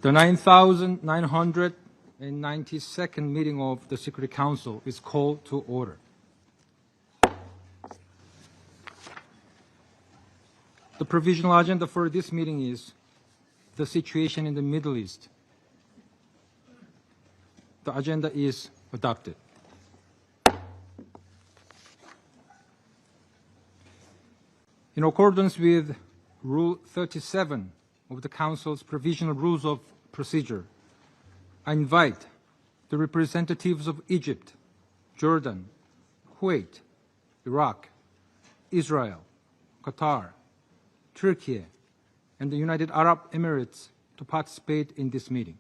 The 9,992nd meeting of the Security Council is called to order. The provisional agenda for this meeting is the situation in the Middle East. The agenda is adopted. In accordance with Rule 37 of the Council's Provisional Rules of Procedure, I invite the representatives of Egypt, Jordan, Kuwait, Iraq, Israel, Qatar, Turkey, and the United Arab Emirates to participate in this meeting.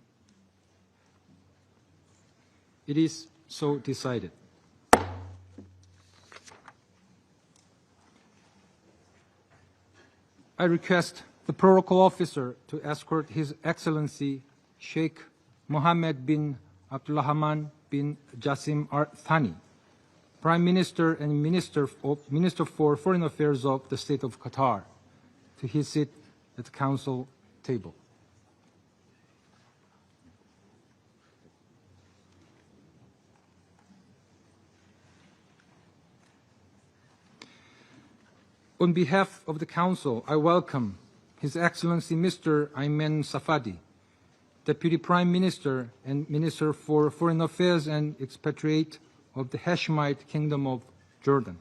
It is so decided. I request the Protocol Officer to escort His Excellency Sheikh Mohammed bin Abdulrahman bin Jassim Al Thani, Prime Minister and Minister for Foreign Affairs of the State of Qatar, to his seat at the Council table. On behalf of the Council, I welcome His Excellency Mr. Ayman Safadi, Deputy Prime Minister and Minister for Foreign Affairs and Expatriate of the Hashemite Kingdom of Jordan.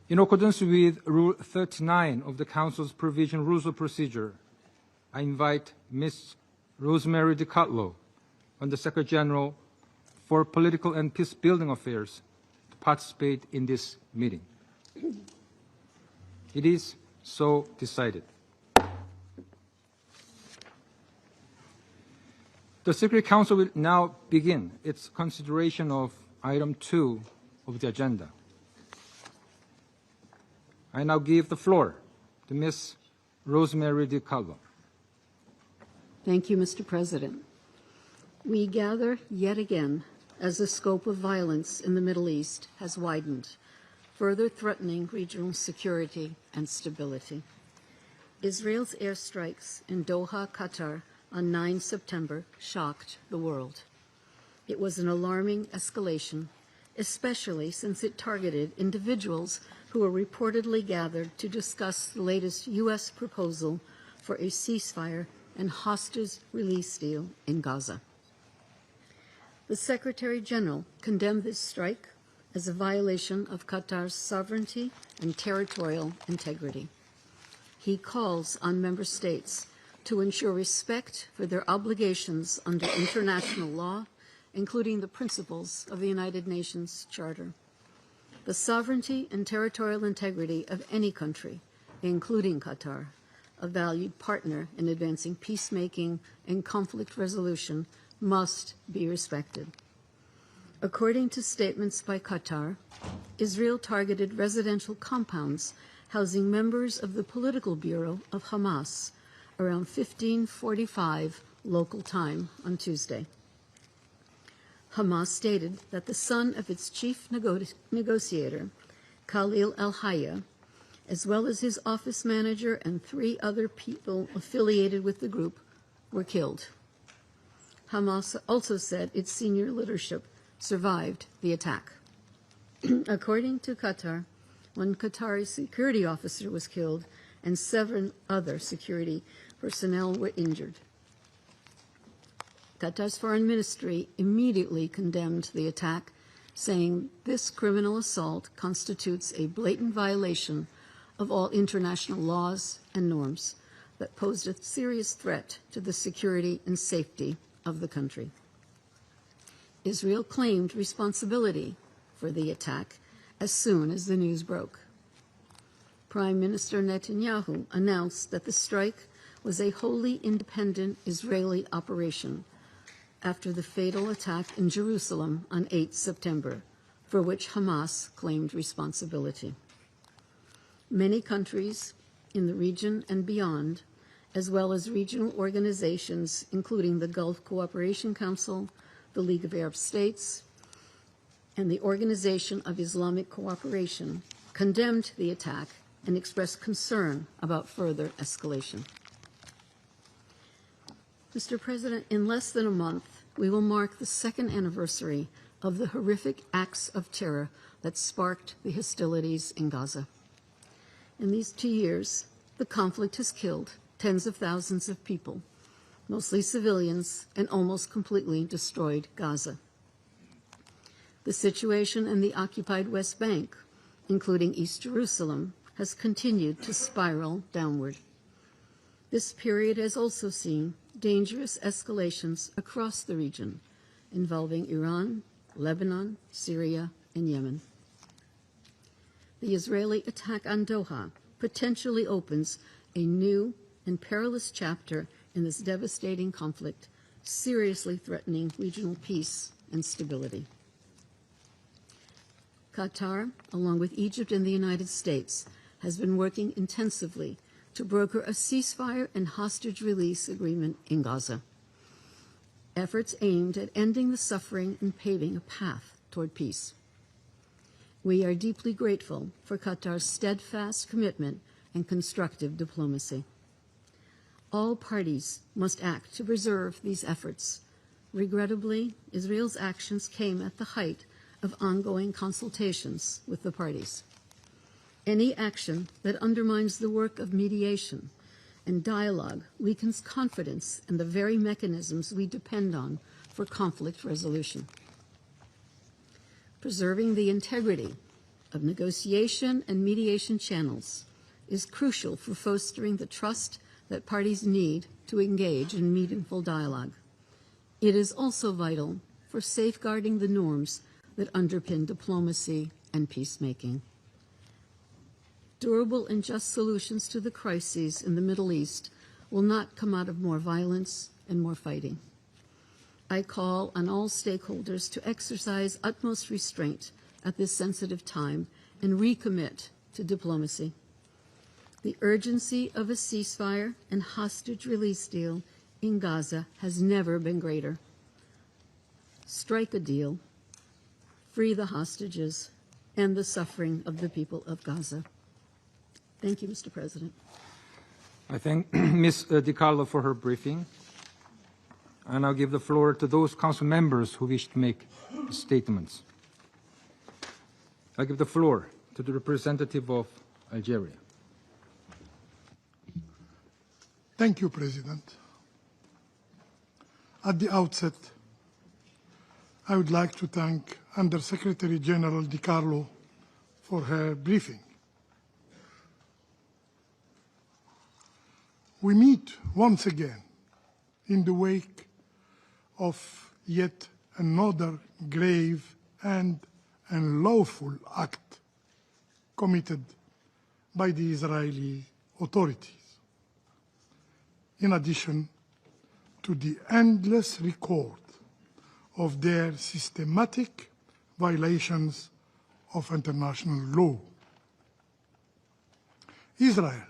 In accordance with Rule 39 of the Council's Provisional Rules of Procedure, I invite Ms. Rosemary DiCarlo, Under Secretary General for Political and Peace-Building Affairs, to participate in this meeting. It is so decided. The Secretary Council will now begin its consideration of Item 2 of the agenda. I now give the floor to Ms. Rosemary DiCarlo. Thank you, Mr. President. We gather yet again as the scope of violence in the Middle East has widened, further threatening regional security and stability. Israel's airstrikes in Doha, Qatar on 9 September shocked the world. It was an alarming escalation, especially since it targeted individuals who were reportedly gathered to discuss the latest U.S. proposal for a ceasefire and hostage release deal in Gaza. The Secretary General condemned this strike as a violation of Qatar's sovereignty and territorial integrity. He calls on member states to ensure respect for their obligations under international law, including the principles of the United Nations Charter. The sovereignty and territorial integrity of any country, including Qatar, a valued partner in advancing peacemaking and conflict resolution, must be respected. According to statements by Qatar, Israel targeted residential compounds housing members of the political bureau of Hamas around 15:45 local time on Tuesday. Hamas stated that the son of its chief negotiator, Khalil al-Hayya, as well as his office manager and 3 other people affiliated with the group, were killed. Hamas also said its senior leadership survived the attack. According to Qatar, 1 Qatari security officer was killed and 7 other security personnel were injured. Qatar's foreign ministry immediately condemned the attack, saying this criminal assault constitutes a blatant violation of all international laws and norms that posed a serious threat to the security and safety of the country. Israel claimed responsibility for the attack as soon as the news broke. Prime Minister Netanyahu announced that the strike was a wholly independent Israeli operation after the fatal attack in Jerusalem on 8 September, for which Hamas claimed responsibility. Many countries in the region and beyond, as well as regional organizations, including the Gulf Cooperation Council, the League of Arab States, and the Organization of Islamic Cooperation, condemned the attack and expressed concern about further escalation. Mr. President, in less than a month, we will mark the 2nd anniversary of the horrific acts of terror that sparked the hostilities in Gaza. In these 2 years, the conflict has killed tens of thousands of people, mostly civilians, and almost completely destroyed Gaza. The situation in the occupied West Bank, including East Jerusalem, has continued to spiral downward. This period has also seen dangerous escalations across the region, involving Iran, Lebanon, Syria, and Yemen. The Israeli attack on Doha potentially opens a new and perilous chapter in this devastating conflict, seriously threatening regional peace and stability. Qatar, along with Egypt and the United States, has been working intensively to broker a ceasefire and hostage release agreement in Gaza. Efforts aimed at ending the suffering and paving a path toward peace. We are deeply grateful for Qatar's steadfast commitment and constructive diplomacy. All parties must act to preserve these efforts. Regrettably, Israel's actions came at the height of ongoing consultations with the parties. Any action that undermines the work of mediation and dialogue weakens confidence in the very mechanisms we depend on for conflict resolution. Preserving the integrity of negotiation and mediation channels is crucial for fostering the trust that parties need to engage in meaningful dialogue. It is also vital for safeguarding the norms that underpin diplomacy and peacemaking. Durable and just solutions to the crises in the Middle East will not come out of more violence and more fighting. I call on all stakeholders to exercise utmost restraint at this sensitive time and recommit to diplomacy. The urgency of a ceasefire and hostage release deal in Gaza has never been greater. Strike a deal, free the hostages, and the suffering of the people of Gaza. Thank you, Mr. President. I thank Ms. DiCarlo for her briefing. I now give the floor to those council members who wish to make statements. I give the floor to the representative of Algeria. Thank you, President. At the outset, I would like to thank Under-Secretary General DiCarlo for her briefing. We meet once again in the wake of yet another grave and unlawful act committed by the Israeli authorities, in addition to the endless record of their systematic violations of international law. Israel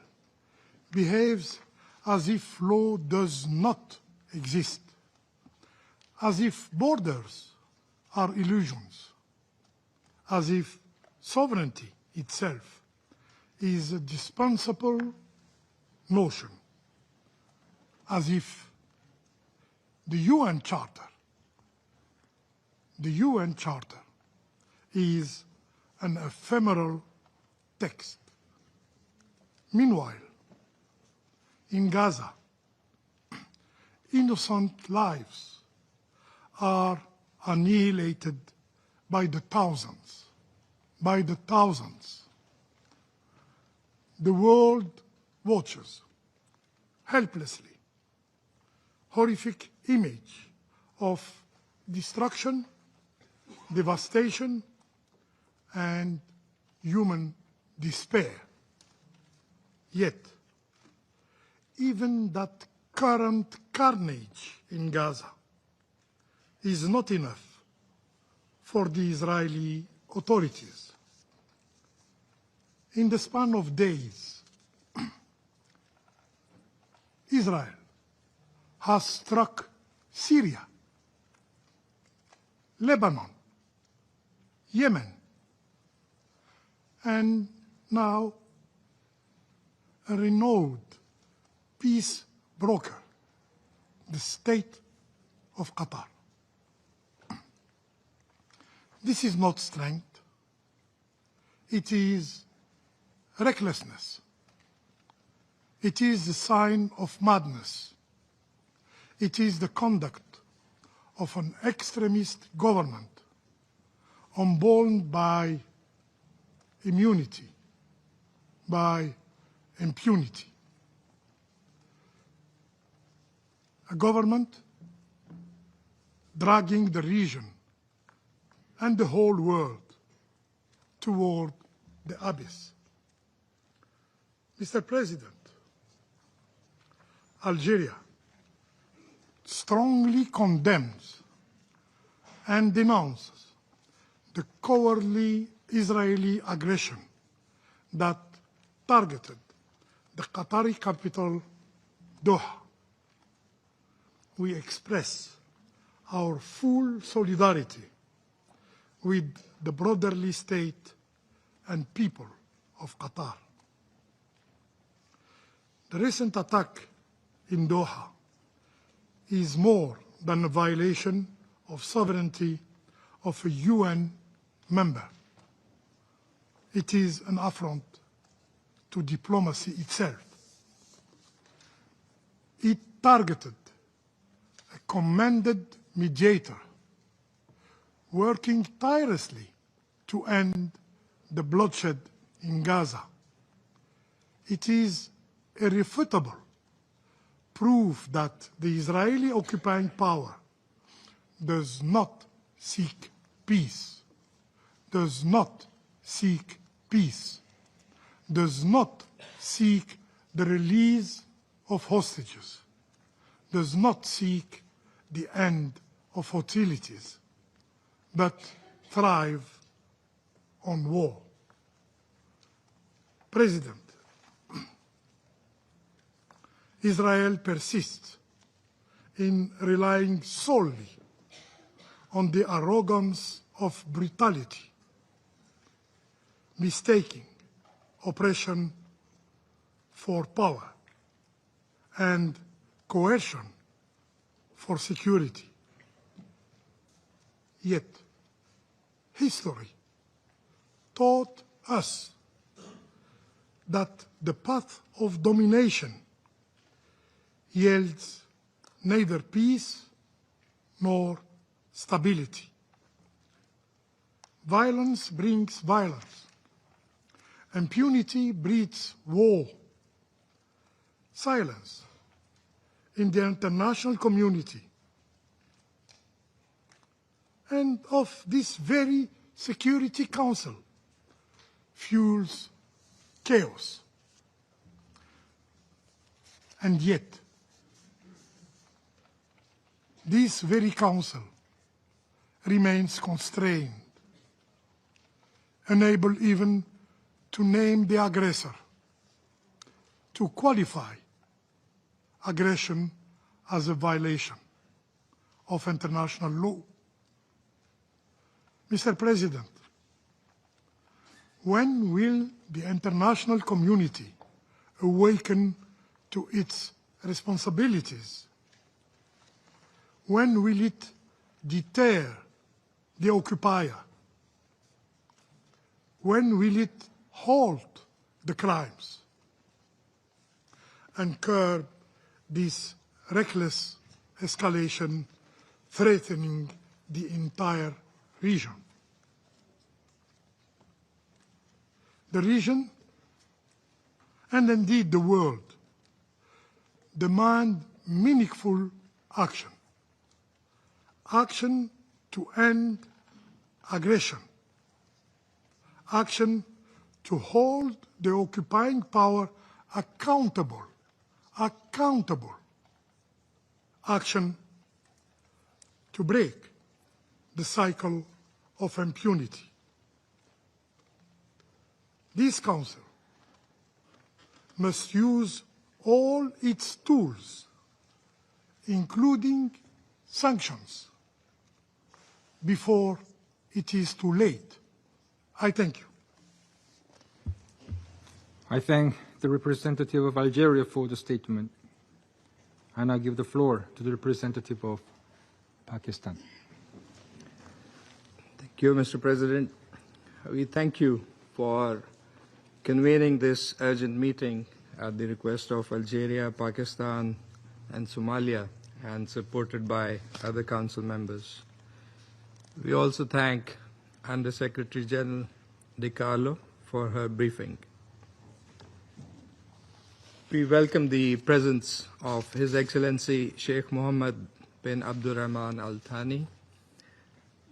behaves as if law does not exist, as if borders are illusions, as if sovereignty itself is a dispensable notion, as if the UN Charter is an ephemeral text. Meanwhile, in Gaza, innocent lives are annihilated by the thousands. The world watches helplessly horrific image of destruction, devastation, and human despair. Yet, even that current carnage in Gaza is not enough for the Israeli authorities. In the span of days, Israel has struck Syria, Lebanon, Yemen, and now a renowned peace broker, the state of Qatar. This is not strength. It is recklessness. It is the sign of madness. It is the conduct of an extremist government unborn by immunity, by impunity. A government dragging the region and the whole world toward the abyss. Mr. President, Algeria strongly condemns and denounces the cowardly Israeli aggression that targeted the Qatari capital, Doha. We express our full solidarity with the brotherly state and people of Qatar. The recent attack in Doha is more than a violation of sovereignty of a UN member. It is an affront to diplomacy itself. It targeted a commended mediator working tirelessly to end the bloodshed in Gaza. It is irrefutable proof that the Israeli occupying power does not seek peace, does not seek peace, does not seek the release of hostages, does not seek the end of hostilities, but thrive on war. President, Israel persists in relying solely on the arrogance of brutality, mistaking oppression for power and coercion for security. Yet, history taught us that the path of domination yields neither peace nor stability. Violence brings violence. Impunity breeds war. Silence in the international community and of this very Security Council fuels chaos. And yet, this very council remains constrained, unable even to name the aggressor, to qualify aggression as a violation of international law. Mr. President, when will the international community awaken to its responsibilities? When will it deter the occupier? When will it halt the crimes and curb this reckless escalation threatening the entire region? The region, and indeed the world, demand meaningful action. Action to end aggression. Action to hold the occupying power accountable. Action to break the cycle of impunity. This Council must use all its tools, including sanctions, before it is too late. I thank you. I thank the representative of Algeria for the statement, and I give the floor to the representative of Pakistan. Thank you, Mr. President. We thank you for convening this urgent meeting at the request of Algeria, Pakistan, and Somalia, and supported by other Council members. We also thank Under Secretary General DiCarlo for her briefing. We welcome the presence of His Excellency Sheikh Mohammed bin Abdurrahman Al Thani,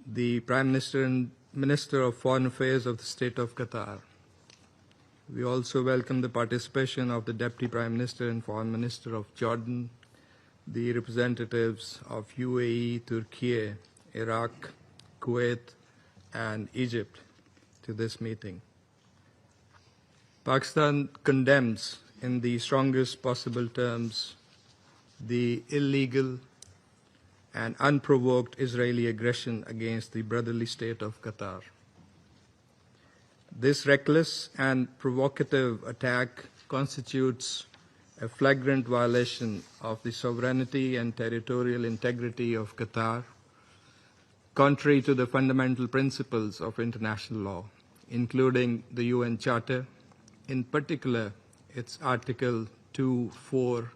the Prime Minister and Minister of Foreign Affairs of the State of Qatar. We also welcome the participation of the Deputy Prime Minister and Foreign Minister of Jordan, the representatives of UAE, Turkey, Iraq, Kuwait, and Egypt to this meeting. Pakistan condemns in the strongest possible terms the illegal and unprovoked Israeli aggression against the brotherly state of Qatar. This reckless and provocative attack constitutes a flagrant violation of the sovereignty and territorial integrity of Qatar contrary to the fundamental principles of international law, including the UN Charter, in particular its Article 2.4,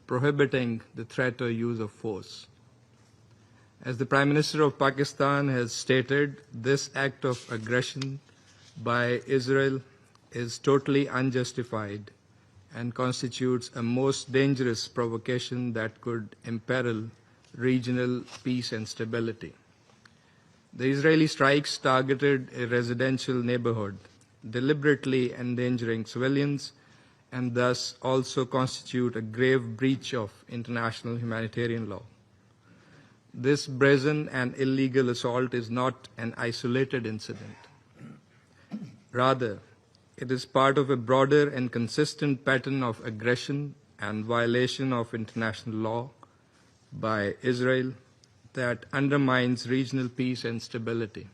prohibiting the threat or use of force. As the Prime Minister of Pakistan has stated, this act of aggression by Israel is totally unjustified and constitutes a most dangerous provocation that could imperil regional peace and stability. The Israeli strikes targeted a residential neighborhood, deliberately endangering civilians, and thus also constitute a grave breach of international humanitarian law. This brazen and illegal assault is not an isolated incident. Rather, it is part of a broader and consistent pattern of aggression and violation of international law by Israel that undermines regional peace and stability.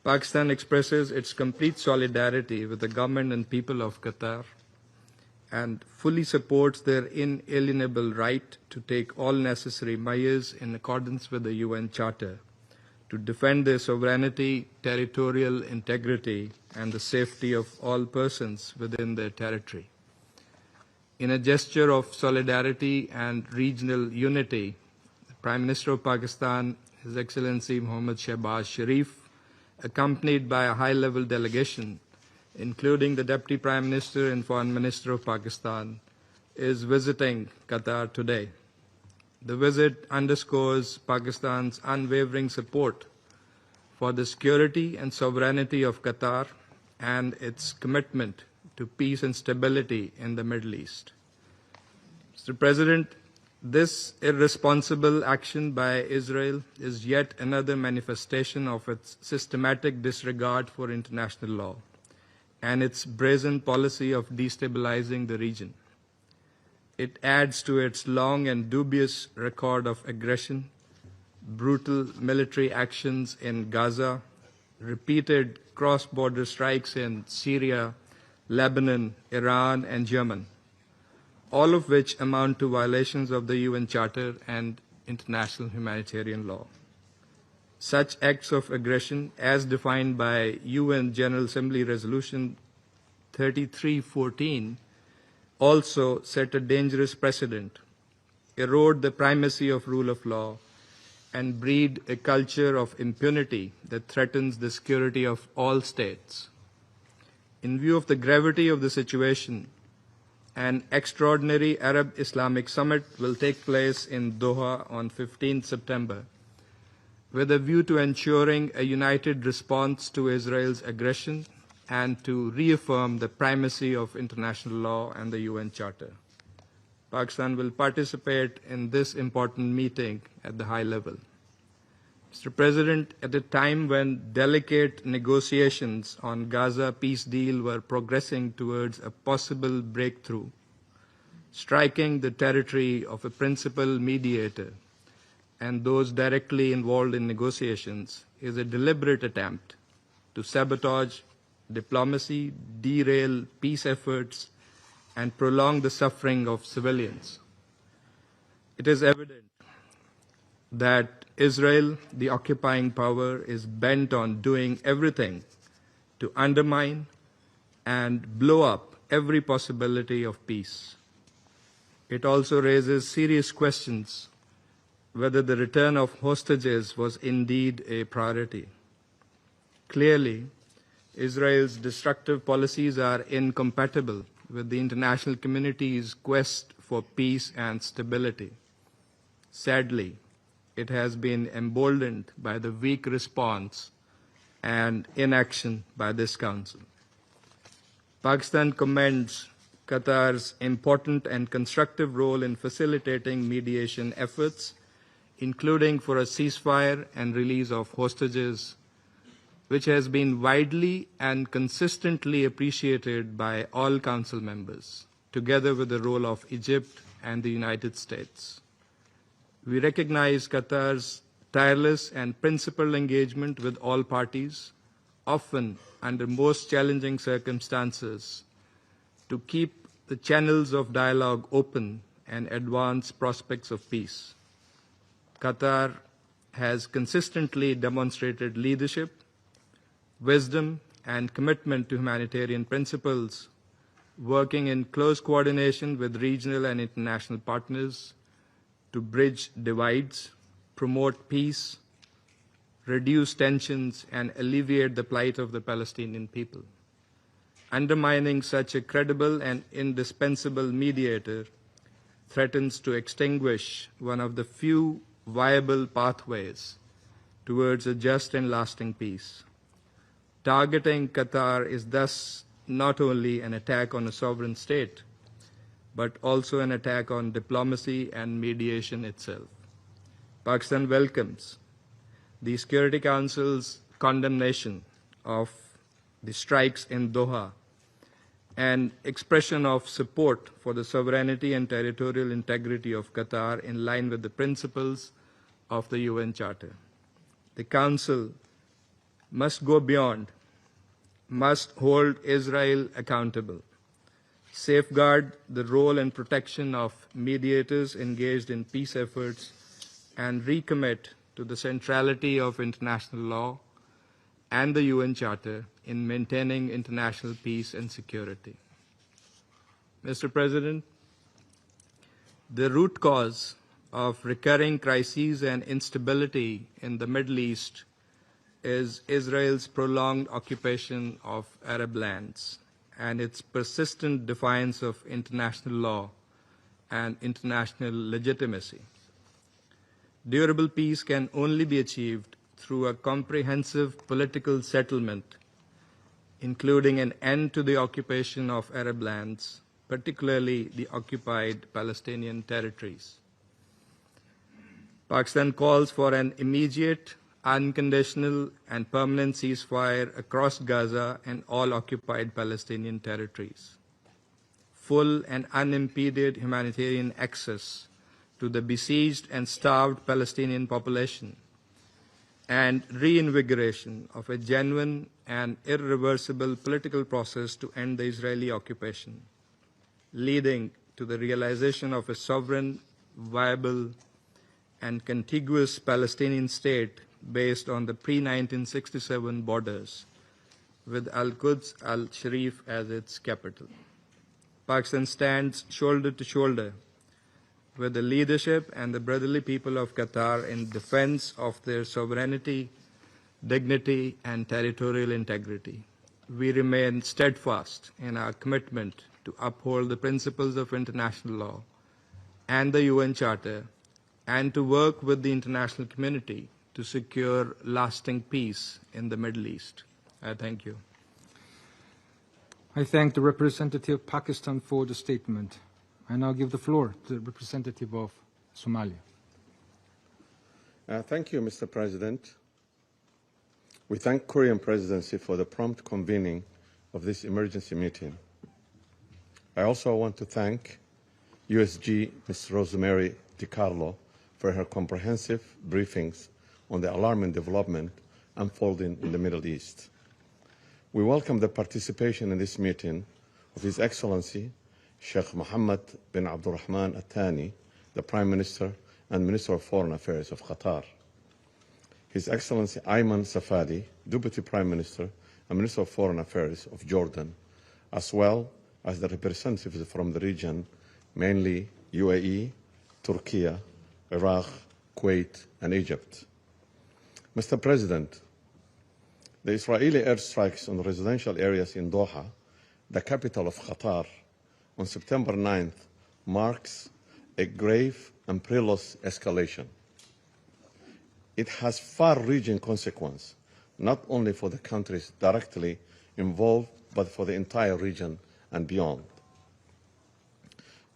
Pakistan expresses its complete solidarity with the government and people of Qatar and fully supports their inalienable right to take all necessary measures in accordance with the UN Charter to defend their sovereignty, territorial integrity, and the safety of all persons within their territory. In a gesture of solidarity and regional unity, the Prime Minister of Pakistan, His Excellency Mohammad Shehbaz Sharif, accompanied by a high-level delegation, including the Deputy Prime Minister and Foreign Minister of Pakistan, is visiting Qatar today. The visit underscores Pakistan's unwavering support for the security and sovereignty of Qatar and its commitment to peace and stability in the Middle East. Mr. President, this irresponsible action by Israel is yet another manifestation of its systematic disregard for international law and its brazen policy of destabilizing the region. It adds to its long and dubious record of aggression, brutal military actions in Gaza, repeated cross-border strikes in Syria, Lebanon, Iran, and Yemen, all of which amount to violations of the UN Charter and international humanitarian law. Such acts of aggression, as defined by UN General Assembly Resolution 3314, also set a dangerous precedent, erode the primacy of rule of law, and breed a culture of impunity that threatens the security of all states. In view of the gravity of the situation, an extraordinary Arab-Islamic summit will take place in Doha on 15 September, with a view to ensuring a united response to Israel's aggression and to reaffirm the primacy of international law and the UN Charter. Pakistan will participate in this important meeting at the high level. Mr. President, at a time when delicate negotiations on Gaza peace deal were progressing towards a possible breakthrough, striking the territory of a principal mediator and those directly involved in negotiations is a deliberate attempt to sabotage diplomacy, derail peace efforts, and prolong the suffering of civilians. It is evident that Israel, the occupying power, is bent on doing everything to undermine and blow up every possibility of peace. It also raises serious questions whether the return of hostages was indeed a priority. Clearly, Israel's destructive policies are incompatible with the international community's quest for peace and stability. Sadly, it has been emboldened by the weak response and inaction by this Council. Pakistan commends Qatar's important and constructive role in facilitating mediation efforts, including for a ceasefire and release of hostages, which has been widely and consistently appreciated by all Council members, together with the role of Egypt and the United States. We recognize Qatar's tireless and principled engagement with all parties, often under most challenging circumstances, to keep the channels of dialogue open and advance prospects of peace. Qatar has consistently demonstrated leadership, wisdom, and commitment to humanitarian principles, working in close coordination with regional and international partners to bridge divides, promote peace, reduce tensions, and alleviate the plight of the Palestinian people. Undermining such a credible and indispensable mediator threatens to extinguish one of the few viable pathways towards a just and lasting peace. Targeting Qatar is thus not only an attack on a sovereign state, but also an attack on diplomacy and mediation itself. Pakistan welcomes the Security Council's condemnation of the strikes in Doha and expression of support for the sovereignty and territorial integrity of Qatar in line with the principles of the UN Charter. The Council must go beyond, must hold Israel accountable, safeguard the role and protection of mediators engaged in peace efforts, and recommit to the centrality of international law and the UN Charter in maintaining international peace and security. Mr. President, the root cause of recurring crises and instability in the Middle East is Israel's prolonged occupation of Arab lands and its persistent defiance of international law and international legitimacy. Durable peace can only be achieved through a comprehensive political settlement, including an end to the occupation of Arab lands, particularly the occupied Palestinian territories. Pakistan calls for an immediate, unconditional, and permanent ceasefire across Gaza and all occupied Palestinian territories. Full and unimpeded humanitarian access to the besieged and starved Palestinian population, and reinvigoration of a genuine and irreversible political process to end the Israeli occupation, leading to the realization of a sovereign, viable, and contiguous Palestinian state based on the pre-1967 borders, with Al-Quds al-Sharif as its capital. Pakistan stands shoulder to shoulder with the leadership and the brotherly people of Qatar in defense of their sovereignty, dignity, and territorial integrity. We remain steadfast in our commitment to uphold the principles of international law and the UN Charter, and to work with the international community to secure lasting peace in the Middle East. I thank you. I thank the representative of Pakistan for the statement. I now give the floor to the representative of Somalia. Thank you, Mr. President. We thank Korean presidency for the prompt convening of this emergency meeting. I also want to thank USG Ms. Rosemary DiCarlo for her comprehensive briefings on the alarming development unfolding in the Middle East. We welcome the participation in this meeting of His Excellency Sheikh Mohammed bin Abdulrahman Al Thani, the Prime Minister and Minister of Foreign Affairs of Qatar, His Excellency Ayman Safadi, Deputy Prime Minister and Minister of Foreign Affairs of Jordan, as well as the representatives from the region, mainly UAE, Turkey, Iraq, Kuwait, and Egypt. Mr. President, the Israeli airstrikes on residential areas in Doha, the capital of Qatar, on September 9th marks a grave and perilous escalation. It has far-reaching consequences, not only for the countries directly involved, but for the entire region and beyond.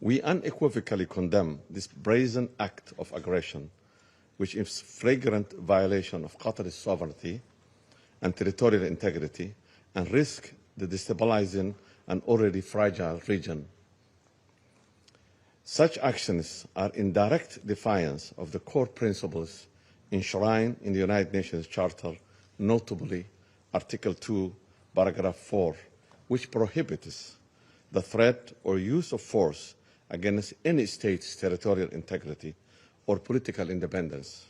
We unequivocally condemn this brazen act of aggression, which is flagrant violation of Qatari sovereignty and territorial integrity, and risk the destabilizing an already fragile region. Such actions are in direct defiance of the core principles enshrined in the United Nations Charter, notably Article 2, Paragraph 4, which prohibits the threat or use of force against any state's territorial integrity or political independence.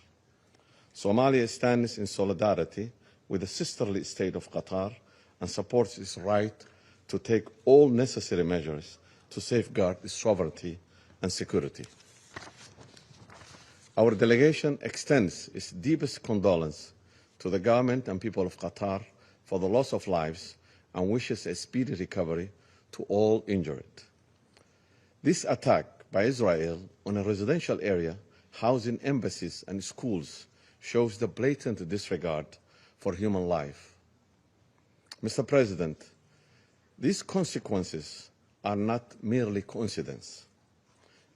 Somalia stands in solidarity with the sisterly state of Qatar and supports its right to take all necessary measures to safeguard its sovereignty and security. Our delegation extends its deepest condolence to the government and people of Qatar for the loss of lives and wishes a speedy recovery to all injured. This attack by Israel on a residential area housing embassies and schools shows the blatant disregard for human life. Mr. President, these consequences are not merely coincidence.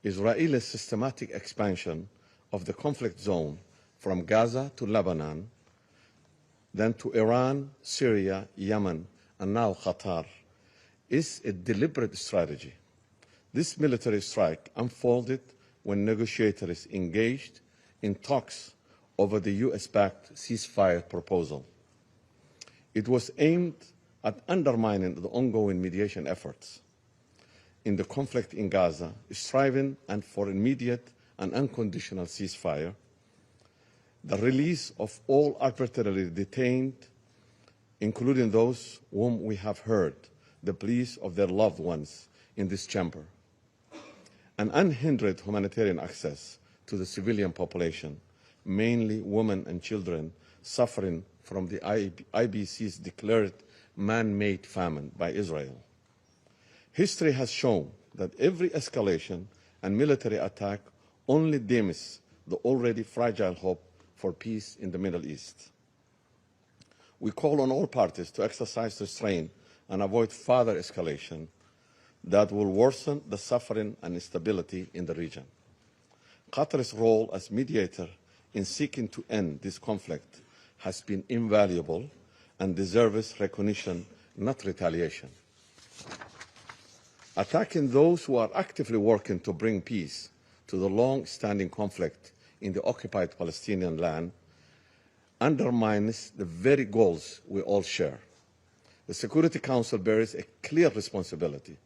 Israel's systematic expansion of the conflict zone from Gaza to Lebanon, then to Iran, Syria, Yemen, and now Qatar, is a deliberate strategy. This military strike unfolded when negotiators engaged in talks over the US-backed ceasefire proposal. It was aimed at undermining the ongoing mediation efforts in the conflict in Gaza, striving for immediate and unconditional ceasefire, the release of all arbitrarily detained, including those whom we have heard the pleas of their loved ones in this chamber, and unhindered humanitarian access to the civilian population, mainly women and children suffering from the IBC's declared man-made famine by Israel. History has shown that every escalation and military attack only dims the already fragile hope for peace in the Middle East. We call on all parties to exercise restraint and avoid further escalation that will worsen the suffering and instability in the region. Qatar's role as mediator in seeking to end this conflict has been invaluable and deserves recognition, not retaliation. Attacking those who are actively working to bring peace to the long-standing conflict in the occupied Palestinian land undermines the very goals we all share. The Security Council bears a clear responsibility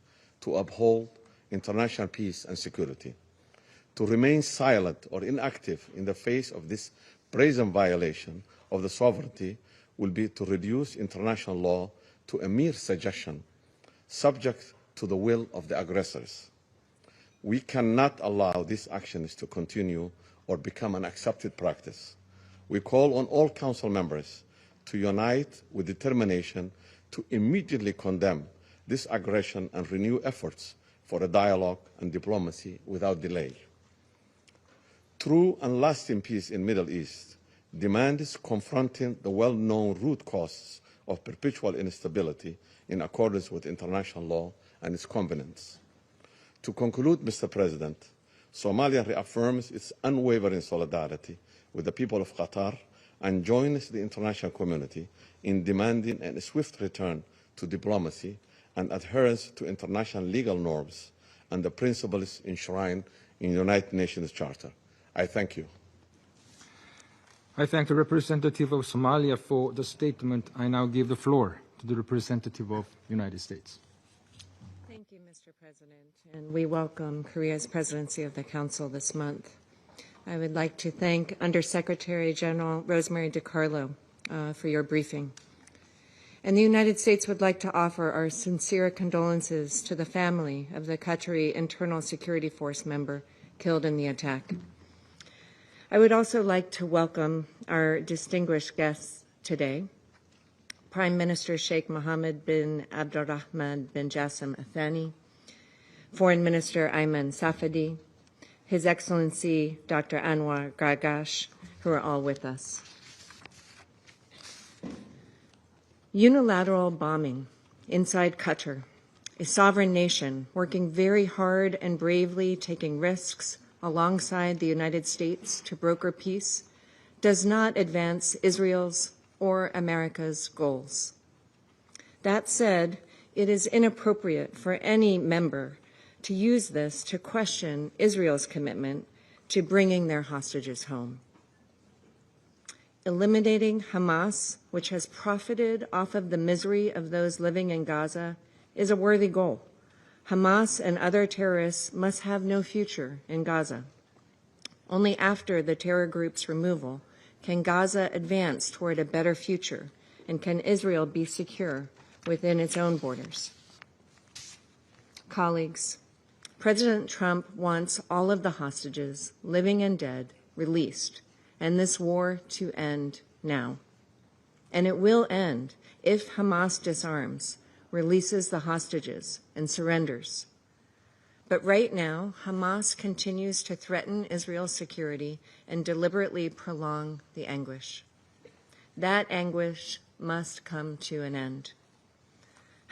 to uphold international peace and security. To remain silent or inactive in the face of this brazen violation of the sovereignty will be to reduce international law to a mere suggestion, subject to the will of the aggressors. We cannot allow these actions to continue or become an accepted practice. We call on all Council members to unite with determination to immediately condemn this aggression and renew efforts for a dialogue and diplomacy without delay. True and lasting peace in the Middle East demands confronting the well-known root causes of perpetual instability in accordance with international law and its covenants. To conclude, Mr. President, Somalia reaffirms its unwavering solidarity with the people of Qatar and joins the international community in demanding a swift return to diplomacy and adherence to international legal norms and the principles enshrined in the United Nations Charter. I thank you. I thank the representative of Somalia for the statement. I now give the floor to the representative of the United States. Thank you, Mr. President, and we welcome Korea's presidency of the Council this month. I would like to thank Undersecretary General Rosemary DiCarlo for your briefing. And the United States would like to offer our sincere condolences to the family of the Qatari Internal Security Force member killed in the attack. I would also like to welcome our distinguished guests today, Prime Minister Sheikh Mohammed bin Abdulrahman bin Jassim Al Thani, Foreign Minister Ayman Safadi, His Excellency Dr. Anwar Gargash, who are all with us. Unilateral bombing inside Qatar, a sovereign nation working very hard and bravely taking risks alongside the United States to broker peace, does not advance Israel's or America's goals. That said, it is inappropriate for any member to use this to question Israel's commitment to bringing their hostages home. Eliminating Hamas, which has profited off of the misery of those living in Gaza, is a worthy goal. Hamas and other terrorists must have no future in Gaza. Only after the terror group's removal Can Gaza advance toward a better future? And can Israel be secure within its own borders? Colleagues, President Trump wants all of the hostages, living and dead, released, and this war to end now. And it will end if Hamas disarms, releases the hostages, and surrenders. But right now, Hamas continues to threaten Israel's security and deliberately prolong the anguish. That anguish must come to an end.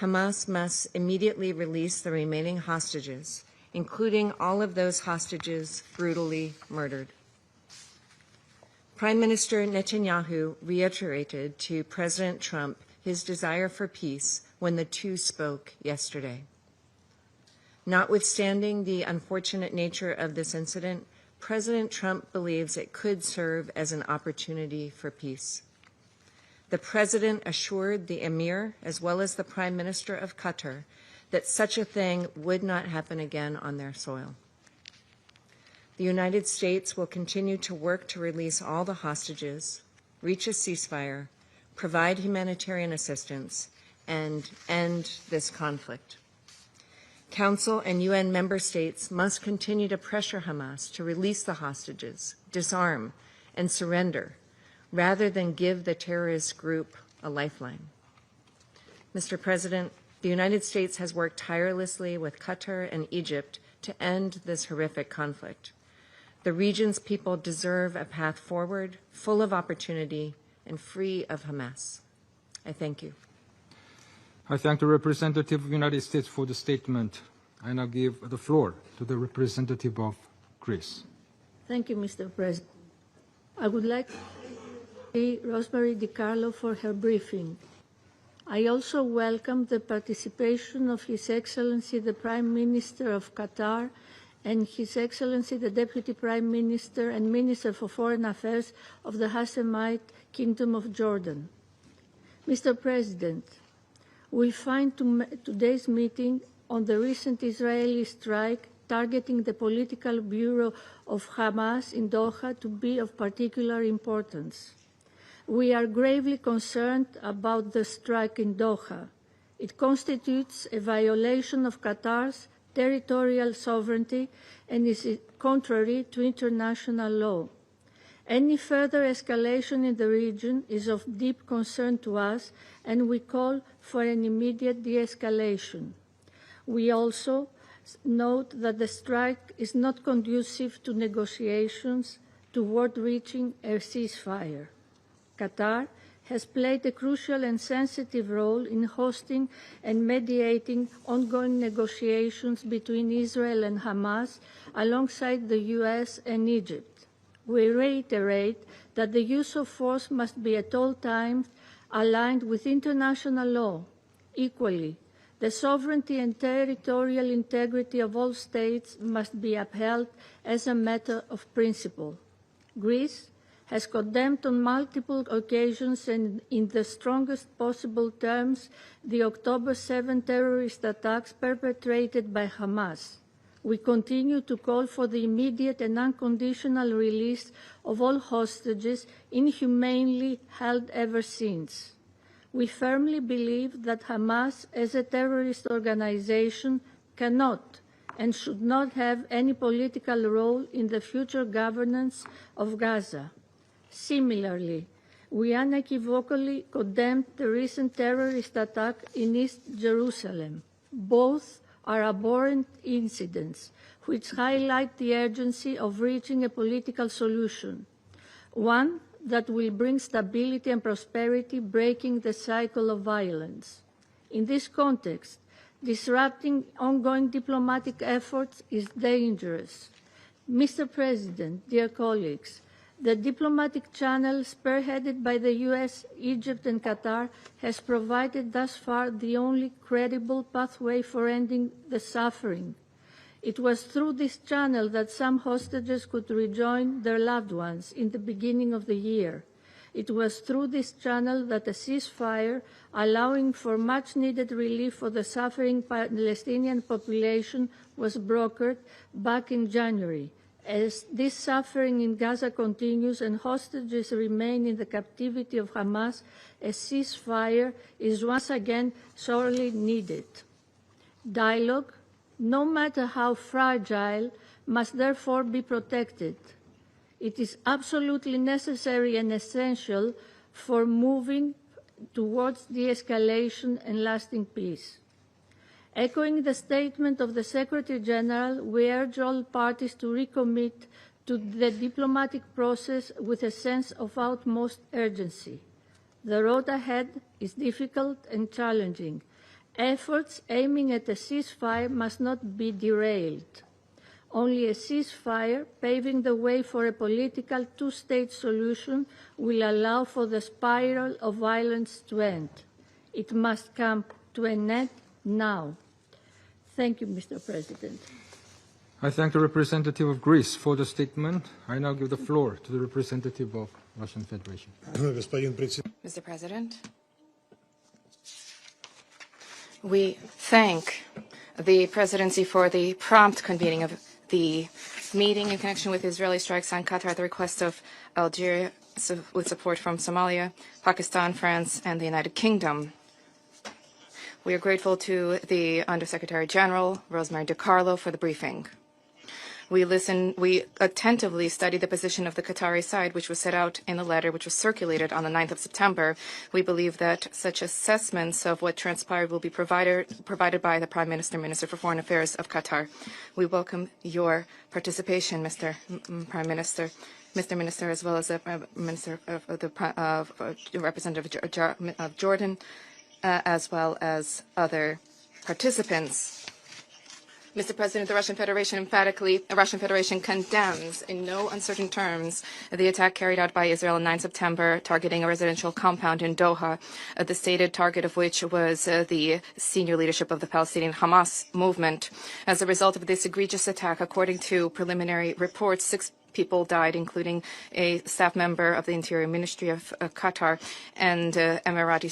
Hamas must immediately release the remaining hostages, including all of those hostages brutally murdered. Prime Minister Netanyahu reiterated to President Trump his desire for peace when the two spoke yesterday. Notwithstanding the unfortunate nature of this incident, President Trump believes it could serve as an opportunity for peace. The President assured the Emir, as well as the Prime Minister of Qatar, that such a thing would not happen again on their soil. The United States will continue to work to release all the hostages, reach a ceasefire, provide humanitarian assistance, and end this conflict. Council and UN member states must continue to pressure Hamas to release the hostages, disarm, and surrender, rather than give the terrorist group a lifeline. Mr. President, the United States has worked tirelessly with Qatar and Egypt to end this horrific conflict. The region's people deserve a path forward, full of opportunity and free of Hamas. I thank you. I thank the representative of the United States for the statement. I now give the floor to the representative of Greece. Thank you, Mr. President. I would like to thank Rosemary DiCarlo for her briefing. I also welcome the participation of His Excellency the Prime Minister of Qatar and His Excellency the Deputy Prime Minister and Minister for Foreign Affairs of the Hashemite Kingdom of Jordan. Mr. President, we find today's meeting on the recent Israeli strike targeting the political bureau of Hamas in Doha to be of particular importance. We are gravely concerned about the strike in Doha. It constitutes a violation of Qatar's territorial sovereignty and is contrary to international law. Any further escalation in the region is of deep concern to us, and we call for an immediate de-escalation. We also note that the strike is not conducive to negotiations toward reaching a ceasefire. Qatar has played a crucial and sensitive role in hosting and mediating ongoing negotiations between Israel and Hamas alongside the US and Egypt. We reiterate that the use of force must be at all times aligned with international law. Equally, the sovereignty and territorial integrity of all states must be upheld as a matter of principle. Greece has condemned on multiple occasions and in the strongest possible terms the October 7 terrorist attacks perpetrated by Hamas. We continue to call for the immediate and unconditional release of all hostages inhumanely held ever since. We firmly believe that Hamas, as a terrorist organization, cannot and should not have any political role in the future governance of Gaza. Similarly, we unequivocally condemned the recent terrorist attack in East Jerusalem. Both are abhorrent incidents which highlight the urgency of reaching a political solution, one that will bring stability and prosperity, breaking the cycle of violence. In this context, disrupting ongoing diplomatic efforts is dangerous. Mr. President, dear colleagues, the diplomatic channel spearheaded by the US, Egypt, and Qatar has provided thus far the only credible pathway for ending the suffering. It was through this channel that some hostages could rejoin their loved ones in the beginning of the year. It was through this channel that a ceasefire, allowing for much-needed relief for the suffering Palestinian population, was brokered back in January. As this suffering in Gaza continues and hostages remain in the captivity of Hamas, a ceasefire is once again sorely needed. Dialogue, no matter how fragile, must therefore be protected. It is absolutely necessary and essential for moving towards de-escalation and lasting peace. Echoing the statement of the Secretary General, we urge all parties to recommit to the diplomatic process with a sense of utmost urgency. The road ahead is difficult and challenging. Efforts aiming at a ceasefire must not be derailed. Only a ceasefire, paving the way for a political two-state solution, will allow for the spiral of violence to end. It must come to an end now. Thank you, Mr. President. I thank the representative of Greece for the statement. I now give the floor to the representative of Russian Federation. Mr. President, we thank the presidency for the prompt convening of the meeting in connection with Israeli strikes on Qatar at the request of Algeria, with support from Somalia, Pakistan, France, and the United Kingdom. We are grateful to the Undersecretary General, Rosemary DiCarlo, for the briefing. We attentively studied the position of the Qatari side, which was set out in the letter which was circulated on the 9th of September. We believe that such assessments of what transpired will be provided by the Prime Minister, Minister for Foreign Affairs of Qatar. We welcome your participation, Mr. Prime Minister. Mr. Minister, as well as the Minister of the Representative of Jordan, as well as other participants. Mr. President, the Russian Federation condemns in no uncertain terms the attack carried out by Israel on 9 September targeting a residential compound in Doha, the stated target of which was the senior leadership of the Palestinian Hamas movement. As a result of this egregious attack, according to preliminary reports, 6 people died, including a staff member of the Interior Ministry of Qatar, and Emirati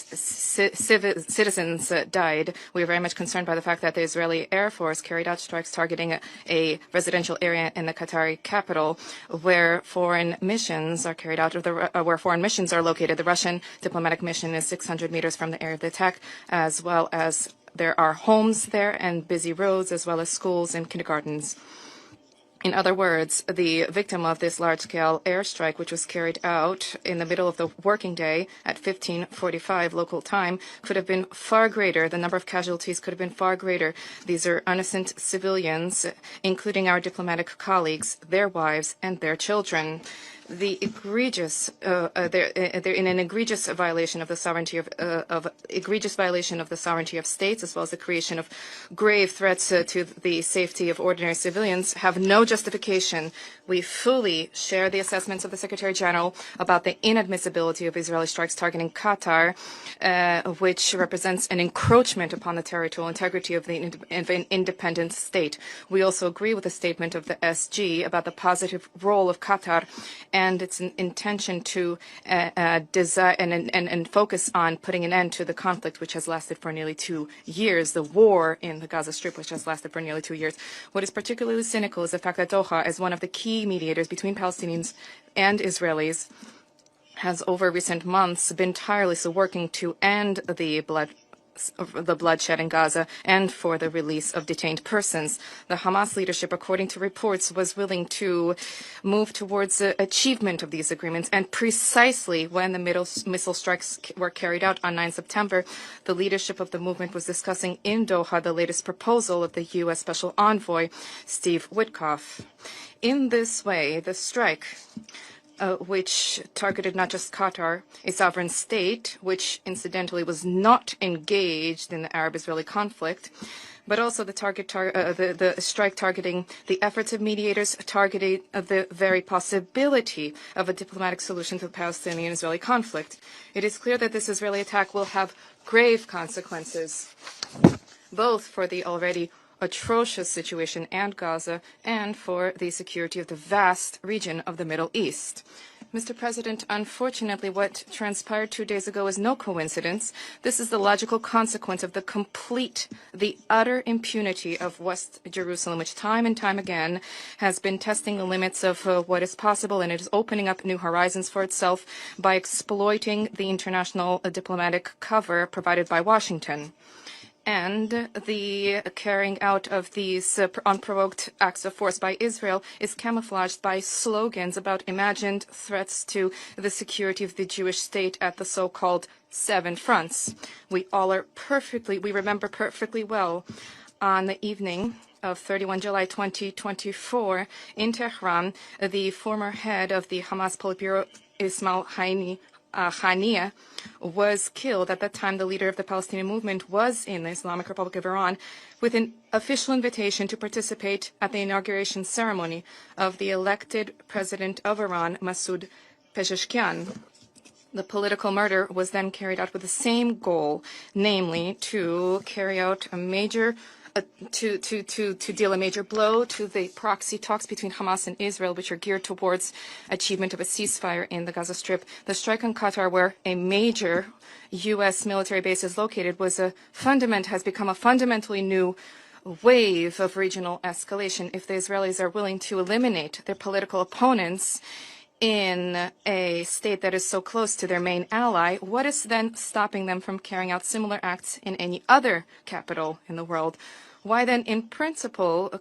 citizens died. We are very much concerned by the fact that the Israeli Air Force carried out strikes targeting a residential area in the Qatari capital, where foreign missions are carried out, where foreign missions are located. The Russian diplomatic mission is 600 meters from the area of the attack, as well as there are homes there and busy roads, as well as schools and kindergartens. In other words, the victim of this large-scale airstrike, which was carried out in the middle of the working day at 15:45 local time, could have been far greater. The number of casualties could have been far greater. These are innocent civilians, including our diplomatic colleagues, their wives, and their children. They're in an egregious violation of the sovereignty of sovereignty of states, as well as the creation of grave threats to the safety of ordinary civilians, have no justification. We fully share the assessments of the Secretary General about the inadmissibility of Israeli strikes targeting Qatar, which represents an encroachment upon the territorial integrity of an independent state. We also agree with the statement of the SG about the positive role of Qatar and its intention to desire and focus on putting an end to the conflict, which has lasted for nearly 2 years, the war in the Gaza Strip, which has lasted for nearly 2 years. What is particularly cynical is the fact that Doha, as one of the key mediators between Palestinians and Israelis, has over recent months been tirelessly working to end the bloodshed in Gaza and for the release of detained persons. The Hamas leadership, according to reports, was willing to move towards the achievement of these agreements, and precisely when the missile strikes were carried out on 9 September, the leadership of the movement was discussing in Doha the latest proposal of the U.S. Special Envoy, Steve Witkoff. In this way, the strike, which targeted not just Qatar, a sovereign state, which incidentally was not engaged in the Arab-Israeli conflict, but also the strike targeting the efforts of mediators, targeting the very possibility of a diplomatic solution to the Palestinian-Israeli conflict. It is clear that this Israeli attack will have grave consequences, both for the already atrocious situation in Gaza and for the security of the vast region of the Middle East. Mr. President, unfortunately, what transpired 2 days ago is no coincidence. This is the logical consequence of the utter impunity of West Jerusalem, which time and time again has been testing the limits of what is possible, and it is opening up new horizons for itself by exploiting the international diplomatic cover provided by Washington. And the carrying out of these unprovoked acts of force by Israel is camouflaged by slogans about imagined threats to the security of the Jewish state at the so-called seven fronts. We remember perfectly well on the evening of 31 July 2024 in Tehran, the former head of the Hamas Politburo, Ismail Haniyeh, was killed. At that time, the leader of the Palestinian movement was in the Islamic Republic of Iran with an official invitation to participate at the inauguration ceremony of the elected president of Iran, Masoud Pezeshkian. The political murder was then carried out with the same goal, namely to carry out a major to deal a major blow to the proxy talks between Hamas and Israel, which are geared towards achievement of a ceasefire in the Gaza Strip. The strike on Qatar, where a major U.S. military base is located, has become a fundamentally new wave of regional escalation. If the Israelis are willing to eliminate their political opponents in a state that is so close to their main ally, what is then stopping them from carrying out similar acts in any other capital in the world? Why then, in principle,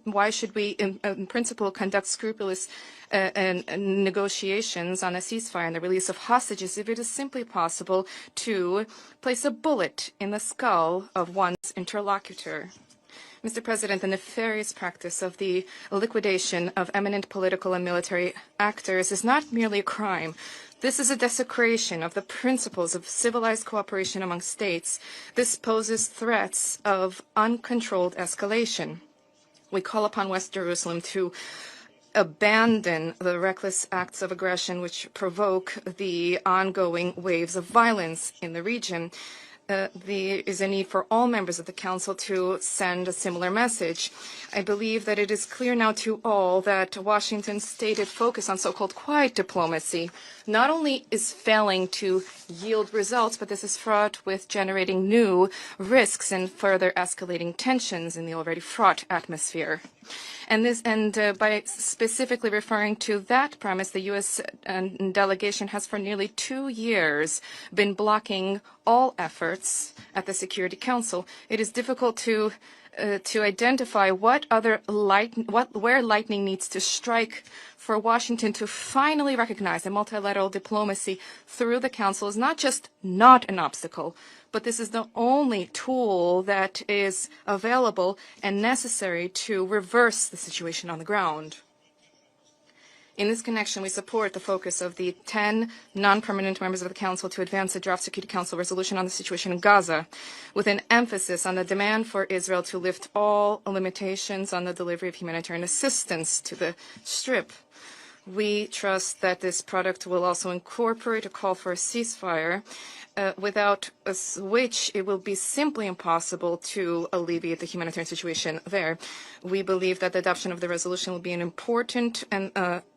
why should we, in principle, conduct scrupulous negotiations on a ceasefire and the release of hostages if it is simply possible to place a bullet in the skull of one's interlocutor? Mr. President, the nefarious practice of the liquidation of eminent political and military actors is not merely a crime. This is a desecration of the principles of civilized cooperation among states. This poses threats of uncontrolled escalation. We call upon West Jerusalem to abandon the reckless acts of aggression which provoke the ongoing waves of violence in the region. There is a need for all members of the Council to send a similar message. I believe that it is clear now to all that Washington's stated focus on so-called quiet diplomacy not only is failing to yield results, but this is fraught with generating new risks and further escalating tensions in the already fraught atmosphere. And by specifically referring to that premise, the U.S. delegation has for nearly 2 years been blocking all efforts at the Security Council. It is difficult to identify where lightning needs to strike for Washington to finally recognize that multilateral diplomacy through the Council is not just not an obstacle, but this is the only tool that is available and necessary to reverse the situation on the ground. In this connection, we support the focus of the 10 non-permanent members of the Council to advance a draft Security Council resolution on the situation in Gaza, with an emphasis on the demand for Israel to lift all limitations on the delivery of humanitarian assistance to the Strip. We trust that this product will also incorporate a call for a ceasefire, without which it will be simply impossible to alleviate the humanitarian situation there. We believe that the adoption of the resolution will be an important and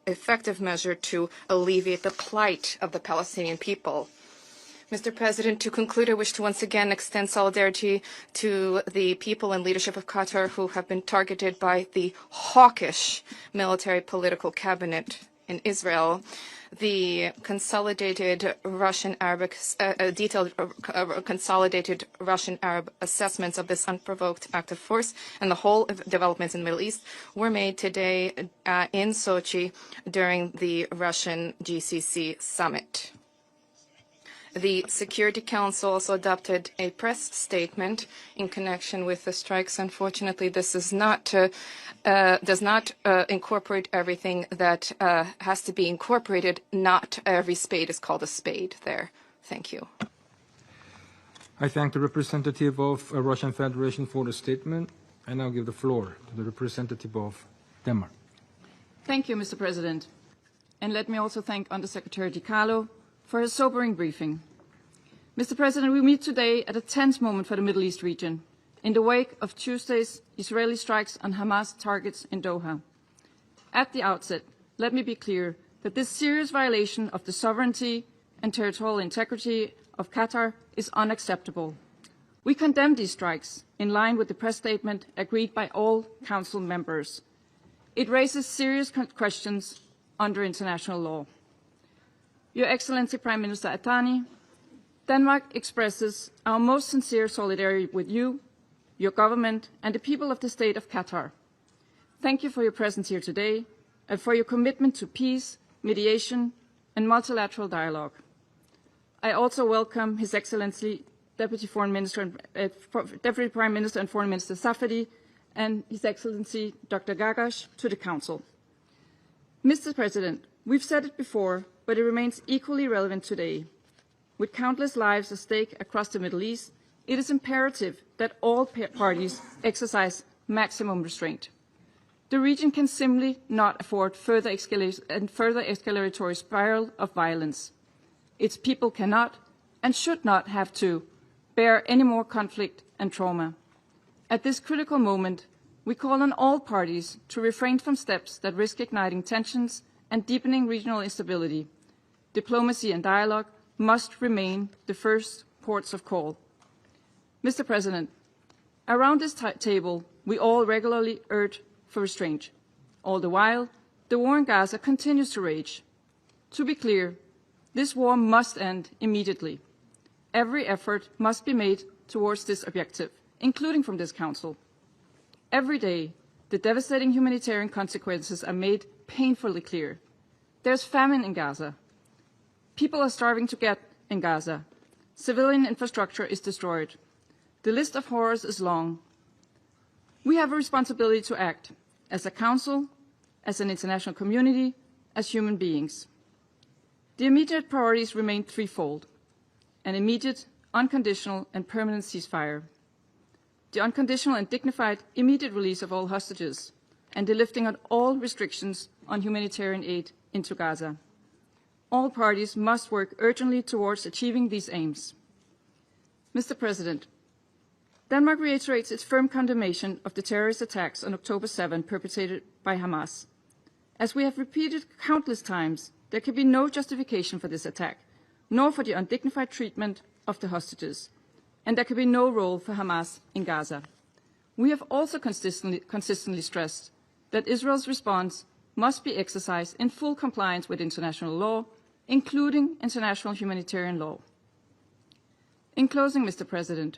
effective measure to alleviate the plight of the Palestinian people. Mr. President, to conclude, I wish to once again extend solidarity to the people and leadership of Qatar who have been targeted by the hawkish military political cabinet in Israel. The consolidated detailed consolidated Russian-Arab assessments of this unprovoked act of force and the whole developments in the Middle East were made today in Sochi during the Russian GCC summit. The Security Council also adopted a press statement in connection with the strikes. Unfortunately, this does not incorporate everything that has to be incorporated. Not every spade is called a spade there. Thank you. I thank the representative of Russian Federation for the statement. I now give the floor to the representative of Denmark. Thank you, Mr. President. And let me also thank Undersecretary DiCarlo for his sobering briefing. Mr. President, we meet today at a tense moment for the Middle East region, in the wake of Tuesday's Israeli strikes on Hamas targets in Doha. At the outset, let me be clear that this serious violation of the sovereignty and territorial integrity of Qatar is unacceptable. We condemn these strikes in line with the press statement agreed by all Council members. It raises serious questions under international law. Your Excellency Prime Minister Atani, Denmark expresses our most sincere solidarity with you, your government, and the people of the state of Qatar. Thank you for your presence here today and for your commitment to peace, mediation, and multilateral dialogue. I also welcome His Excellency Deputy Prime Minister and Foreign Minister Safadi and His Excellency Dr. Gagash to the Council. Mr. President, we've said it before, but it remains equally relevant today. With countless lives at stake across the Middle East, it is imperative that all parties exercise maximum restraint. The region can simply not afford further escalatory spiral of violence. Its people cannot and should not have to bear any more conflict and trauma. At this critical moment, we call on all parties to refrain from steps that risk igniting tensions and deepening regional instability. Diplomacy and dialogue must remain the first ports of call. Mr. President, around this table, we all regularly urge for restraint. All the while, the war in Gaza continues to rage. To be clear, this war must end immediately. Every effort must be made towards this objective, including from this Council. Every day, the devastating humanitarian consequences are made painfully clear. There's famine in Gaza. People are starving to death in Gaza. Civilian infrastructure is destroyed. The list of horrors is long. We have a responsibility to act as a Council, as an international community, as human beings. The immediate priorities remain threefold: an immediate, unconditional, and permanent ceasefire, the unconditional and dignified immediate release of all hostages, and the lifting of all restrictions on humanitarian aid into Gaza. All parties must work urgently towards achieving these aims. Mr. President, Denmark reiterates its firm condemnation of the terrorist attacks on October 7 perpetrated by Hamas. As we have repeated countless times, there can be no justification for this attack, nor for the undignified treatment of the hostages, and there can be no role for Hamas in Gaza. We have also consistently stressed that Israel's response must be exercised in full compliance with international law, including international humanitarian law. In closing, Mr. President,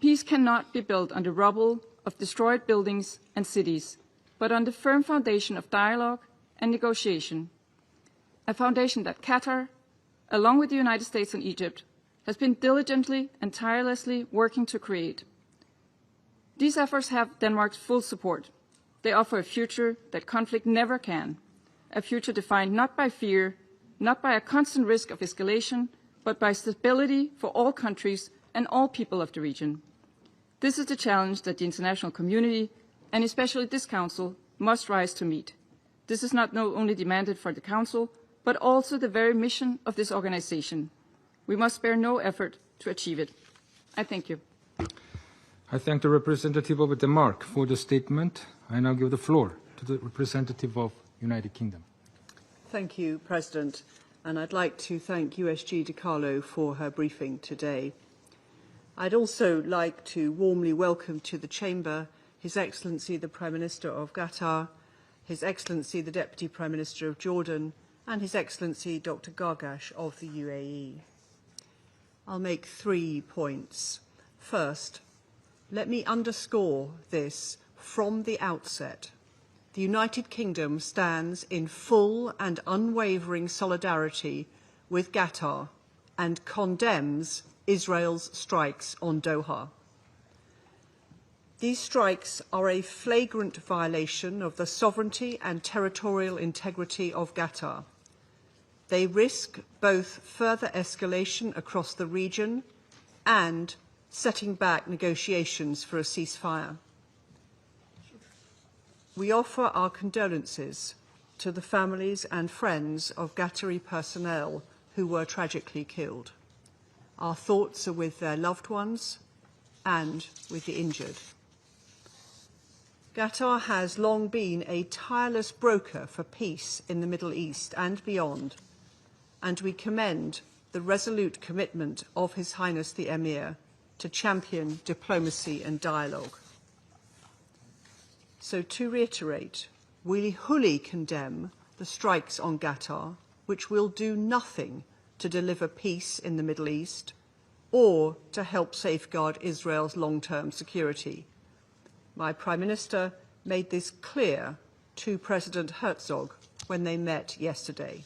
peace cannot be built on the rubble of destroyed buildings and cities, but on the firm foundation of dialogue and negotiation, a foundation that Qatar, along with the United States and Egypt, has been diligently and tirelessly working to create. These efforts have Denmark's full support. They offer a future that conflict never can, a future defined not by fear, not by a constant risk of escalation, but by stability for all countries and all people of the region. This is the challenge that the international community, and especially this Council, must rise to meet. This is not only demanded for the Council, but also the very mission of this organization. We must spare no effort to achieve it. I thank you. I thank the representative of Denmark for the statement. I now give the floor to the representative of United Kingdom. Thank you, President. And I'd like to thank USG DiCarlo for her briefing today. I'd also like to warmly welcome to the Chamber His Excellency the Prime Minister of Qatar, His Excellency the Deputy Prime Minister of Jordan, and His Excellency Dr. Gargash of the UAE. I'll make 3 points. First, let me underscore this from the outset. The United Kingdom stands in full and unwavering solidarity with Qatar and condemns Israel's strikes on Doha. These strikes are a flagrant violation of the sovereignty and territorial integrity of Qatar. They risk both further escalation across the region and setting back negotiations for a ceasefire. We offer our condolences to the families and friends of Qatari personnel who were tragically killed. Our thoughts are with their loved ones and with the injured. Qatar has long been a tireless broker for peace in the Middle East and beyond, and we commend the resolute commitment of His Highness the Emir to champion diplomacy and dialogue. So to reiterate, we fully condemn the strikes on Qatar, which will do nothing to deliver peace in the Middle East or to help safeguard Israel's long-term security. My Prime Minister made this clear to President Herzog when they met yesterday.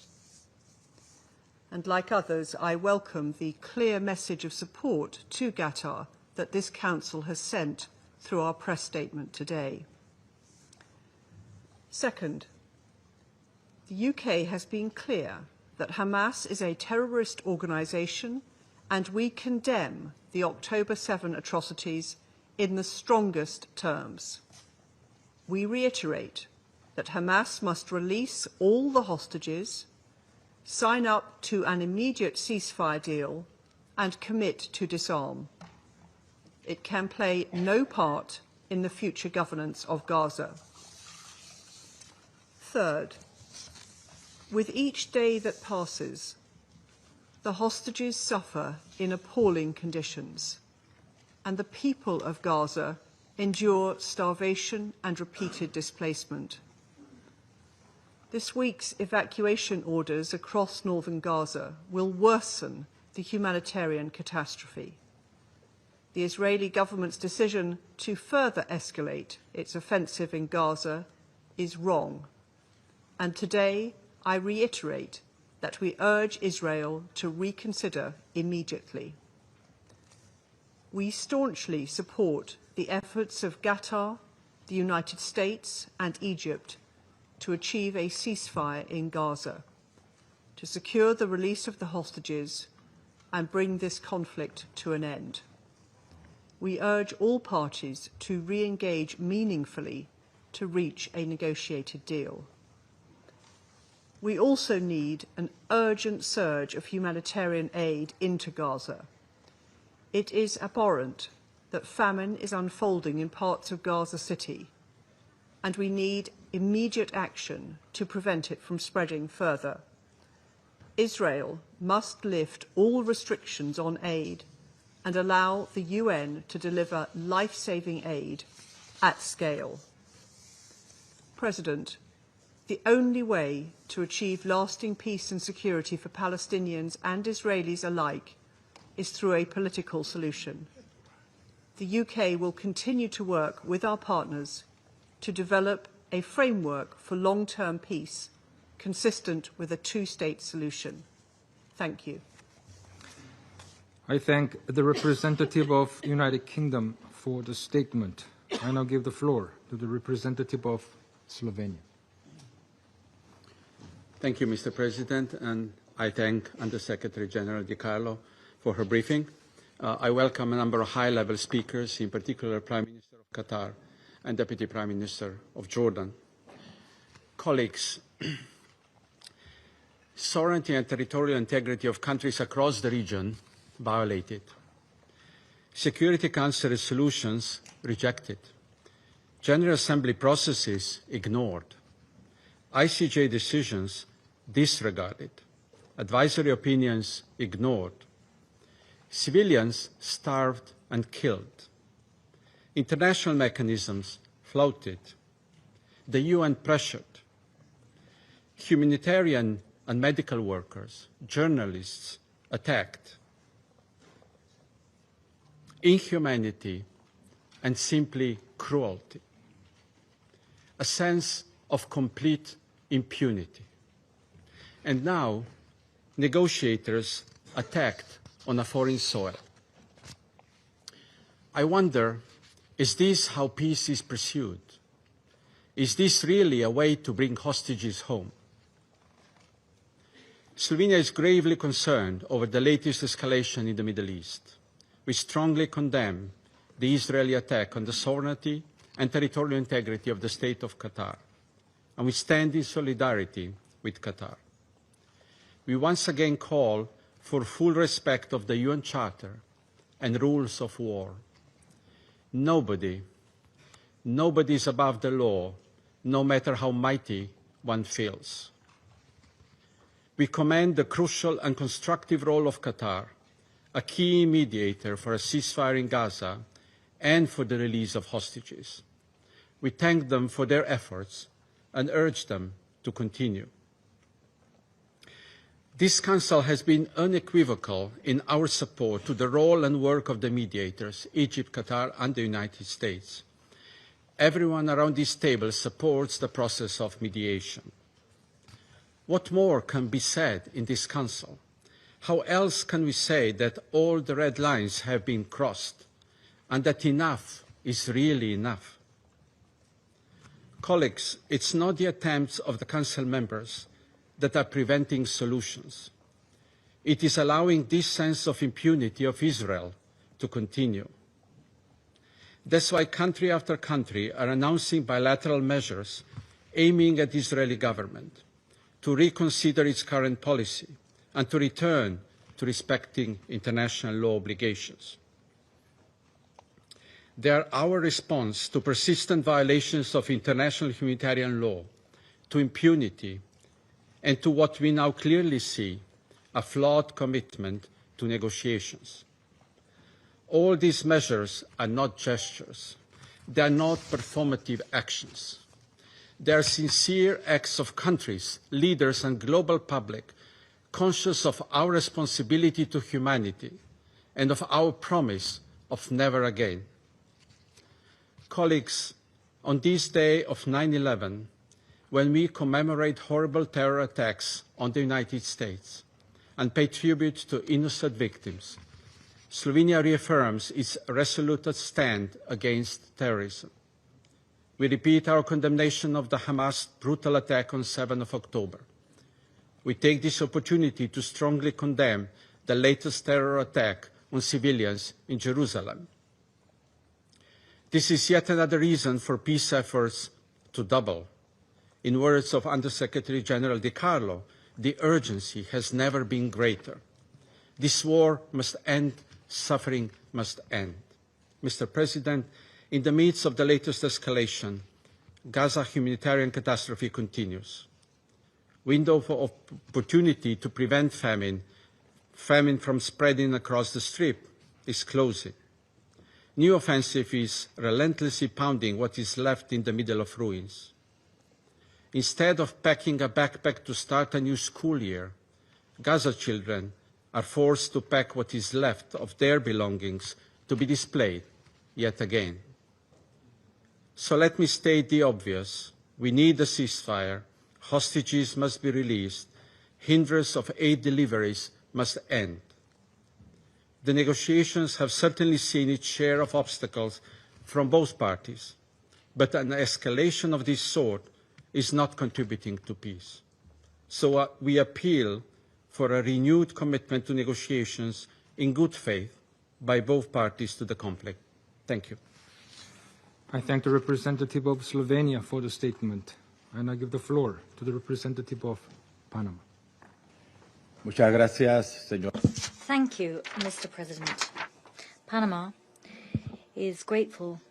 And like others, I welcome the clear message of support to Qatar that this Council has sent through our press statement today. Second, the UK has been clear that Hamas is a terrorist organisation, and we condemn the October 7 atrocities in the strongest terms. We reiterate that Hamas must release all the hostages, sign up to an immediate ceasefire deal, and commit to disarm. It can play no part in the future governance of Gaza. Third, with each day that passes, the hostages suffer in appalling conditions, and the people of Gaza endure starvation and repeated displacement. This week's evacuation orders across northern Gaza will worsen the humanitarian catastrophe. The Israeli government's decision to further escalate its offensive in Gaza is wrong. And today, I reiterate that we urge Israel to reconsider immediately. We staunchly support the efforts of Qatar, the United States and Egypt to achieve a ceasefire in Gaza, to secure the release of the hostages and bring this conflict to an end. We urge all parties to re-engage meaningfully to reach a negotiated deal. We also need an urgent surge of humanitarian aid into Gaza. It is abhorrent that famine is unfolding in parts of Gaza City, and we need immediate action to prevent it from spreading further. Israel must lift all restrictions on aid and allow the UN to deliver life-saving aid at scale. President, the only way to achieve lasting peace and security for Palestinians and Israelis alike is through a political solution. The UK will continue to work with our partners to develop a framework for long-term peace consistent with a two-state solution. Thank you. I thank the representative of the United Kingdom for the statement. I now give the floor to the representative of Slovenia. Thank you, Mr. President, and I thank Under-Secretary General DiCarlo for her briefing. I welcome a number of high-level speakers, in particular Prime Minister of Qatar and Deputy Prime Minister of Jordan. Colleagues, sovereignty and territorial integrity of countries across the region violated. Security Council resolutions rejected. General Assembly processes ignored. ICJ decisions disregarded. Advisory opinions ignored. Civilians starved and killed. International mechanisms flouted. The UN pressured. Humanitarian and medical workers, journalists attacked. Inhumanity and simply cruelty. A sense of complete impunity. And now, negotiators attacked on a foreign soil. I wonder, is this how peace is pursued? Is this really a way to bring hostages home? Slovenia is gravely concerned over the latest escalation in the Middle East. We strongly condemn the Israeli attack on the sovereignty and territorial integrity of the State of Qatar, and we stand in solidarity with Qatar. We once again call for full respect of the UN Charter and rules of war. Nobody Nobody is above the law, no matter how mighty one feels. We commend the crucial and constructive role of Qatar, a key mediator for a ceasefire in Gaza and for the release of hostages. We thank them for their efforts and urge them to continue. This Council has been unequivocal in our support to the role and work of the mediators, Egypt, Qatar, and the United States. Everyone around this table supports the process of mediation. What more can be said in this Council? How else can we say that all the red lines have been crossed and that enough is really enough? Colleagues, it's not the attempts of the Council members that are preventing solutions. It is allowing this sense of impunity of Israel to continue. That's why country after country are announcing bilateral measures aiming at the Israeli government to reconsider its current policy and to return to respecting international law obligations. They are our response to persistent violations of international humanitarian law, to impunity, and to what we now clearly see, a flawed commitment to negotiations. All these measures are not gestures. They are not performative actions. They are sincere acts of countries, leaders, and global public conscious of our responsibility to humanity and of our promise of never again. Colleagues, on this day of 9/11, when we commemorate horrible terror attacks on the United States and pay tribute to innocent victims, Slovenia reaffirms its resolute stand against terrorism. We repeat our condemnation of the Hamas brutal attack on 7 October. We take this opportunity to strongly condemn the latest terror attack on civilians in Jerusalem. This is yet another reason for peace efforts to double. In words of Undersecretary General DiCarlo, the urgency has never been greater. This war must end, suffering must end. Mr. President, in the midst of the latest escalation, Gaza humanitarian catastrophe continues. Window of opportunity to prevent famine from spreading across the Strip is closing. New offensive is relentlessly pounding what is left in the middle of ruins. Instead of packing a backpack to start a new school year, Gaza children are forced to pack what is left of their belongings to be displayed yet again. So let me state the obvious. We need a ceasefire. Hostages must be released. Hindrance of aid deliveries must end. The negotiations have certainly seen its share of obstacles from both parties, but an escalation of this sort is not contributing to peace. So we appeal for a renewed commitment to negotiations in good faith by both parties to the conflict. Thank you. I thank the representative of Slovenia for the statement, and I give the floor to the representative of Panama. Muchas gracias, señor. Thank you, Mr. President. Panama is grateful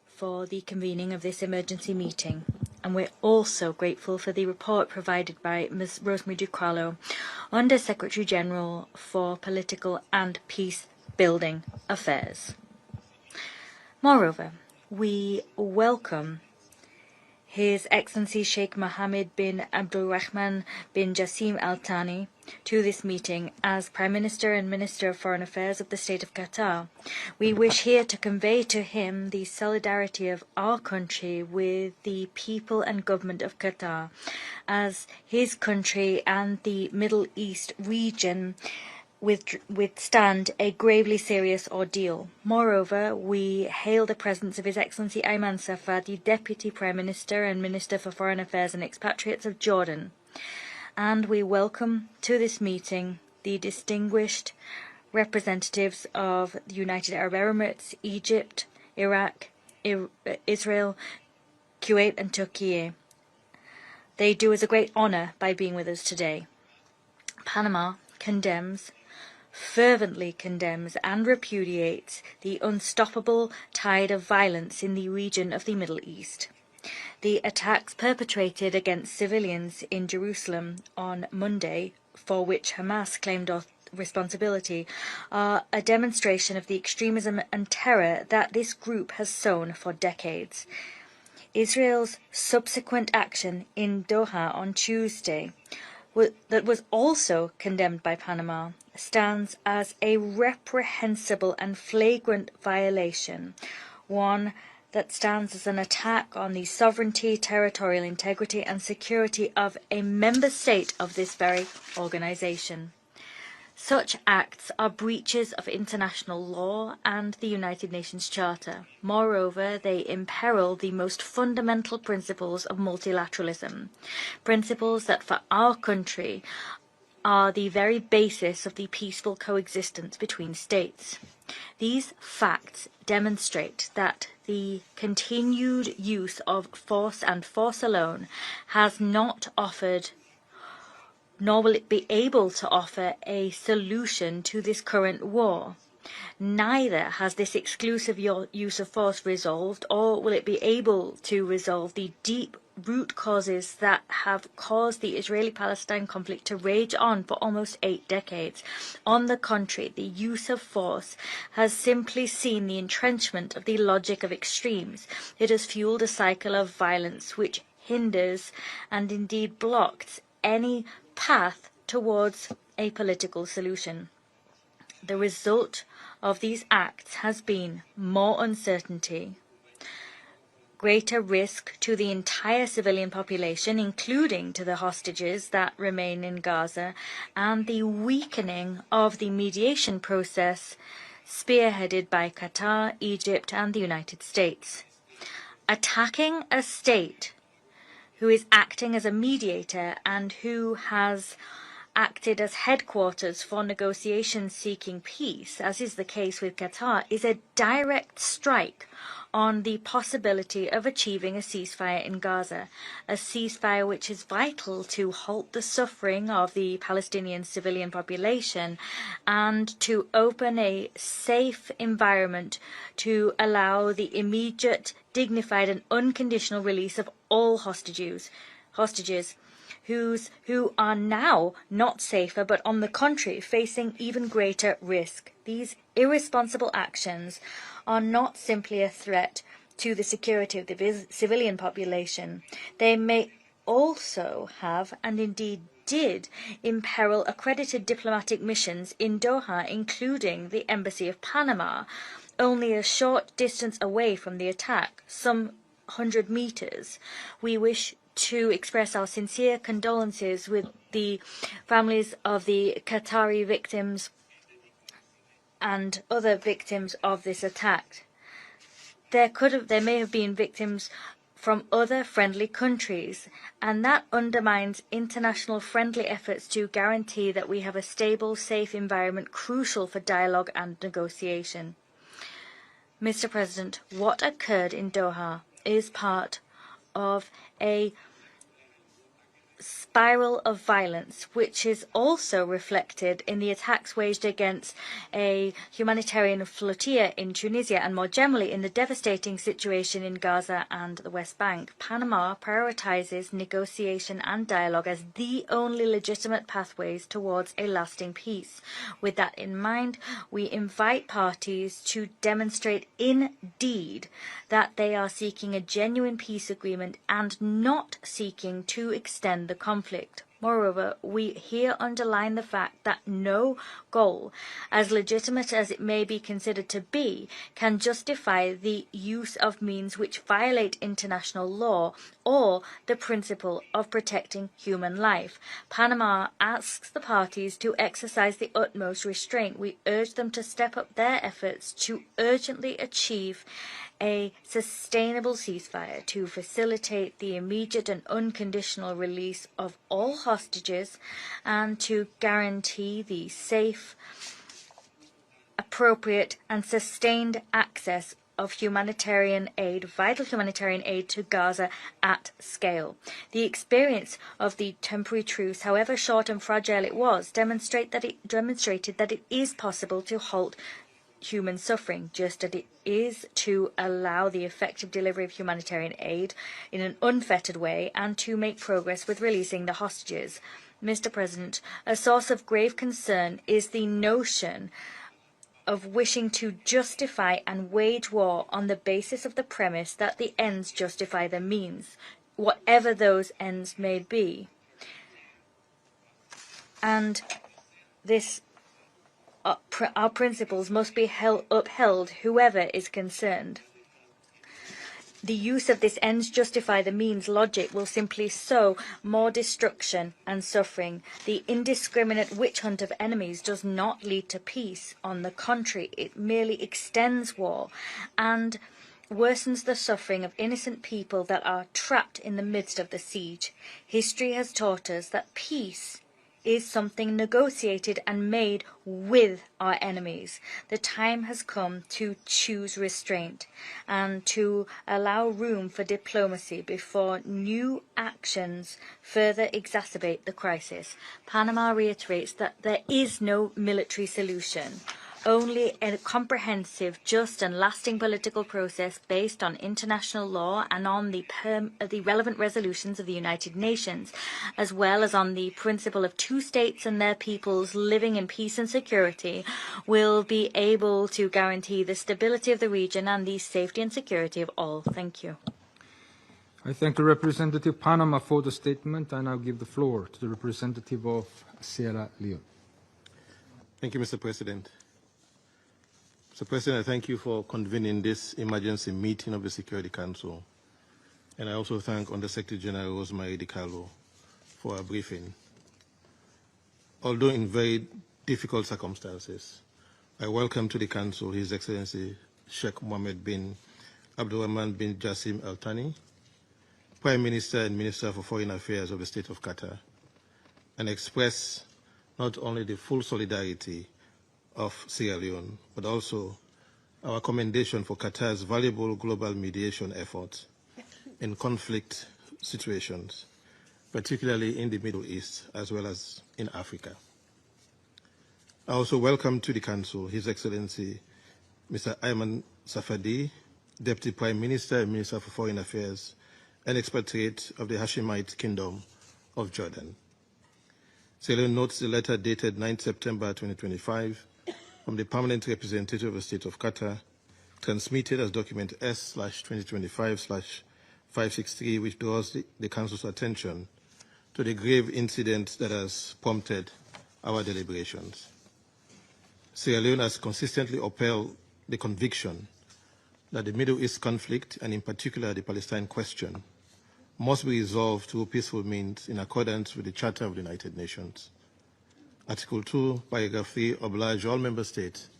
for the convening of this emergency meeting, and we're also grateful for the report provided by Ms. Rosemary DiCarlo, Under Secretary General for Political and Peace-Building Affairs. Moreover, we welcome His Excellency Sheikh Mohammed bin Abdulrahman bin Jassim Al Thani to this meeting as Prime Minister and Minister of Foreign Affairs of the State of Qatar. We wish here to convey to him the solidarity of our country with the people and government of Qatar, as his country and the Middle East region withstand a gravely serious ordeal. Moreover, we hail the presence of His Excellency Ayman Safar, the Deputy Prime Minister and Minister for Foreign Affairs and Expatriates of Jordan. And we welcome to this meeting the distinguished representatives of the United Arab Emirates, Egypt, Iraq, Israel, Kuwait and Turkey. They do us a great honor by being with us today. Panama condemns fervently condemns and repudiates the unstoppable tide of violence in the region of the Middle East. The attacks perpetrated against civilians in Jerusalem on Monday, for which Hamas claimed responsibility, are a demonstration of the extremism and terror that this group has sown for decades. Israel's subsequent action in Doha on Tuesday, that was also condemned by Panama, stands as a reprehensible and flagrant violation, one that stands as an attack on the sovereignty, territorial integrity and security of a member state of this very organization. Such acts are breaches of international law and the United Nations Charter. Moreover, they imperil the most fundamental principles of multilateralism, principles that for our country are the very basis of the peaceful coexistence between states. These facts demonstrate that the continued use of force and force alone has not offered, nor will it be able to offer, a solution to this current war. Neither has this exclusive use of force resolved, or will it be able to resolve, the deep root causes that have caused the Israeli-Palestine conflict to rage on for almost 8 decades. On the contrary, the use of force has simply seen the entrenchment of the logic of extremes. It has fueled a cycle of violence which hinders and indeed blocks any path towards a political solution. The result of these acts has been more uncertainty, greater risk to the entire civilian population, including to the hostages that remain in Gaza, and the weakening of the mediation process spearheaded by Qatar, Egypt, and the United States. Attacking a state who is acting as a mediator and who has acted as headquarters for negotiations seeking peace, as is the case with Qatar, is a direct strike on the possibility of achieving a ceasefire in Gaza, a ceasefire which is vital to halt the suffering of the Palestinian civilian population and to open a safe environment to allow the immediate, dignified and unconditional release of all hostages who are now not safer but on the contrary facing even greater risk. These irresponsible actions are not simply a threat to the security of the civilian population. They may also have, and indeed did, imperil accredited diplomatic missions in Doha, including the Embassy of Panama, only a short distance away from the attack, some 100 meters. We wish to express our sincere condolences with the families of the Qatari victims and other victims of this attack. There may have been victims from other friendly countries, and that undermines international friendly efforts to guarantee that we have a stable, safe environment crucial for dialogue and negotiation. Mr. President, what occurred in Doha is part of a spiral of violence, which is also reflected in the attacks waged against a humanitarian flotilla in Tunisia and more generally in the devastating situation in Gaza and the West Bank. Panama prioritizes negotiation and dialogue as the only legitimate pathways towards a lasting peace. With that in mind, we invite parties to demonstrate indeed that they are seeking a genuine peace agreement and not seeking to extend the conflict. Moreover, we here underline the fact that no goal, as legitimate as it may be considered to be, can justify the use of means which violate international law or the principle of protecting human life. Panama asks the parties to exercise the utmost restraint. We urge them to step up their efforts to urgently achieve a sustainable ceasefire to facilitate the immediate and unconditional release of all hostages and to guarantee the safe, appropriate and sustained access of humanitarian aid, vital humanitarian aid to Gaza at scale. The experience of the temporary truce, however short and fragile it was, demonstrated that it is possible to halt human suffering, just as it is to allow the effective delivery of humanitarian aid in an unfettered way and to make progress with releasing the hostages. Mr. President, a source of grave concern is the notion of wishing to justify and wage war on the basis of the premise that the ends justify the means, whatever those ends may be. And this, our principles must be upheld, whoever is concerned. The use of this ends justify the means logic will simply sow more destruction and suffering. The indiscriminate witch hunt of enemies does not lead to peace. On the contrary, it merely extends war and worsens the suffering of innocent people that are trapped in the midst of the siege. History has taught us that peace is something negotiated and made with our enemies. The time has come to choose restraint and to allow room for diplomacy before new actions further exacerbate the crisis. Panama reiterates that there is no military solution, only a comprehensive, just and lasting political process based on international law and on the relevant resolutions of the United Nations, as well as on the principle of two states and their peoples living in peace and security, will be able to guarantee the stability of the region and the safety and security of all. Thank you. I thank the representative of Panama for the statement, and I'll give the floor to the representative of Sierra Leone. Thank you, Mr. President. Mr. President, I thank you for convening this emergency meeting of the Security Council. And I also thank Under-Secretary General Rosemary DiCarlo for her briefing. Although in very difficult circumstances, I welcome to the Council His Excellency Sheikh Mohammed bin Abdulrahman bin Jassim Al Thani, Prime Minister and Minister for Foreign Affairs of the State of Qatar, and express not only the full solidarity of Sierra Leone, but also our commendation for Qatar's valuable global mediation efforts in conflict situations, particularly in the Middle East as well as in Africa. I also welcome to the Council His Excellency Mr. Ayman Safadi, Deputy Prime Minister and Minister for Foreign Affairs and Expatriate of the Hashemite Kingdom of Jordan. Sierra Leone notes the letter dated 9 September 2025 from the Permanent Representative of the State of Qatar, transmitted as document S/2025/563, which draws the Council's attention to the grave incident that has prompted our deliberations. Sierra Leone has consistently upheld the conviction that the Middle East conflict, and in particular the Palestine question, must be resolved through peaceful means in accordance with the Charter of the United Nations. Article 2, Paragraph 3 oblige all member states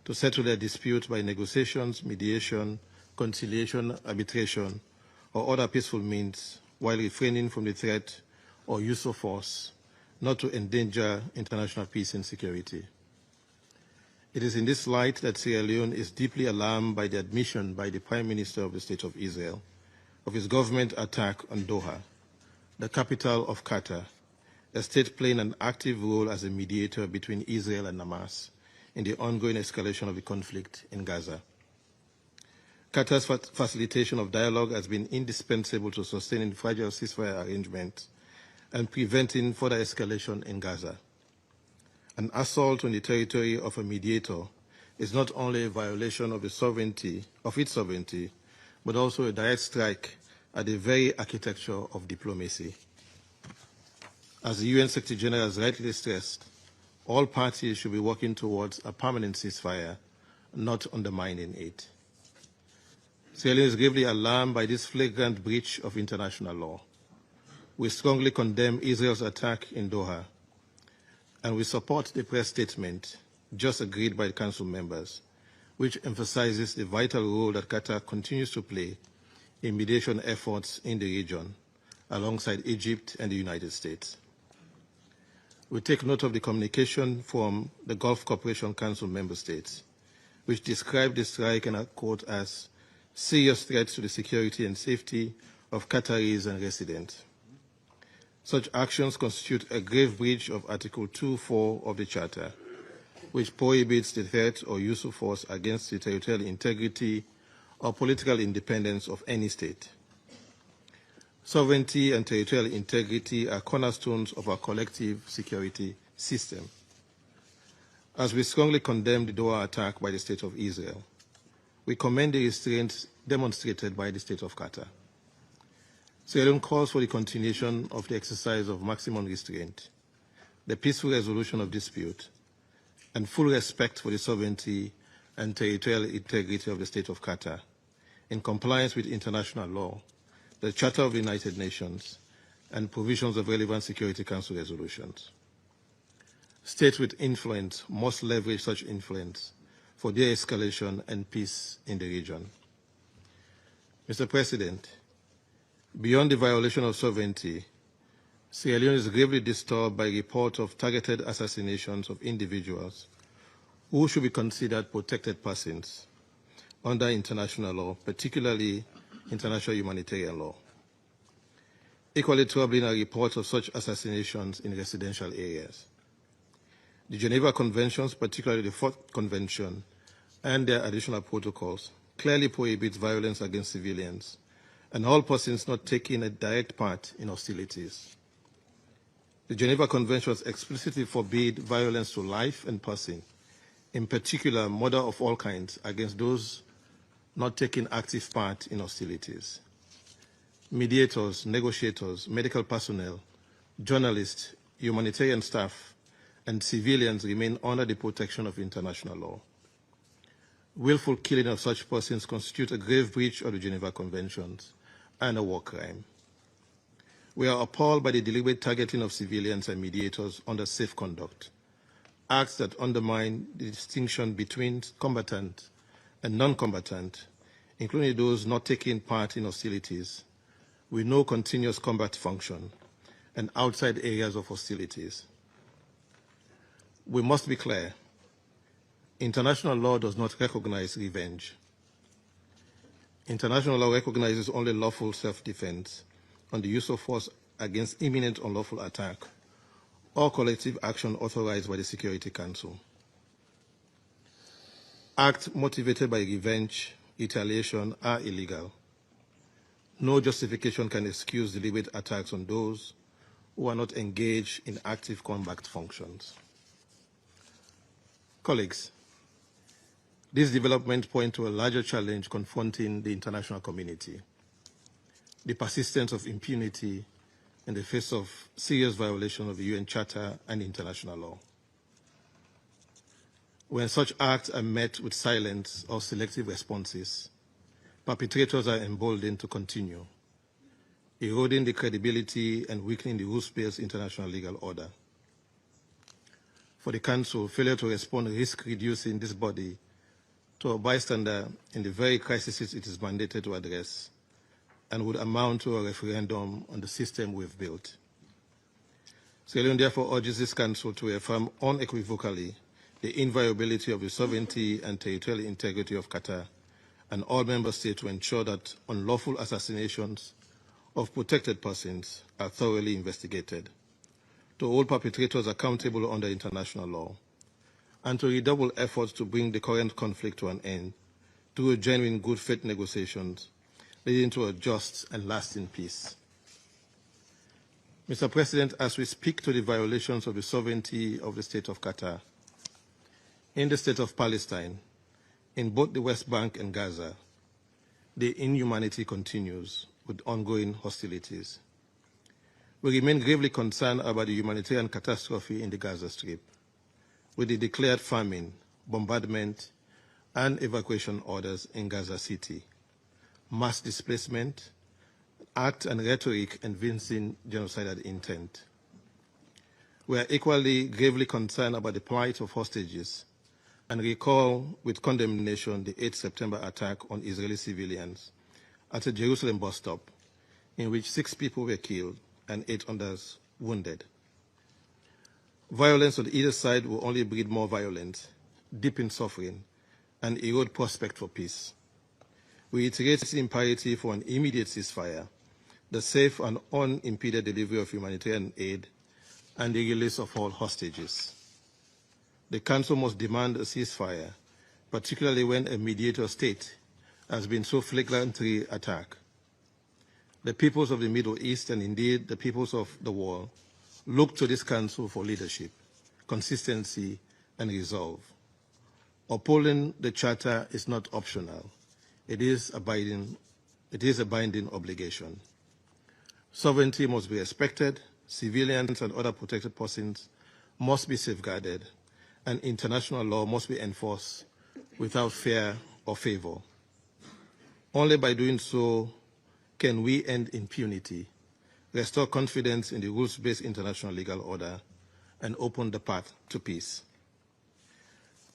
to settle their dispute by negotiations, mediation, conciliation, arbitration, or other peaceful means, while refraining from the threat or use of force, not to endanger international peace and security. It is in this light that Sierra Leone is deeply alarmed by the admission by the Prime Minister of the State of Israel of his government attack on Doha, the capital of Qatar, a state playing an active role as a mediator between Israel and Hamas in the ongoing escalation of the conflict in Gaza. Qatar's facilitation of dialogue has been indispensable to sustaining fragile ceasefire arrangements and preventing further escalation in Gaza. An assault on the territory of a mediator is not only a violation of its sovereignty, but also a direct strike at the very architecture of diplomacy. As the UN Secretary General has rightly stressed, all parties should be working towards a permanent ceasefire, not undermining it. Sierra Leone is gravely alarmed by this flagrant breach of international law. We strongly condemn Israel's attack in Doha, and we support the press statement just agreed by the Council members, which emphasizes the vital role that Qatar continues to play in mediation efforts in the region, alongside Egypt and the United States. We take note of the communication from the Gulf Cooperation Council member states, which described the strike and I quote as serious threats to the security and safety of Qataris and residents. Such actions constitute a grave breach of Article 2.4 of the Charter, which prohibits the threat or use of force against the territorial integrity or political independence of any state. Sovereignty and territorial integrity are cornerstones of our collective security system. As we strongly condemn the Doha attack by the State of Israel, we commend the restraint demonstrated by the State of Qatar. Sierra Leone calls for the continuation of the exercise of maximum restraint, the peaceful resolution of dispute, and full respect for the sovereignty and territorial integrity of the State of Qatar, in compliance with international law, the Charter of the United Nations, and provisions of relevant Security Council resolutions. States with influence must leverage such influence for de-escalation and peace in the region. Mr. President, beyond the violation of sovereignty, Sierra Leone is gravely disturbed by reports of targeted assassinations of individuals who should be considered protected persons under international law, particularly international humanitarian law. Equally troubling are reports of such assassinations in residential areas. The Geneva Conventions, particularly the Fourth Convention, and their additional protocols, clearly prohibit violence against civilians and all persons not taking a direct part in hostilities. The Geneva Conventions explicitly forbid violence to life and person, in particular murder of all kinds against those not taking active part in hostilities. Mediators, negotiators, medical personnel, journalists, humanitarian staff, and civilians remain under the protection of international law. Willful killing of such persons constitutes a grave breach of the Geneva Conventions and a war crime. We are appalled by the deliberate targeting of civilians and mediators under safe conduct, acts that undermine the distinction between combatant and non-combatant, including those not taking part in hostilities, with no continuous combat function, and outside areas of hostilities. We must be clear. International law does not recognize revenge. International law recognizes only lawful self-defense on the use of force against imminent unlawful attack or collective action authorized by the Security Council. Acts motivated by revenge, retaliation are illegal. No justification can excuse deliberate attacks on those who are not engaged in active combat functions. Colleagues, this development points to a larger challenge confronting the international community: the persistence of impunity in the face of serious violation of the UN Charter and international law. When such acts are met with silence or selective responses, perpetrators are emboldened to continue, eroding the credibility and weakening the rules-based international legal order. For the Council, failure to respond risks reducing this body to a bystander in the very crises it is mandated to address, and would amount to a referendum on the system we've built. Sierra Leone therefore urges this Council to affirm unequivocally the inviolability of the sovereignty and territorial integrity of Qatar and all member states to ensure that unlawful assassinations of protected persons are thoroughly investigated, to hold perpetrators accountable under international law, and to redouble efforts to bring the current conflict to an end through genuine good faith negotiations leading to a just and lasting peace. Mr. President, as we speak to the violations of the sovereignty of the State of Qatar, in the State of Palestine, in both the West Bank and Gaza, the inhumanity continues with ongoing hostilities. We remain gravely concerned about the humanitarian catastrophe in the Gaza Strip, with the declared famine, bombardment, and evacuation orders in Gaza City, mass displacement, act and rhetoric evincing genocidal intent. We are equally gravely concerned about the plight of hostages and recall with condemnation the 8 September attack on Israeli civilians at a Jerusalem bus stop, in which 6 people were killed and 8 others wounded. Violence on either side will only breed more violence, deepen suffering, and erode prospect for peace. We reiterate the imperative for an immediate ceasefire, the safe and unimpeded delivery of humanitarian aid, and the release of all hostages. The Council must demand a ceasefire, particularly when a mediator state has been so flagrantly attacked. The peoples of the Middle East, and indeed the peoples of the world, look to this Council for leadership, consistency, and resolve. Upholding the Charter is not optional. It is a binding obligation. Sovereignty must be respected, civilians and other protected persons must be safeguarded, and international law must be enforced without fear or favor. Only by doing so can we end impunity, restore confidence in the rules-based international legal order, and open the path to peace.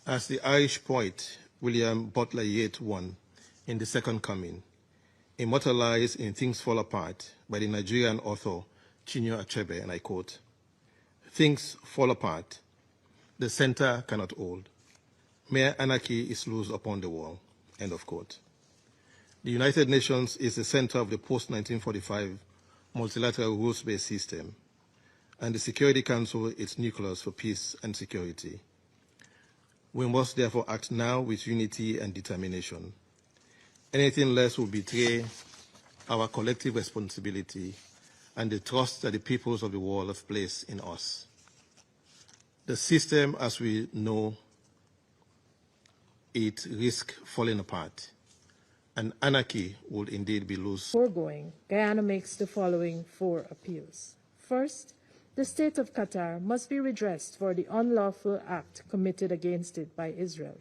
As the Irish poet William Butler Yeats won in The Second Coming, immortalized in Things Fall Apart by the Nigerian author Chinua Achebe, and I quote, "Things fall apart, the center cannot hold. Mere anarchy is loose upon the wall," end of quote. The United Nations is the center of the post-1945 multilateral rules-based system, and the Security Council its nucleus for peace and security. We must therefore act now with unity and determination. Anything less will betray our collective responsibility and the trust that the peoples of the world have placed in us. The system, as we know it, risks falling apart, and anarchy would indeed be loose. Foregoing, Guyana makes the following 4 appeals. First, the state of Qatar must be redressed for the unlawful act committed against it by Israel.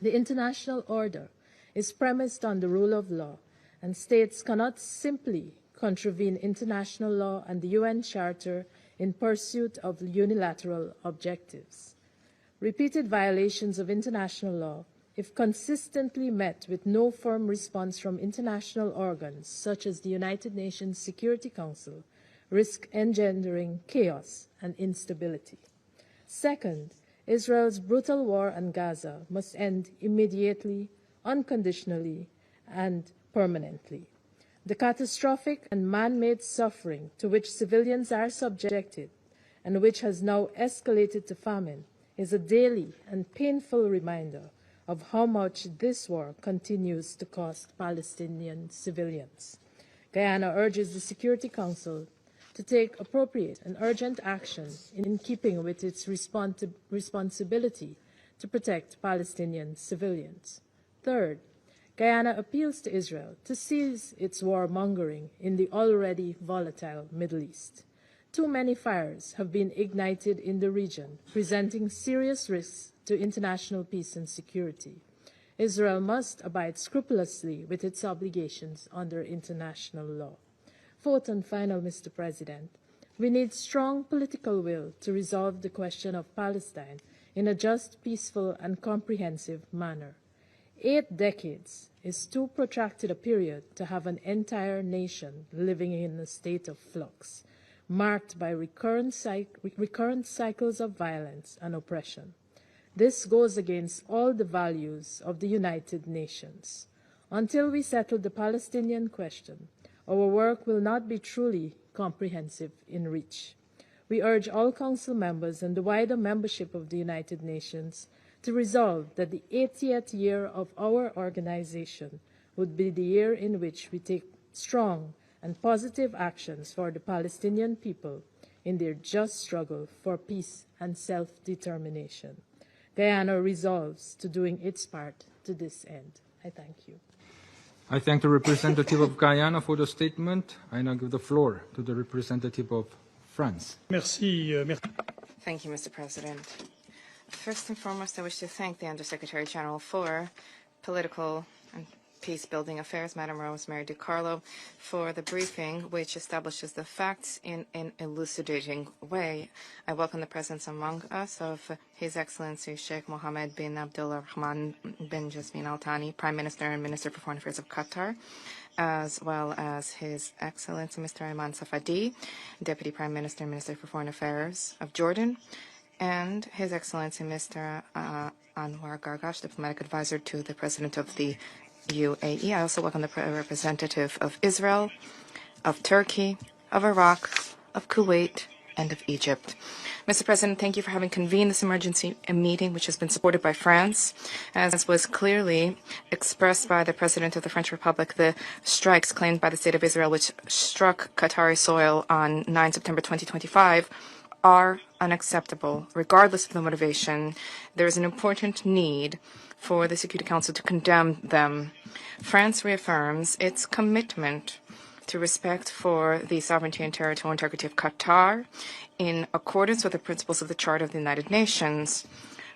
The international order is premised on the rule of law, and states cannot simply contravene international law and the UN Charter in pursuit of unilateral objectives. Repeated violations of international law, if consistently met with no firm response from international organs such as the United Nations Security Council, risk engendering chaos and instability. Second, Israel's brutal war on Gaza must end immediately, unconditionally, and permanently. The catastrophic and man-made suffering to which civilians are subjected, and which has now escalated to famine, is a daily and painful reminder of how much this war continues to cost Palestinian civilians. Guyana urges the Security Council to take appropriate and urgent action in keeping with its responsibility to protect Palestinian civilians. Third, Guyana appeals to Israel to cease its warmongering in the already volatile Middle East. Too many fires have been ignited in the region, presenting serious risks to international peace and security. Israel must abide scrupulously with its obligations under international law. Fourth and final, Mr. President, we need strong political will to resolve the question of Palestine in a just, peaceful, and comprehensive manner. 8 decades is too protracted a period to have an entire nation living in a state of flux, marked by recurrent cycles of violence and oppression. This goes against all the values of the United Nations. Until we settle the Palestinian question, our work will not be truly comprehensive in reach. We urge all Council members and the wider membership of the United Nations to resolve that the 80th year of our organization would be the year in which we take strong and positive actions for the Palestinian people in their just struggle for peace and self-determination. Guyana resolves to doing its part to this end. I thank you. I thank the representative of Guyana for the statement. I now give the floor to the representative of France. Thank you, Mr. President. First and foremost, I wish to thank the Undersecretary General for Political and Peace-Building Affairs, Madam Rosemary DiCarlo, for the briefing which establishes the facts in an elucidating way. I welcome the presence among us of His Excellency Sheikh Mohammed bin Abdulrahman bin Jasmin Al Thani, Prime Minister and Minister for Foreign Affairs of Qatar, as well as His Excellency Mr. Ayman Safadi, Deputy Prime Minister and Minister for Foreign Affairs of Jordan, and His Excellency Mr. Anwar Gargash, diplomatic advisor to the President of the UAE. I also welcome the representative of Israel, of Turkey, of Iraq, of Kuwait, and of Egypt. Mr. President, thank you for having convened this emergency meeting, which has been supported by France. As was clearly expressed by the President of the French Republic, the strikes claimed by the State of Israel, which struck Qatari soil on 9 September 2025, are unacceptable, regardless of the motivation. There is an important need for the Security Council to condemn them. France reaffirms its commitment to respect for the sovereignty and territorial integrity of Qatar in accordance with the principles of the Charter of the United Nations.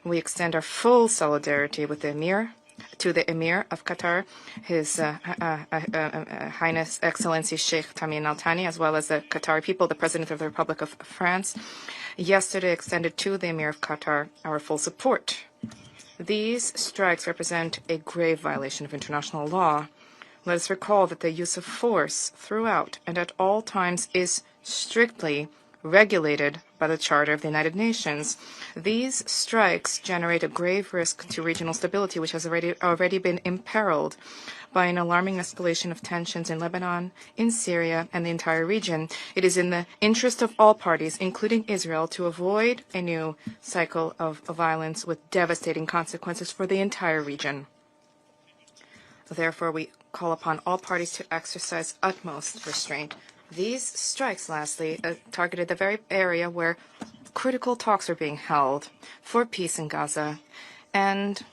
We extend our full solidarity with the Emir, to the Emir of Qatar, His Highness Excellency Sheikh Tamim Al Thani, as well as the Qatari people. The President of the Republic of France yesterday extended to the Emir of Qatar our full support. These strikes represent a grave violation of international law. Let us recall that the use of force throughout and at all times is strictly regulated by the Charter of the United Nations. These strikes generate a grave risk to regional stability, which has already been imperiled by an alarming escalation of tensions in Lebanon, in Syria, and the entire region. It is in the interest of all parties, including Israel, to avoid a new cycle of violence with devastating consequences for the entire region. Therefore, we call upon all parties to exercise utmost restraint. These strikes, lastly, targeted the very area where critical talks are being held for peace in Gaza and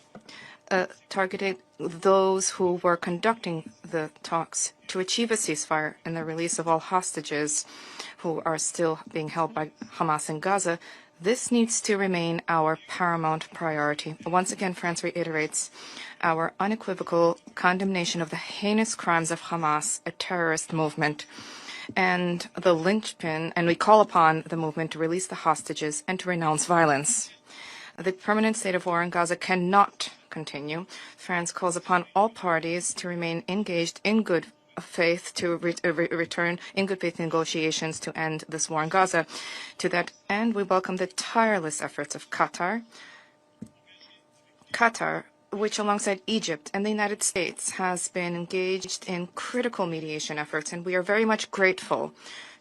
targeted those who were conducting the talks to achieve a ceasefire and the release of all hostages who are still being held by Hamas in Gaza. This needs to remain our paramount priority. Once again, France reiterates our unequivocal condemnation of the heinous crimes of Hamas, a terrorist movement, and the linchpin, and we call upon the movement to release the hostages and to renounce violence. The permanent state of war in Gaza cannot continue. France calls upon all parties to remain engaged in good faith to return in good faith negotiations to end this war in Gaza. To that end, we welcome the tireless efforts of Qatar, which alongside Egypt and the United States has been engaged in critical mediation efforts, and we are very much grateful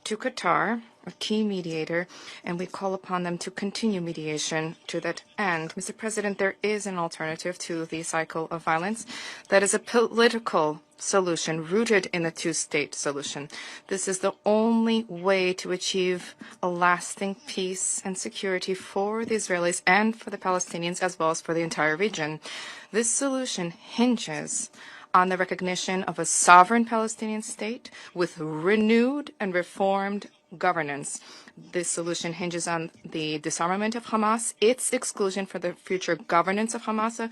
to Qatar, a key mediator, and we call upon them to continue mediation to that end. Mr. President, there is an alternative to the cycle of violence. That is a political solution rooted in the two-state solution. This is the only way to achieve a lasting peace and security for the Israelis and for the Palestinians, as well as for the entire region. This solution hinges on the recognition of a sovereign Palestinian state with renewed and reformed governance. This solution hinges on the disarmament of Hamas, its exclusion for the future governance of Hamas,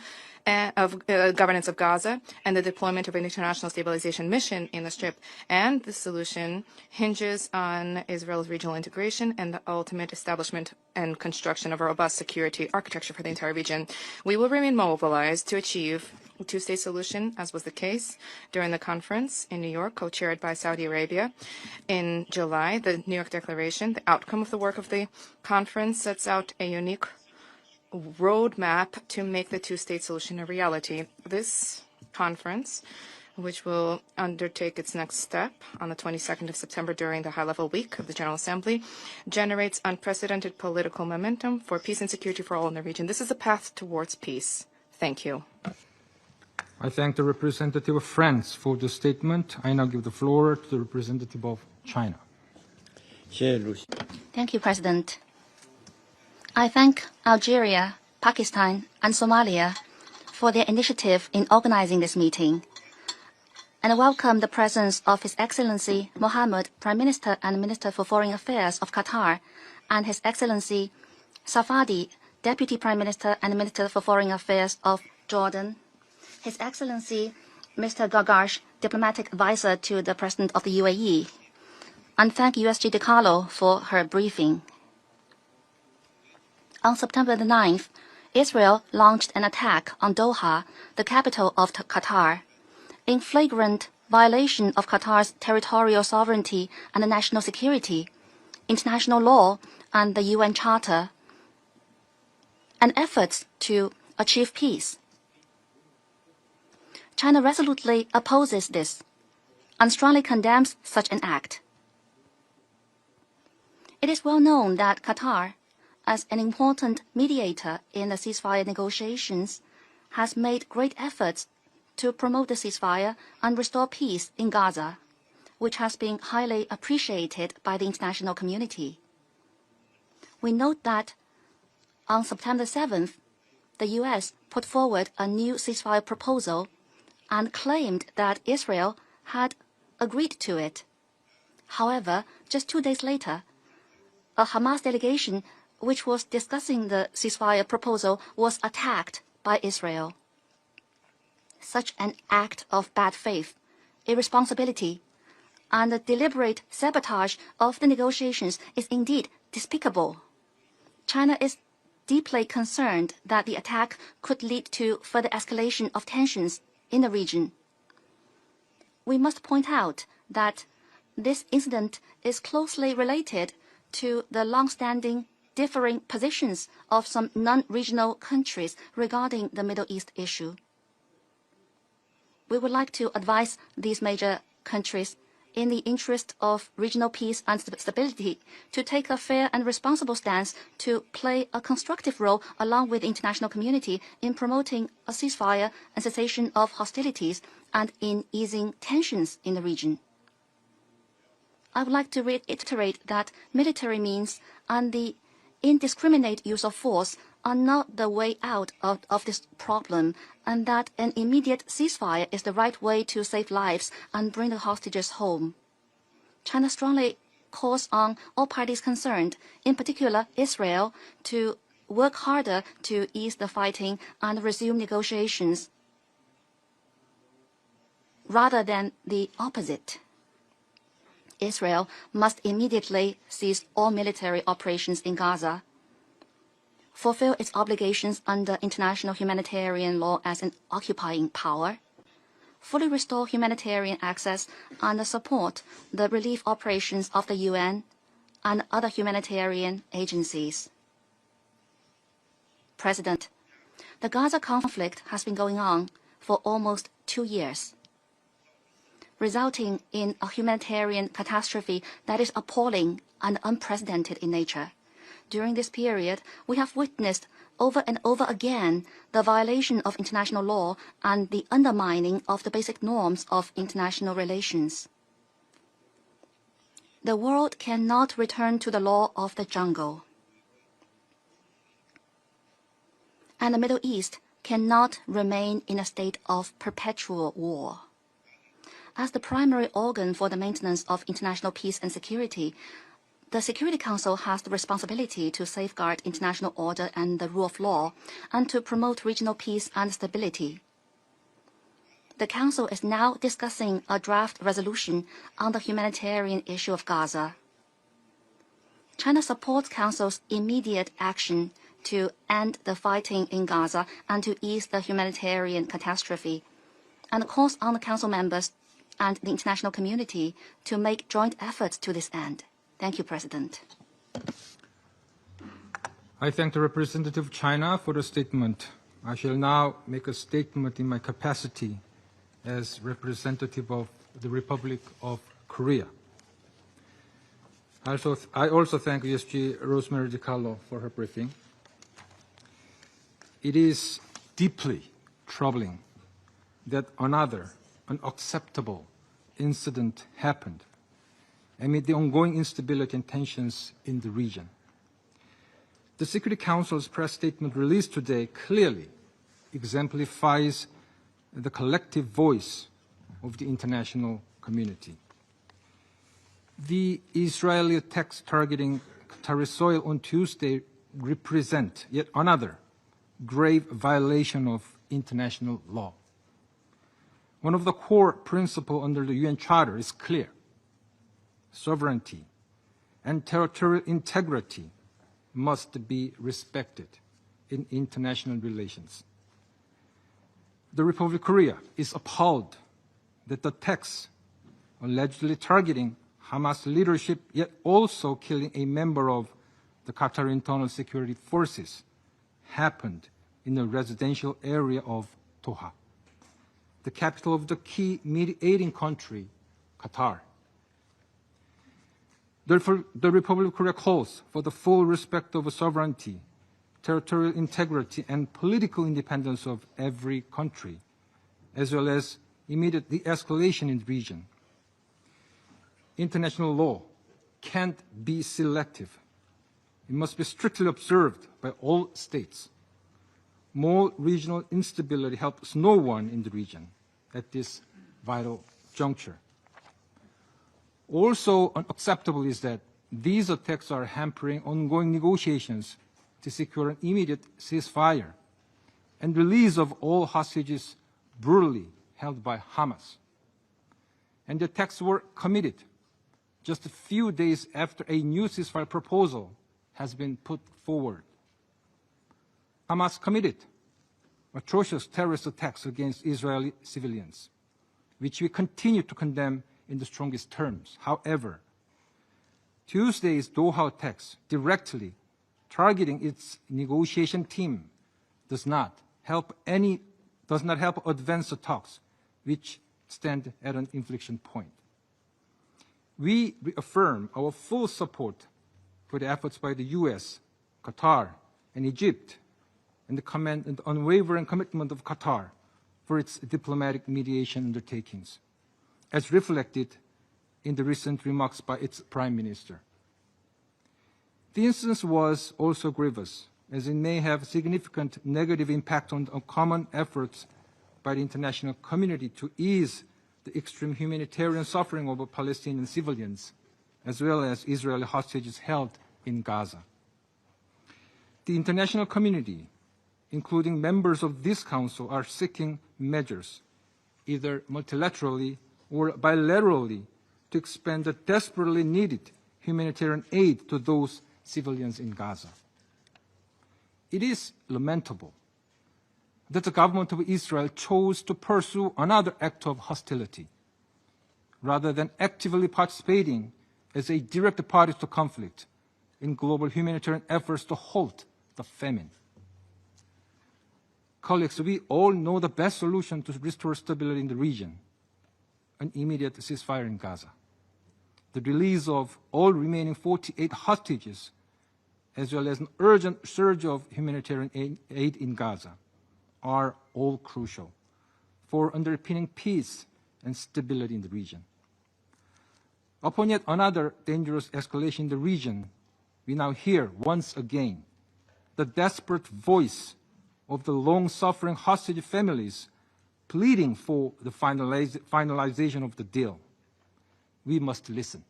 governance of Gaza, and the deployment of an international stabilization mission in the Strip. And this solution hinges on Israel's regional integration and the ultimate establishment and construction of a robust security architecture for the entire region. We will remain mobilized to achieve a two-state solution, as was the case during the conference in New York, co-chaired by Saudi Arabia. In July, the New York Declaration, the outcome of the work of the conference, sets out a unique roadmap to make the two-state solution a reality. This conference, which will undertake its next step on the 22nd of September during the high-level week of the General Assembly, generates unprecedented political momentum for peace and security for all in the region. This is a path towards peace. Thank you. I thank the representative of France for the statement. I now give the floor to the representative of China. Thank you, President. I thank Algeria, Pakistan, and Somalia for their initiative in organizing this meeting, and I welcome the presence of His Excellency Mohammed, Prime Minister and Minister for Foreign Affairs of Qatar, and His Excellency Safadi, Deputy Prime Minister and Minister for Foreign Affairs of Jordan, His Excellency Mr. Gargash, Diplomatic Advisor to the President of the UAE, and thank USG DiCarlo for her briefing. On September the 9th, Israel launched an attack on Doha, the capital of Qatar, in flagrant violation of Qatar's territorial sovereignty and national security, international law, and the UN Charter, and efforts to achieve peace. China resolutely opposes this and strongly condemns such an act. It is well known that Qatar, as an important mediator in the ceasefire negotiations, has made great efforts to promote the ceasefire and restore peace in Gaza, which has been highly appreciated by the international community. We note that on September 7th, the U.S. put forward a new ceasefire proposal and claimed that Israel had agreed to it. However, just 2 days later, a Hamas delegation which was discussing the ceasefire proposal was attacked by Israel. Such an act of bad faith, irresponsibility, and the deliberate sabotage of the negotiations is indeed despicable. China is deeply concerned that the attack could lead to further escalation of tensions in the region. We must point out that this incident is closely related to the long-standing differing positions of some non-regional countries regarding the Middle East issue. We would like to advise these major countries, in the interest of regional peace and stability, to take a fair and responsible stance to play a constructive role along with the international community in promoting a ceasefire and cessation of hostilities and in easing tensions in the region. I would like to reiterate that military means and the indiscriminate use of force are not the way out of this problem, and that an immediate ceasefire is the right way to save lives and bring the hostages home. China strongly calls on all parties concerned, in particular Israel, to work harder to ease the fighting and resume negotiations, rather than the opposite. Israel must immediately cease all military operations in Gaza, fulfill its obligations under international humanitarian law as an occupying power, fully restore humanitarian access, and support the relief operations of the UN and other humanitarian agencies. President, the Gaza conflict has been going on for almost 2 years, resulting in a humanitarian catastrophe that is appalling and unprecedented in nature. During this period, we have witnessed over and over again the violation of international law and the undermining of the basic norms of international relations. The world cannot return to the law of the jungle, and the Middle East cannot remain in a state of perpetual war. As the primary organ for the maintenance of international peace and security, the Security Council has the responsibility to safeguard international order and the rule of law, and to promote regional peace and stability. The Council is now discussing a draft resolution on the humanitarian issue of Gaza. China supports Council's immediate action to end the fighting in Gaza and to ease the humanitarian catastrophe, and calls on the Council members and the international community to make joint efforts to this end. Thank you, President. I thank the representative of China for the statement. I shall now make a statement in my capacity as representative of the Republic of Korea. I also thank ESG Rosemary DiCarlo for her briefing. It is deeply troubling that another unacceptable incident happened amid the ongoing instability and tensions in the region. The Security Council's press statement released today clearly exemplifies the collective voice of the international community. The Israeli attacks targeting Qatari soil on Tuesday represent yet another grave violation of international law. One of the core principles under the UN Charter is clear: sovereignty and territorial integrity must be respected in international relations. The Republic of Korea is appalled that the attacks allegedly targeting Hamas leadership, yet also killing a member of the Qatari internal security forces, happened in the residential area of Doha, the capital of the key mediating country, Qatar. Therefore, the Republic of Korea calls for the full respect of sovereignty, territorial integrity, and political independence of every country, as well as immediate de-escalation in the region. International law can't be selective. It must be strictly observed by all states. More regional instability helps no one in the region at this vital juncture. Also unacceptable is that these attacks are hampering ongoing negotiations to secure an immediate ceasefire and release of all hostages brutally held by Hamas. And the attacks were committed just a few days after a new ceasefire proposal has been put forward. Hamas committed atrocious terrorist attacks against Israeli civilians, which we continue to condemn in the strongest terms. However, Tuesday's Doha attacks directly targeting its negotiation team does not help advance the talks, which stand at an inflection point. We reaffirm our full support for the efforts by the US, Qatar, and Egypt, and the unwavering commitment of Qatar for its diplomatic mediation undertakings, as reflected in the recent remarks by its Prime Minister. The instance was also grievous, as it may have significant negative impact on common efforts by the international community to ease the extreme humanitarian suffering of Palestinian civilians, as well as Israeli hostages held in Gaza. The international community, including members of this Council, are seeking measures, either multilaterally or bilaterally, to expand the desperately needed humanitarian aid to those civilians in Gaza. It is lamentable that the government of Israel chose to pursue another act of hostility, rather than actively participating as a direct party to conflict in global humanitarian efforts to halt the famine. Colleagues, we all know the best solution to restore stability in the region: an immediate ceasefire in Gaza, the release of all remaining 48 hostages, as well as an urgent surge of humanitarian aid in Gaza, are all crucial for underpinning peace and stability in the region. Upon yet another dangerous escalation in the region, we now hear once again the desperate voice of the long-suffering hostage families pleading for the finalization of the deal. We must listen.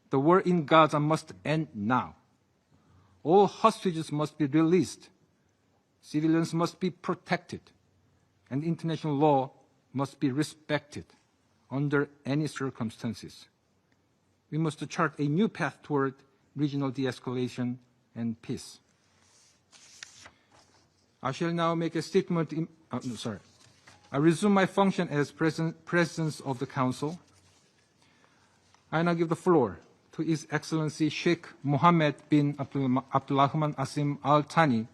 The war in Gaza must end now. All hostages must be released. Civilians must be protected, and international law must be respected under any circumstances. We must chart a new path toward regional de-escalation and peace. I shall now make a statement. I resume my function as President of the Council. I now give the floor to His Excellency Sheikh Mohammed bin Abdulrahman Asim Al Thani,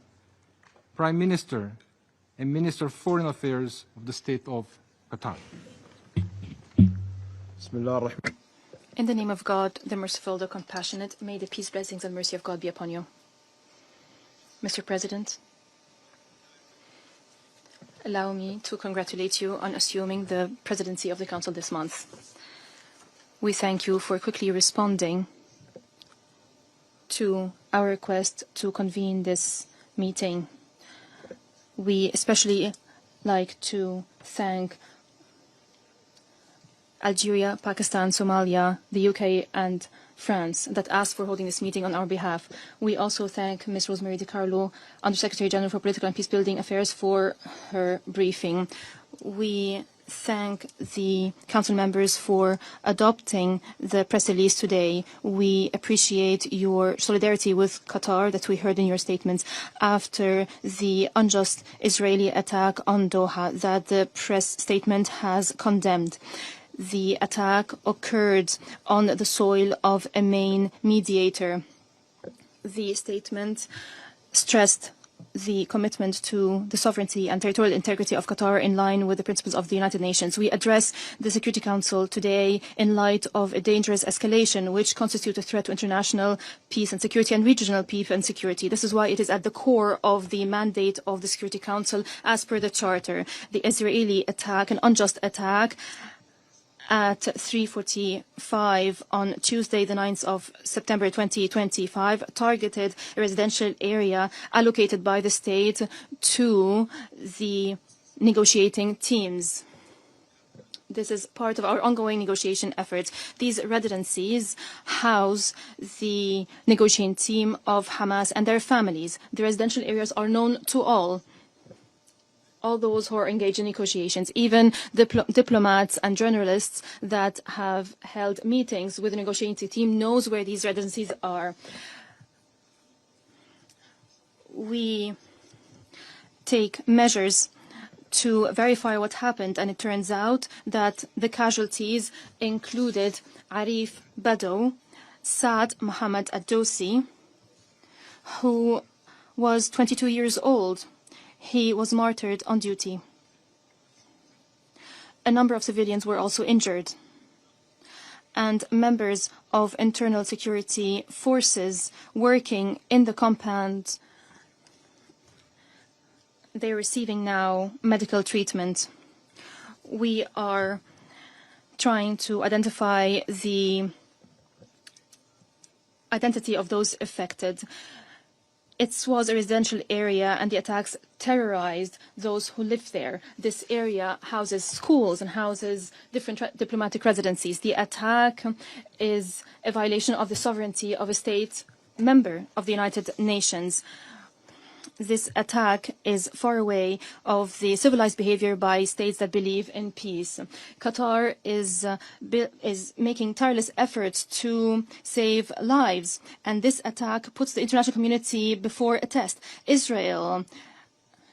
Prime Minister and Minister of Foreign Affairs of the State of Qatar. In the name of God, the merciful, the compassionate, may the peace, blessings, and mercy of God be upon you. Mr. President, allow me to congratulate you on assuming the presidency of the Council this month. We thank you for quickly responding to our request to convene this meeting. We especially like to thank Algeria, Pakistan, Somalia, the UK, and France that asked for holding this meeting on our behalf. We also thank Ms. Rosemary DiCarlo, Undersecretary General for Political and Peacebuilding Affairs, for her briefing. We thank the Council members for adopting the press release today. We appreciate your solidarity with Qatar that we heard in your statements after the unjust Israeli attack on Doha that the press statement has condemned. The attack occurred on the soil of a main mediator. The statement stressed the commitment to the sovereignty and territorial integrity of Qatar in line with the principles of the United Nations. We address the Security Council today in light of a dangerous escalation which constitutes a threat to international peace and security and regional peace and security. This is why it is at the core of the mandate of the Security Council as per the Charter. The Israeli attack, an unjust attack, at 3:45 on Tuesday, the 9th of September 2025, targeted a residential area allocated by the state to the negotiating teams. This is part of our ongoing negotiation efforts. These residencies house the negotiating team of Hamas and their families. The residential areas are known to all those who are engaged in negotiations, even diplomats and journalists that have held meetings with the negotiating team knows where these residencies are. We take measures to verify what happened, and it turns out that the casualties included Arif Bado, Saad Mohammed Adosi, who was 22 years old. He was martyred on duty. A number of civilians were also injured, and members of internal security forces working in the compound, they're receiving now medical treatment. We are trying to identify the identity of those affected. It was a residential area, and the attacks terrorized those who lived there. This area houses schools and houses different diplomatic residencies. The attack is a violation of the sovereignty of a state member of the United Nations. This attack is far away of the civilized behavior by states that believe in peace. Qatar is making tireless efforts to save lives, and this attack puts the international community before a test. Israel,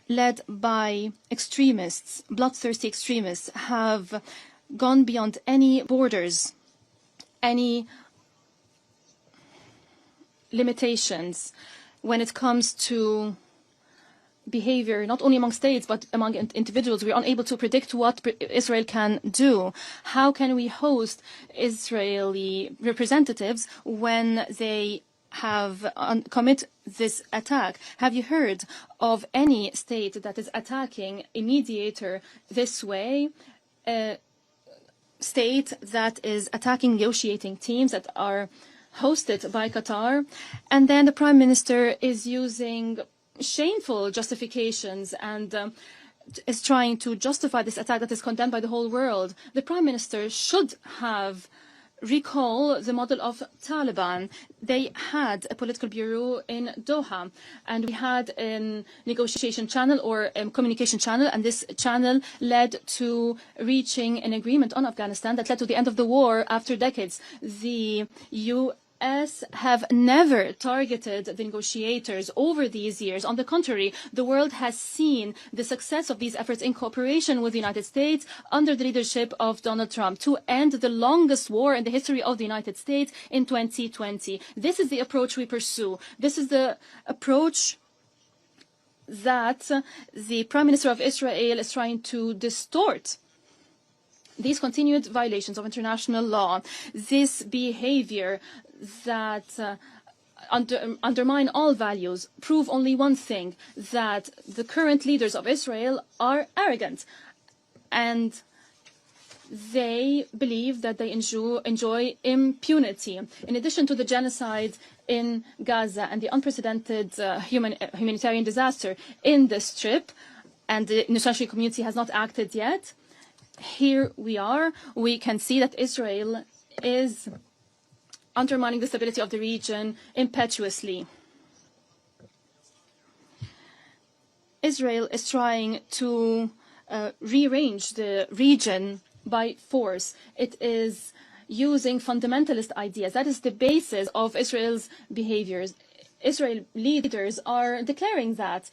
led by extremists, bloodthirsty extremists, have gone beyond any borders, any limitations when it comes to behavior, not only among states, but among individuals. We're unable to predict what Israel can do. How can we host Israeli representatives when they have commit this attack? Have you heard of any state that is attacking a mediator this way? A state that is attacking negotiating teams that are hosted by Qatar, and then the Prime Minister is using shameful justifications and is trying to justify this attack that is condemned by the whole world. The Prime Minister should have recalled the model of Taliban. They had a political bureau in Doha, and we had a negotiation channel or a communication channel, and this channel led to reaching an agreement on Afghanistan that led to the end of the war after decades. The U.S. have never targeted the negotiators over these years. On the contrary, the world has seen the success of these efforts in cooperation with the United States under the leadership of Donald Trump to end the longest war in the history of the United States in 2020. This is the approach we pursue. This is the approach that the Prime Minister of Israel is trying to distort. These continued violations of international law, this behavior that undermine all values, prove only one thing, that the current leaders of Israel are arrogant, and they believe that they enjoy impunity. In addition to the genocide in Gaza and the unprecedented humanitarian disaster in the Strip, and the international community has not acted yet, here we are. We can see that Israel is undermining the stability of the region impetuously. Israel is trying to rearrange the region by force. It is using fundamentalist ideas. That is the basis of Israel's behaviors. Israel leaders are declaring that.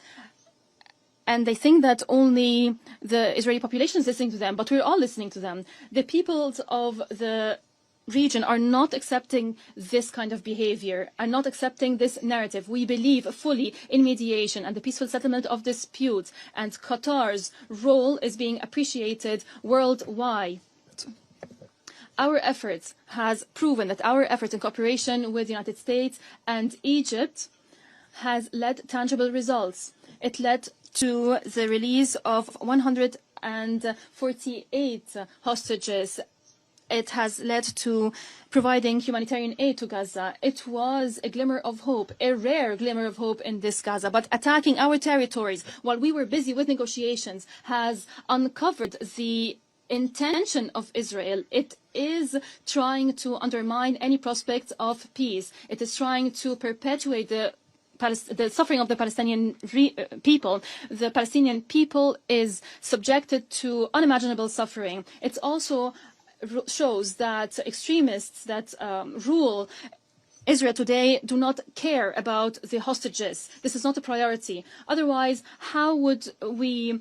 And they think that only the Israeli population is listening to them, but we're all listening to them. The peoples of the region are not accepting this kind of behavior, are not accepting this narrative. We believe fully in mediation and the peaceful settlement of disputes, and Qatar's role is being appreciated worldwide. Our efforts has proven that our efforts in cooperation with the United States and Egypt has led tangible results. It led to the release of 148 hostages. It has led to providing humanitarian aid to Gaza. It was a glimmer of hope, a rare glimmer of hope in this Gaza. But attacking our territories while we were busy with negotiations has uncovered the intention of Israel. It is trying to undermine any prospects of peace. It is trying to perpetuate the suffering of the Palestinian people. The Palestinian people is subjected to unimaginable suffering. It also shows that extremists that rule Israel today do not care about the hostages. This is not a priority. Otherwise, how would we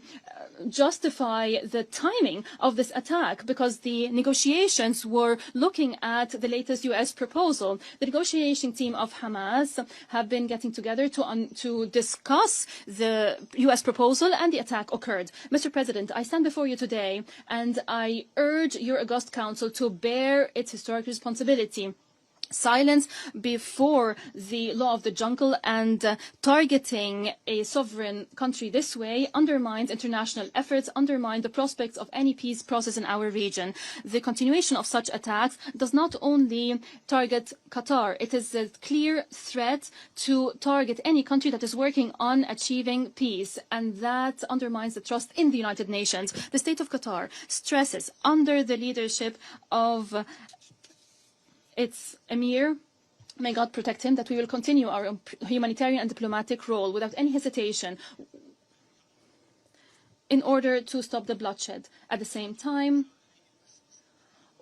justify the timing of this attack? Because the negotiations were looking at the latest U.S. proposal. The negotiating team of Hamas have been getting together to discuss the U.S. proposal, and the attack occurred. Mr. President, I stand before you today and I urge your august council to bear its historic responsibility. Silence before the law of the jungle and targeting a sovereign country this way undermines international efforts, undermines the prospects of any peace process in our region. The continuation of such attacks does not only target Qatar, it is a clear threat to target any country that is working on achieving peace, and that undermines the trust in the United Nations. The state of Qatar stresses, under the leadership of its emir, may God protect him, that we will continue our humanitarian and diplomatic role without any hesitation in order to stop the bloodshed. At the same time,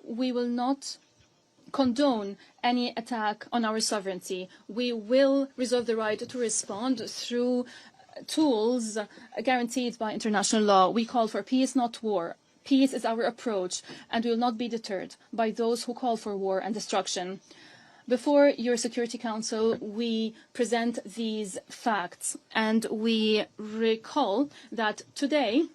we will not condone any attack on our sovereignty. We will reserve the right to respond through tools guaranteed by international law. We call for peace, not war. Peace is our approach, and we will not be deterred by those who call for war and destruction. Before your Security Council, we present these facts, and we recall that today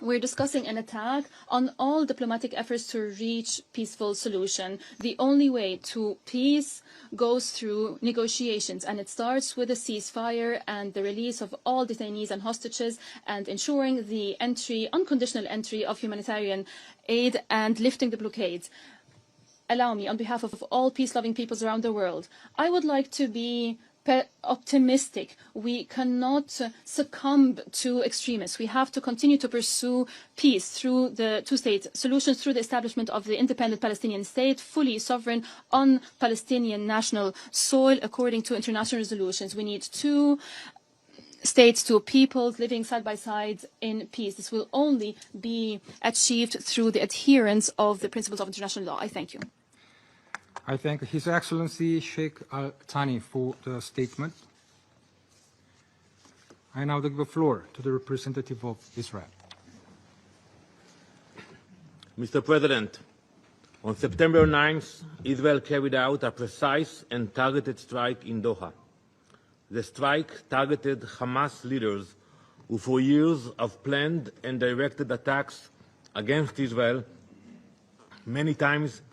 we're discussing an attack on all diplomatic efforts to reach peaceful solution. The only way to peace goes through negotiations, and it starts with a ceasefire and the release of all detainees and hostages, and ensuring the entry, unconditional entry of humanitarian aid, and lifting the blockade. Allow me, on behalf of all peace-loving peoples around the world, I would like to be optimistic. We cannot succumb to extremists. We have to continue to pursue peace through the two-state solutions, through the establishment of the independent Palestinian state, fully sovereign on Palestinian national soil, according to international resolutions. We need two states, two peoples living side by side in peace. This will only be achieved through the adherence of the principles of international law. I thank you. I thank His Excellency Sheikh Al Thani for the statement. I now give the floor to the representative of Israel. Mr. President, on September 9th, Israel carried out a precise and targeted strike in Doha. The strike targeted Hamas leaders who for years have planned and directed attacks against Israel, many times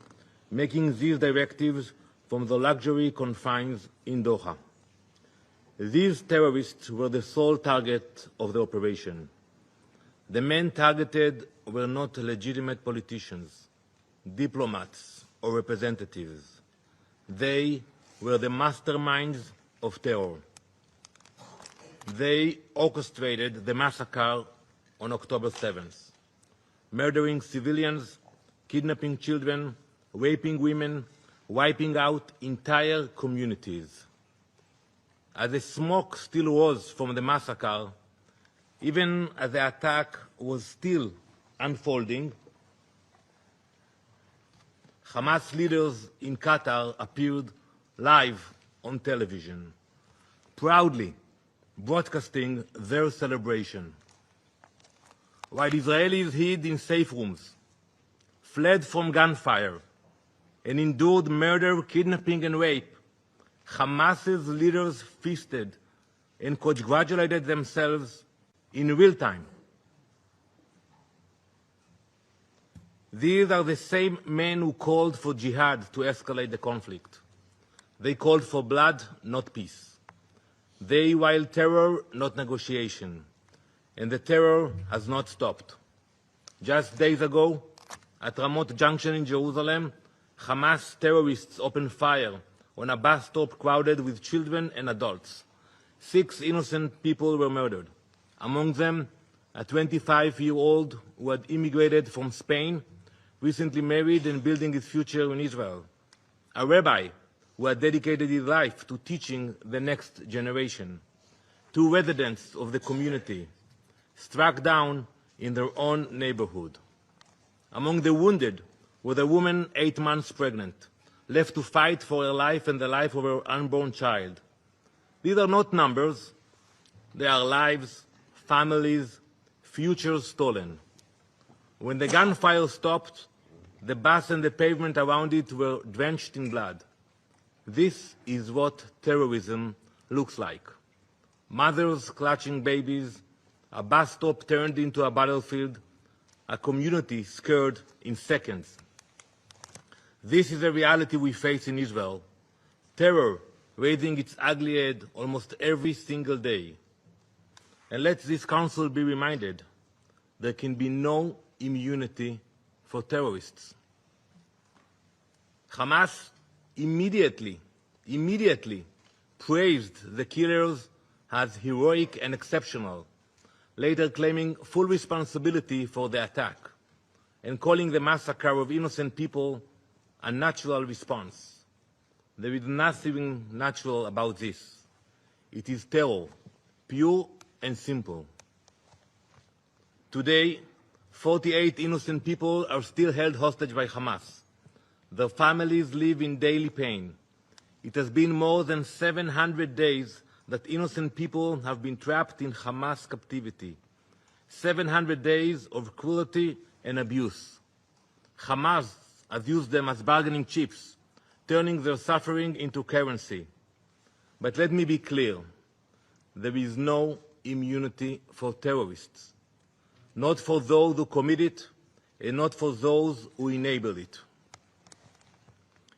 making these directives from the luxury confines in Doha. These terrorists were the sole target of the operation. The men targeted were not legitimate politicians, diplomats, or representatives. They were the masterminds of terror. They orchestrated the massacre on October 7th, murdering civilians, kidnapping children, raping women, wiping out entire communities. As the smoke still rose from the massacre, even as the attack was still unfolding, Hamas leaders in Qatar appeared live on television, proudly broadcasting their celebration. While Israelis hid in safe rooms, fled from gunfire, and endured murder, kidnapping, and rape, Hamas's leaders feasted and congratulated themselves in real time. These are the same men who called for jihad to escalate the conflict. They called for blood, not peace. They wild terror, not negotiation. And the terror has not stopped. Just days ago, at Ramot Junction in Jerusalem, Hamas terrorists opened fire on a bus stop crowded with children and adults. 6 innocent people were murdered, among them a 25-year-old who had immigrated from Spain, recently married and building his future in Israel, a rabbi who had dedicated his life to teaching the next generation, 2 residents of the community struck down in their own neighborhood. Among the wounded was a woman 8 months pregnant, left to fight for her life and the life of her unborn child. These are not numbers. They are lives, families, futures stolen. When the gunfire stopped, the bus and the pavement around it were drenched in blood. This is what terrorism looks like. Mothers clutching babies, a bus stop turned into a battlefield, a community scared in seconds. This is a reality we face in Israel. Terror raising its ugly head almost every single day. And let this council be reminded, there can be no immunity for terrorists. Hamas immediately praised the killers as heroic and exceptional, later claiming full responsibility for the attack and calling the massacre of innocent people a natural response. There is nothing natural about this. It is terror, pure and simple. Today, 48 innocent people are still held hostage by Hamas. Their families live in daily pain. It has been more than 700 days that innocent people have been trapped in Hamas captivity. 700 days of cruelty and abuse. Hamas has used them as bargaining chips, turning their suffering into currency. But let me be clear, there is no immunity for terrorists. Not for those who commit it, and not for those who enable it.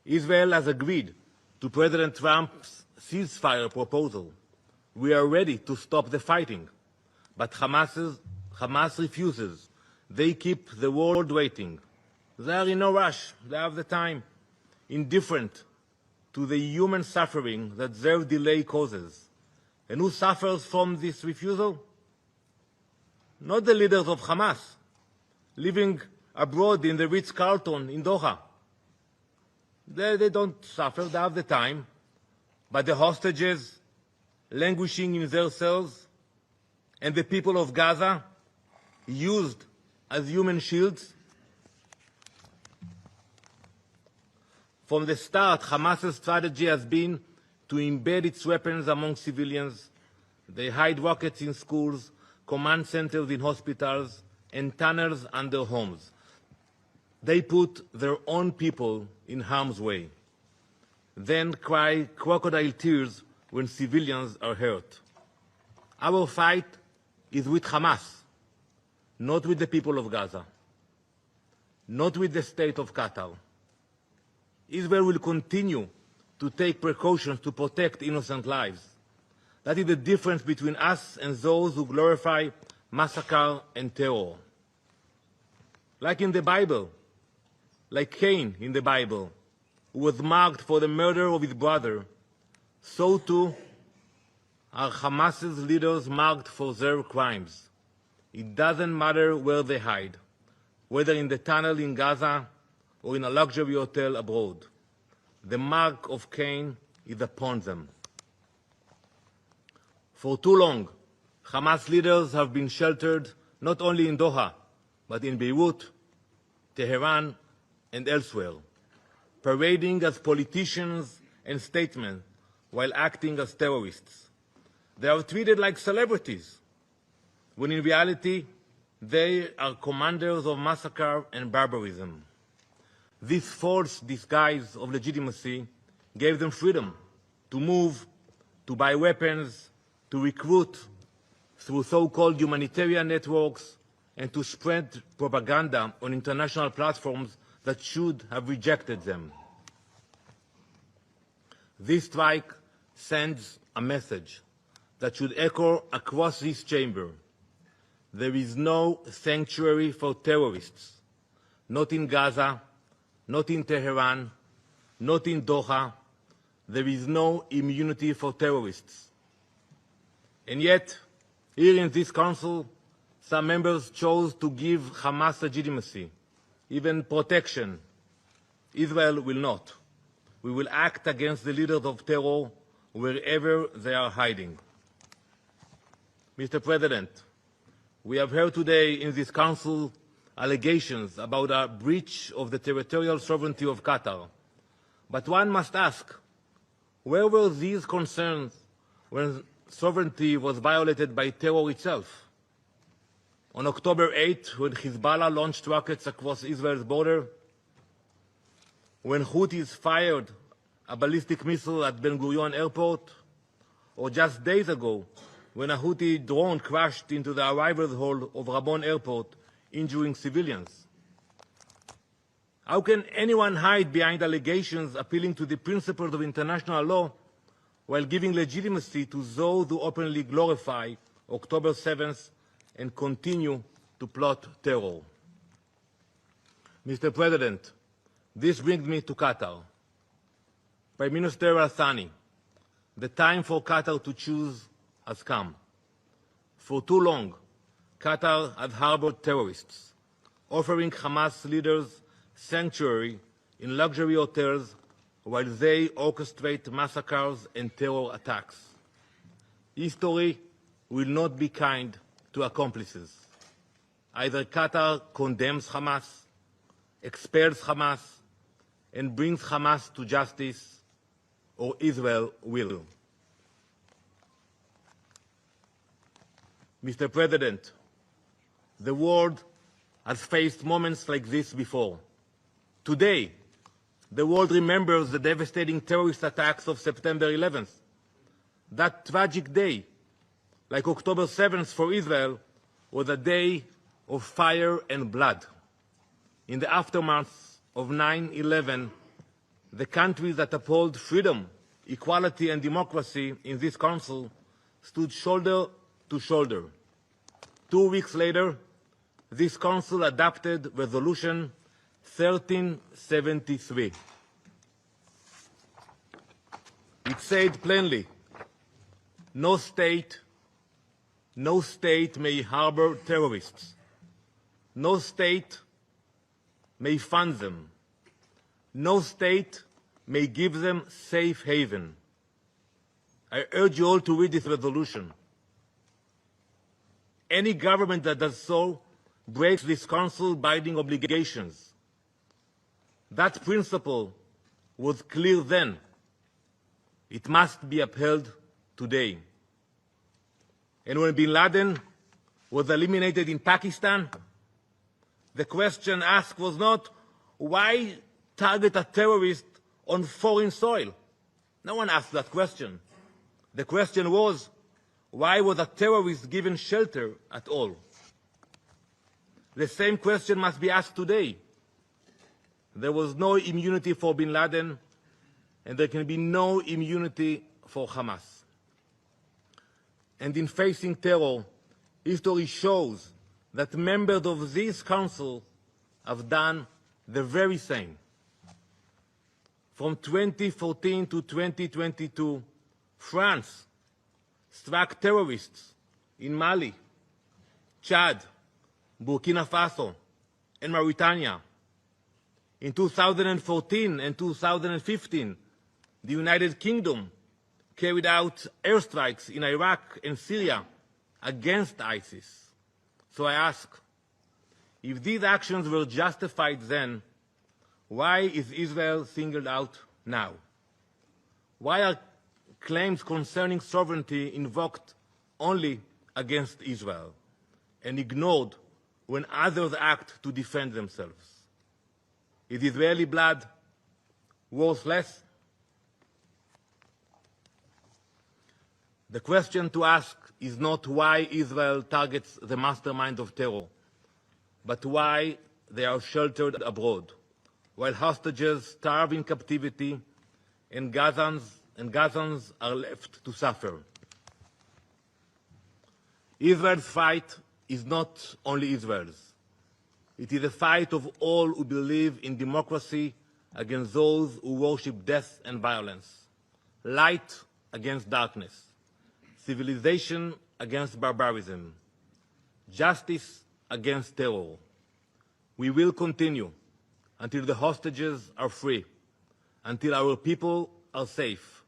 Israel has agreed to President Trump's ceasefire proposal. We are ready to stop the fighting. But Hamas refuses. They keep the world waiting. They are in no rush. They have the time. Indifferent to the human suffering that their delay causes. And who suffers from this refusal? Not the leaders of Hamas, living abroad in the Ritz-Carlton in Doha. They don't suffer, they have the time. But the hostages languishing in their cells and the people of Gaza used as human shields. From the start, Hamas's strategy has been to embed its weapons among civilians. They hide rockets in schools, command centers in hospitals, and tunnels under homes. They put their own people in harm's way, then cry crocodile tears when civilians are hurt. Our fight is with Hamas, not with the people of Gaza, not with the state of Qatar. Israel will continue to take precautions to protect innocent lives. That is the difference between us and those who glorify massacre and terror. Like in the Bible, like Cain in the Bible, who was marked for the murder of his brother, so too are Hamas's leaders marked for their crimes. It doesn't matter where they hide, whether in the tunnel in Gaza or in a luxury hotel abroad. The mark of Cain is upon them. For too long, Hamas leaders have been sheltered not only in Doha, but in Beirut, Tehran, and elsewhere, parading as politicians and statesmen while acting as terrorists. They are treated like celebrities, when in reality, they are commanders of massacre and barbarism. this false disguise of legitimacy gave them freedom to move, to buy weapons, to recruit through so-called humanitarian networks, and to spread propaganda on international platforms that should have rejected them. This strike sends a message that should echo across this chamber. There is no sanctuary for terrorists, not in Gaza, not in Tehran, not in Doha. There is no immunity for terrorists. And yet, here in this Council, some members chose to give Hamas legitimacy, even protection. Israel will not. We will act against the leaders of terror wherever they are hiding. Mr. President, we have heard today in this Council allegations about a breach of the territorial sovereignty of Qatar. But one must ask, where were these concerns when sovereignty was violated by terror itself? On October 8, when Hezbollah launched rockets across Israel's border, when Houthis fired a ballistic missile at Ben Gurion airport, or just days ago, when a Houthi drone crashed into the arrivals hall of Rabon airport, injuring civilians. How can anyone hide behind allegations appealing to the principles of international law while giving legitimacy to those who openly glorify October 7th and continue to plot terror? Mr. President, this brings me to Qatar. Prime Minister Al-Thani, the time for Qatar to choose has come. For too long, Qatar has harbored terrorists, offering Hamas leaders sanctuary in luxury hotels while they orchestrate massacres and terror attacks. History will not be kind to accomplices. Either Qatar condemns Hamas, expels Hamas, and brings Hamas to justice, or Israel will. Mr. President, the world has faced moments like this before. Today, the world remembers the devastating terrorist attacks of September 11th. That tragic day, like October 7th for Israel, was a day of fire and blood. In the aftermath of 9/11, the countries that uphold freedom, equality, and democracy in this Council stood shoulder to shoulder. 2 weeks later, this Council adopted Resolution 1373. It said plainly, no state may harbor terrorists. No state may fund them. No state may give them safe haven. I urge you all to read this resolution. Any government that does so breaks this Council binding obligations. That principle was clear then. It must be upheld today. And when bin Laden was eliminated in Pakistan, the question asked was not, why target a terrorist on foreign soil? No one asked that question. The question was, why was a terrorist given shelter at all? The same question must be asked today. There was no immunity for bin Laden, and there can be no immunity for Hamas. And in facing terror, history shows that members of this Council have done the very same. From 2014 to 2022, France struck terrorists in Mali, Chad, Burkina Faso, and Mauritania. In 2014 and 2015, the United Kingdom carried out airstrikes in Iraq and Syria against ISIS. So I ask, if these actions were justified then, why is Israel singled out now? Why are claims concerning sovereignty invoked only against Israel and ignored when others act to defend themselves? Is Israeli blood worth less? The question to ask is not why Israel targets the mastermind of terror, but why they are sheltered abroad, while hostages starve in captivity and Gazans are left to suffer. Israel's fight is not only Israel's. It is a fight of all who believe in democracy against those who worship death and violence, light against darkness, civilization against barbarism, justice against terror. We will continue until the hostages are free, until our people are safe,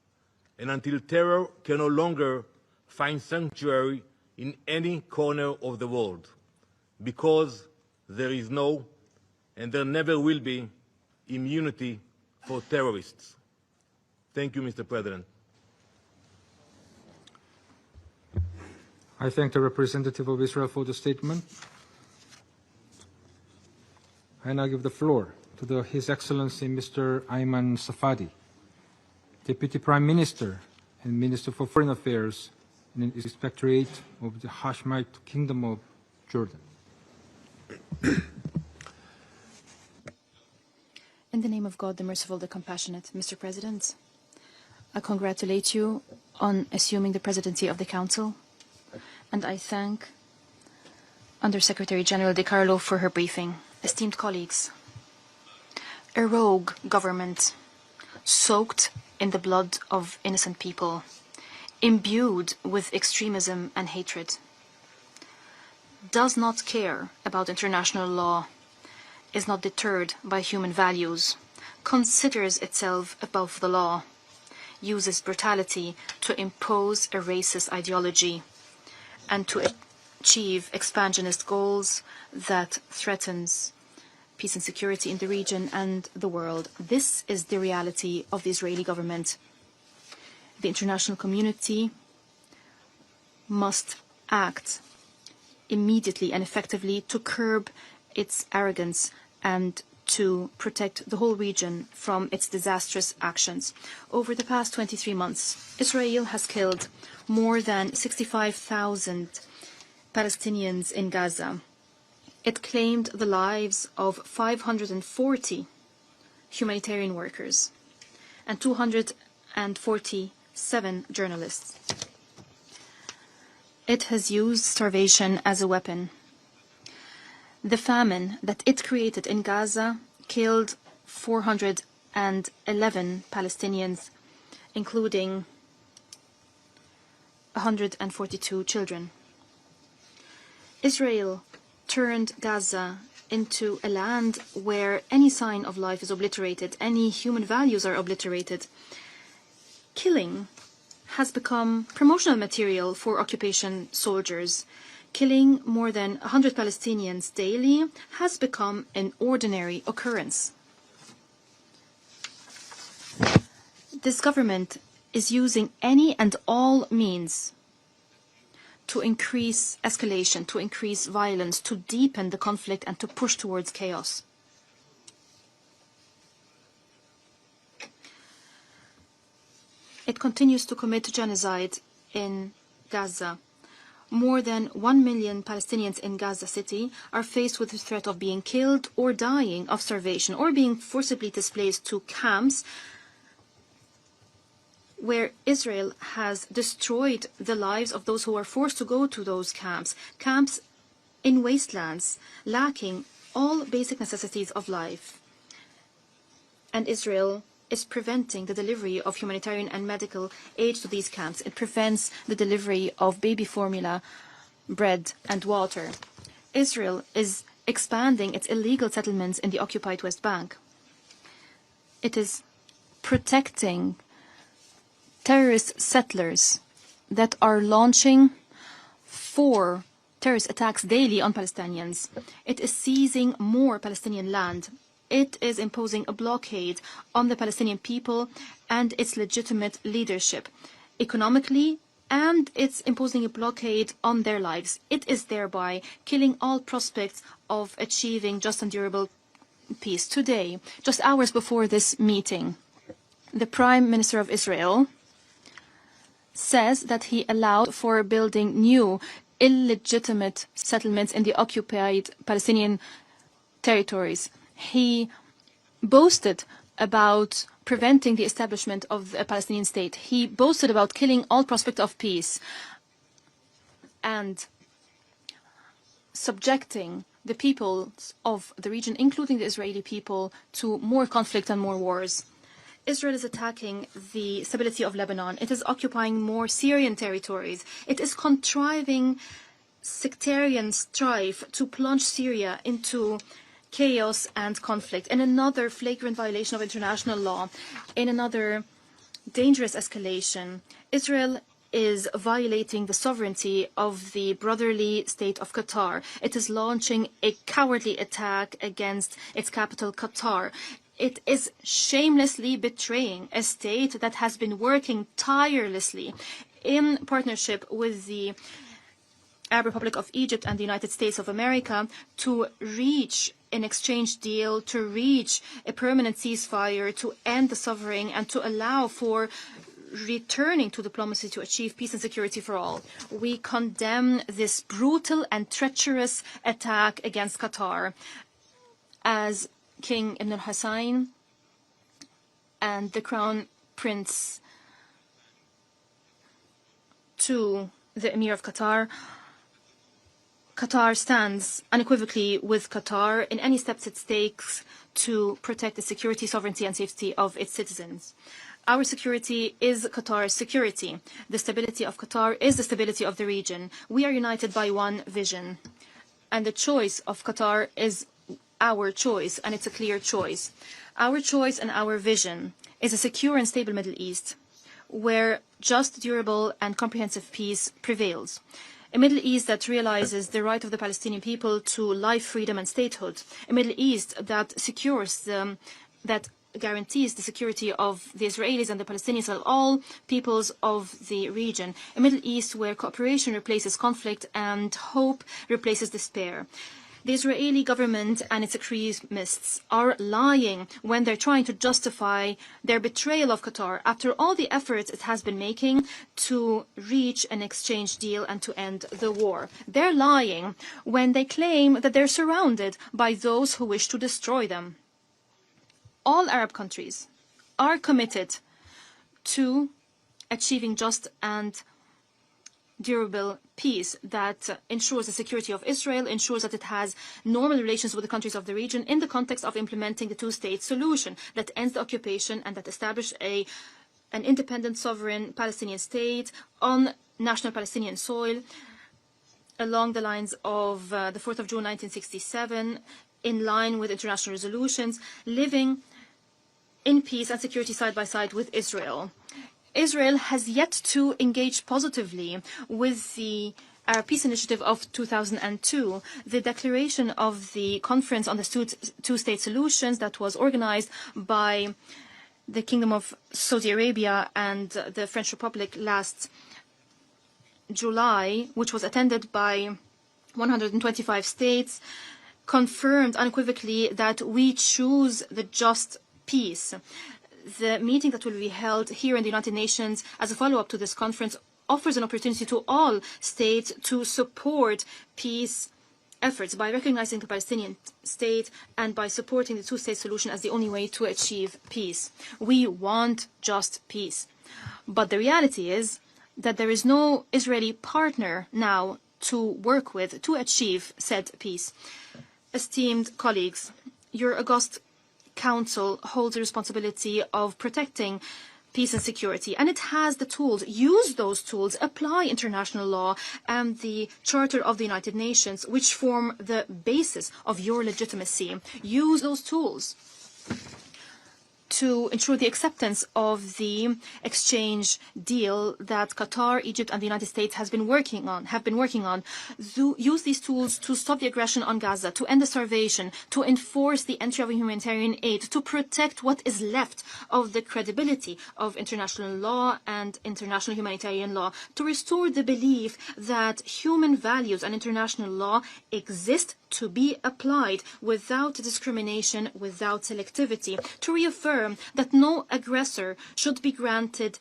and until terror can no longer find sanctuary in any corner of the world, because there is no, and there never will be, immunity for terrorists. Thank you, Mr. President. I thank the representative of Israel for the statement. I now give the floor to His Excellency Mr. Ayman Safadi, Deputy Prime Minister and Minister for Foreign Affairs in the Inspectorate of the Hashemite Kingdom of Jordan. In the name of God, the merciful, the compassionate, Mr. President, I congratulate you on assuming the presidency of the Council, and I thank Under-Secretary General DiCarlo for her briefing. Esteemed colleagues, a rogue government soaked in the blood of innocent people, imbued with extremism and hatred, does not care about international law, is not deterred by human values, considers itself above the law, uses brutality to impose a racist ideology and to achieve expansionist goals that threatens peace and security in the region and the world. This is the reality of the Israeli government. The international community must act immediately and effectively to curb its arrogance and to protect the whole region from its disastrous actions. Over the past 23 months, Israel has killed more than 65,000 Palestinians in Gaza. It claimed the lives of 540 humanitarian workers and 247 journalists. It has used starvation as a weapon. The famine that it created in Gaza killed 411 Palestinians, including 142 children. Israel turned Gaza into a land where any sign of life is obliterated, any human values are obliterated. Killing has become promotional material for occupation soldiers. Killing more than 100 Palestinians daily has become an ordinary occurrence. This government is using any and all means to increase escalation, to increase violence, to deepen the conflict and to push towards chaos. It continues to commit genocide in Gaza. More than 1 million Palestinians in Gaza City are faced with the threat of being killed or dying of starvation or being forcibly displaced to camps where Israel has destroyed the lives of those who are forced to go to those camps, camps in wastelands, lacking all basic necessities of life. And Israel is preventing the delivery of humanitarian and medical aid to these camps. It prevents the delivery of baby formula, bread and water. Israel is expanding its illegal settlements in the occupied West Bank. It is protecting terrorist settlers that are launching 4 terrorist attacks daily on Palestinians. It is seizing more Palestinian land. It is imposing a blockade on the Palestinian people and its legitimate leadership economically, and it's imposing a blockade on their lives. It is thereby killing all prospects of achieving just and durable peace. Today, just hours before this meeting, the Prime Minister of Israel says that he allowed for building new illegitimate settlements in the occupied Palestinian territories. He boasted about preventing the establishment of a Palestinian state. He boasted about killing all prospect of peace and subjecting the peoples of the region, including the Israeli people, to more conflict and more wars. Israel is attacking the stability of Lebanon. It is occupying more Syrian territories. It is contriving sectarian strife to plunge Syria into chaos and conflict, in another flagrant violation of international law, in another dangerous escalation. Israel is violating the sovereignty of the brotherly state of Qatar. It is launching a cowardly attack against its capital, Qatar. It is shamelessly betraying a state that has been working tirelessly in partnership with the Arab Republic of Egypt and the United States of America to reach an exchange deal, to reach a permanent ceasefire, to end the suffering, and to allow for returning to diplomacy to achieve peace and security for all. We condemn this brutal and treacherous attack against Qatar. As King Ibn al-Hussein and the Crown Prince to the Emir of Qatar, Qatar stands unequivocally with Qatar in any steps it takes to protect the security, sovereignty, and safety of its citizens. Our security is Qatar's security. The stability of Qatar is the stability of the region. We are united by one vision, and the choice of Qatar is our choice, and it's a clear choice. Our choice and our vision is a secure and stable Middle East, where just, durable, and comprehensive peace prevails. A Middle East that realizes the right of the Palestinian people to life, freedom, and statehood. A Middle East that that guarantees the security of the Israelis and the Palestinians and all peoples of the region. A Middle East where cooperation replaces conflict and hope replaces despair. The Israeli government and its extremists are lying when they're trying to justify their betrayal of Qatar after all the efforts it has been making to reach an exchange deal and to end the war. They're lying when they claim that they're surrounded by those who wish to destroy them. All Arab countries are committed to achieving just and durable peace that ensures the security of Israel, ensures that it has normal relations with the countries of the region in the context of implementing the two-state solution that ends the occupation and that establishes an independent, sovereign Palestinian state on national Palestinian soil along the lines of the 4th of June 1967, in line with international resolutions, living in peace and security side by side with Israel. Israel has yet to engage positively with the Arab Peace Initiative of 2002, the declaration of the Conference on the Two-State Solutions that was organized by the Kingdom of Saudi Arabia and the French Republic last July, which was attended by 125 states, confirmed unequivocally that we choose the just peace. The meeting that will be held here in the United Nations as a follow-up to this conference offers an opportunity to all states to support peace efforts by recognizing the Palestinian state and by supporting the two-state solution as the only way to achieve peace. We want just peace. But the reality is that there is no Israeli partner now to work with to achieve said peace. Esteemed colleagues, your august Council holds the responsibility of protecting peace and security, and it has the tools. Use those tools, apply international law and the Charter of the United Nations, which form the basis of your legitimacy. Use those tools. to ensure the acceptance of the exchange deal that Qatar, Egypt, and the United States have been working on, to use these tools to stop the aggression on Gaza, to end the starvation, to enforce the entry of humanitarian aid, to protect what is left of the credibility of international law and international humanitarian law, to restore the belief that human values and international law exist to be applied without discrimination, without selectivity, to reaffirm that no aggressor should be granted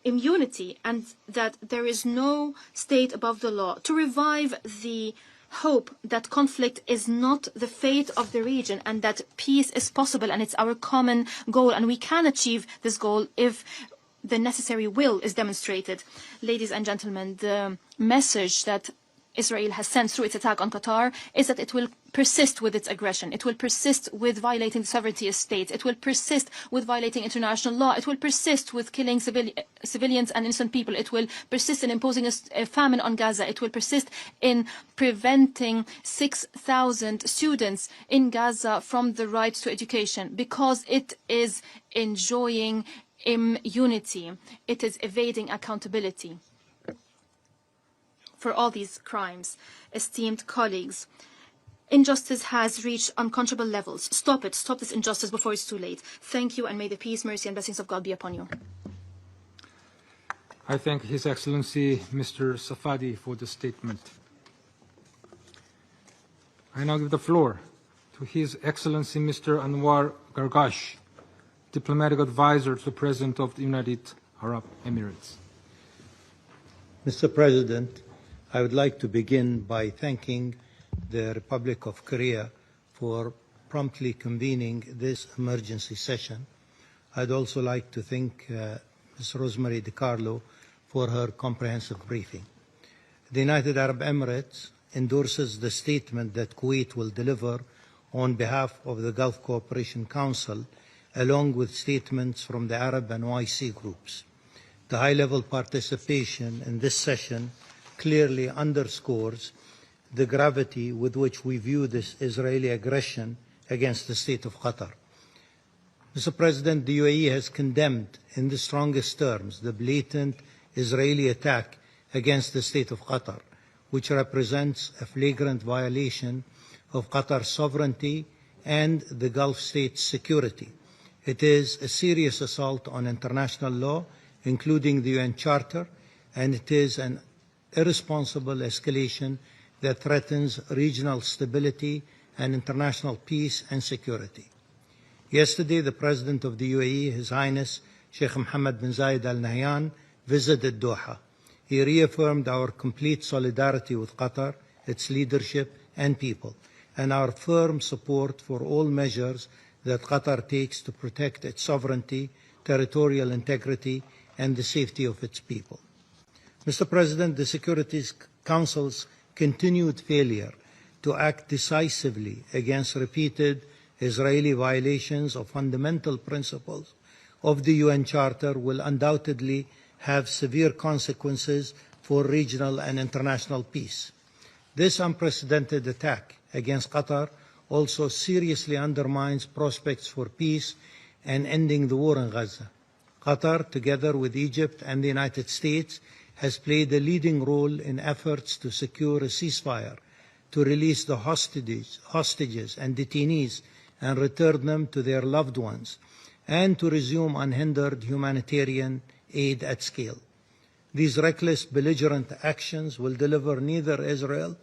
immunity and that there is no state above the law, to revive the hope that conflict is not the fate of the region and that peace is possible and it's our common goal and we can achieve this goal if the necessary will is demonstrated. Ladies and gentlemen, the message that Israel has sent through its attack on Qatar is that it will persist with its aggression. It will persist with violating the sovereignty of states. It will persist with violating international law. It will persist with killing civilians and innocent people. It will persist in imposing a famine on Gaza. It will persist in preventing 6,000 students in Gaza from the right to education because it is enjoying immunity. It is evading accountability for all these crimes. Esteemed colleagues, injustice has reached unconscionable levels. Stop it. Stop this injustice before it's too late. Thank you, and may the peace, mercy, and blessings of God be upon you. I thank His Excellency Mr. Safadi for the statement. I now give the floor to His Excellency Mr. Anwar Gargash, Diplomatic Advisor to the President of the United Arab Emirates. Mr. President, I would like to begin by thanking the Republic of Korea for promptly convening this emergency session. I'd also like to thank Ms. Rosemary DiCarlo for her comprehensive briefing. The United Arab Emirates endorses the statement that Kuwait will deliver on behalf of the Gulf Cooperation Council, along with statements from the Arab and OIC groups. The high-level participation in this session clearly underscores the gravity with which we view this Israeli aggression against the state of Qatar. Mr. President, the UAE has condemned in the strongest terms the blatant Israeli attack against the state of Qatar, which represents a flagrant violation of Qatar's sovereignty and the Gulf state's security. It is a serious assault on international law, including the UN Charter, and it is an irresponsible escalation that threatens regional stability and international peace and security. Yesterday, the President of the UAE, His Highness Sheikh Mohammed bin Zayed Al Nahyan, visited Doha. He reaffirmed our complete solidarity with Qatar, its leadership and people, and our firm support for all measures that Qatar takes to protect its sovereignty, territorial integrity, and the safety of its people. Mr. President, the Security Council's continued failure to act decisively against repeated Israeli violations of fundamental principles of the UN Charter will undoubtedly have severe consequences for regional and international peace. This unprecedented attack against Qatar also seriously undermines prospects for peace and ending the war in Gaza. Qatar, together with Egypt and the United States, has played a leading role in efforts to secure a ceasefire, to release the hostages and detainees and return them to their loved ones, and to resume unhindered humanitarian aid at scale. These reckless, belligerent actions will deliver neither Israel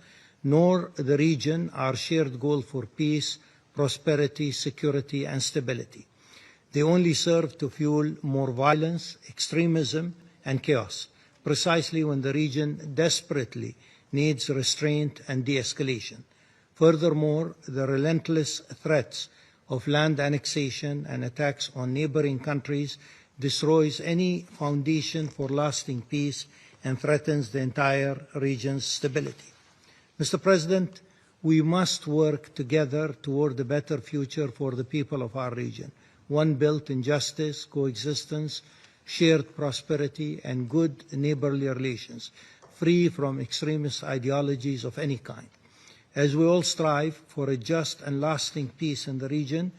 nor the region our shared goal for peace, prosperity, security, and stability. They only serve to fuel more violence, extremism, and chaos, precisely when the region desperately needs restraint and de-escalation. Furthermore, the relentless threats of land annexation and attacks on neighboring countries destroys any foundation for lasting peace and threatens the entire region's stability. Mr. President, we must work together toward a better future for the people of our region, one built in justice, coexistence, shared prosperity, and good neighborly relations, free from extremist ideologies of any kind. As we all strive for a just and lasting peace in the region,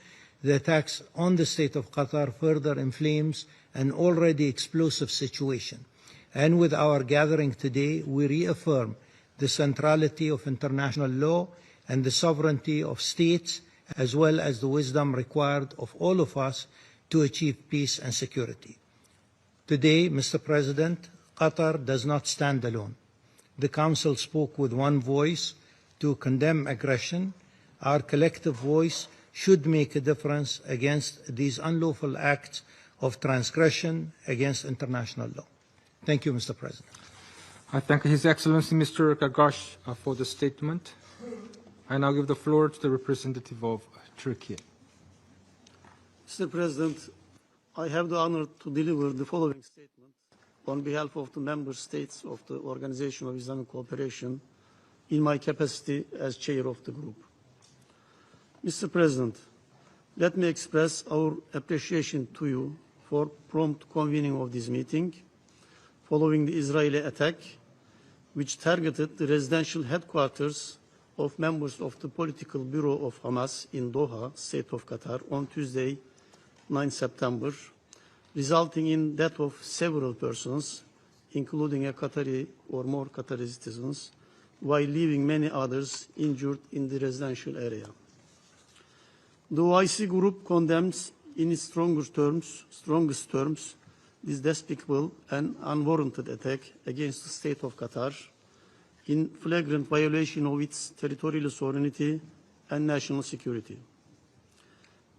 The attacks on the state of Qatar further inflames an already explosive situation. And with our gathering today, we reaffirm the centrality of international law and the sovereignty of states, as well as the wisdom required of all of us to achieve peace and security. Today, Mr. President, Qatar does not stand alone. The Council spoke with one voice to condemn aggression. Our collective voice should make a difference against these unlawful acts of transgression against international law. Thank you, Mr. President. I thank His Excellency Mr. Gagash for the statement. I now give the floor to the representative of Turkey. Mr. President, I have the honor to deliver the following statement on behalf of the member states of the Organization of Islamic Cooperation in my capacity as chair of the group. Mr. President, let me express our appreciation to you for prompt convening of this meeting following the Israeli attack, which targeted the residential headquarters of members of the political bureau of Hamas in Doha, State of Qatar, on Tuesday, 9 September, resulting in death of several persons, including a Qatari or more Qatari citizens, while leaving many others injured in the residential area. The OIC Group condemns in its strongest terms this despicable and unwarranted attack against the State of Qatar in flagrant violation of its territorial sovereignty and national security.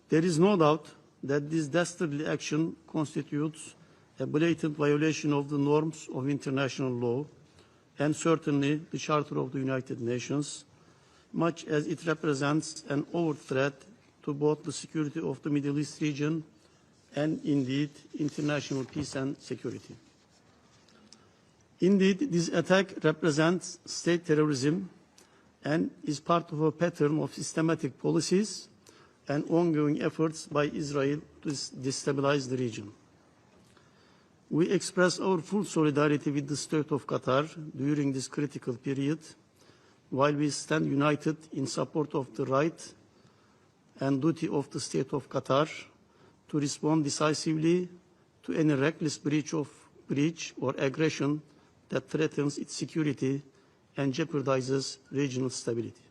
There is no doubt that this dastardly action constitutes a blatant violation of the norms of international law and certainly the Charter of the United Nations, much as it represents an overt threat to both the security of the Middle East region and indeed international peace and security. Indeed, this attack represents state terrorism and is part of a pattern of systematic policies and ongoing efforts by Israel to destabilize the region. We express our full solidarity with the State of Qatar during this critical period, while we stand united in support of the right and duty of the State of Qatar to respond decisively to any reckless breach or aggression that threatens its security and jeopardizes regional stability.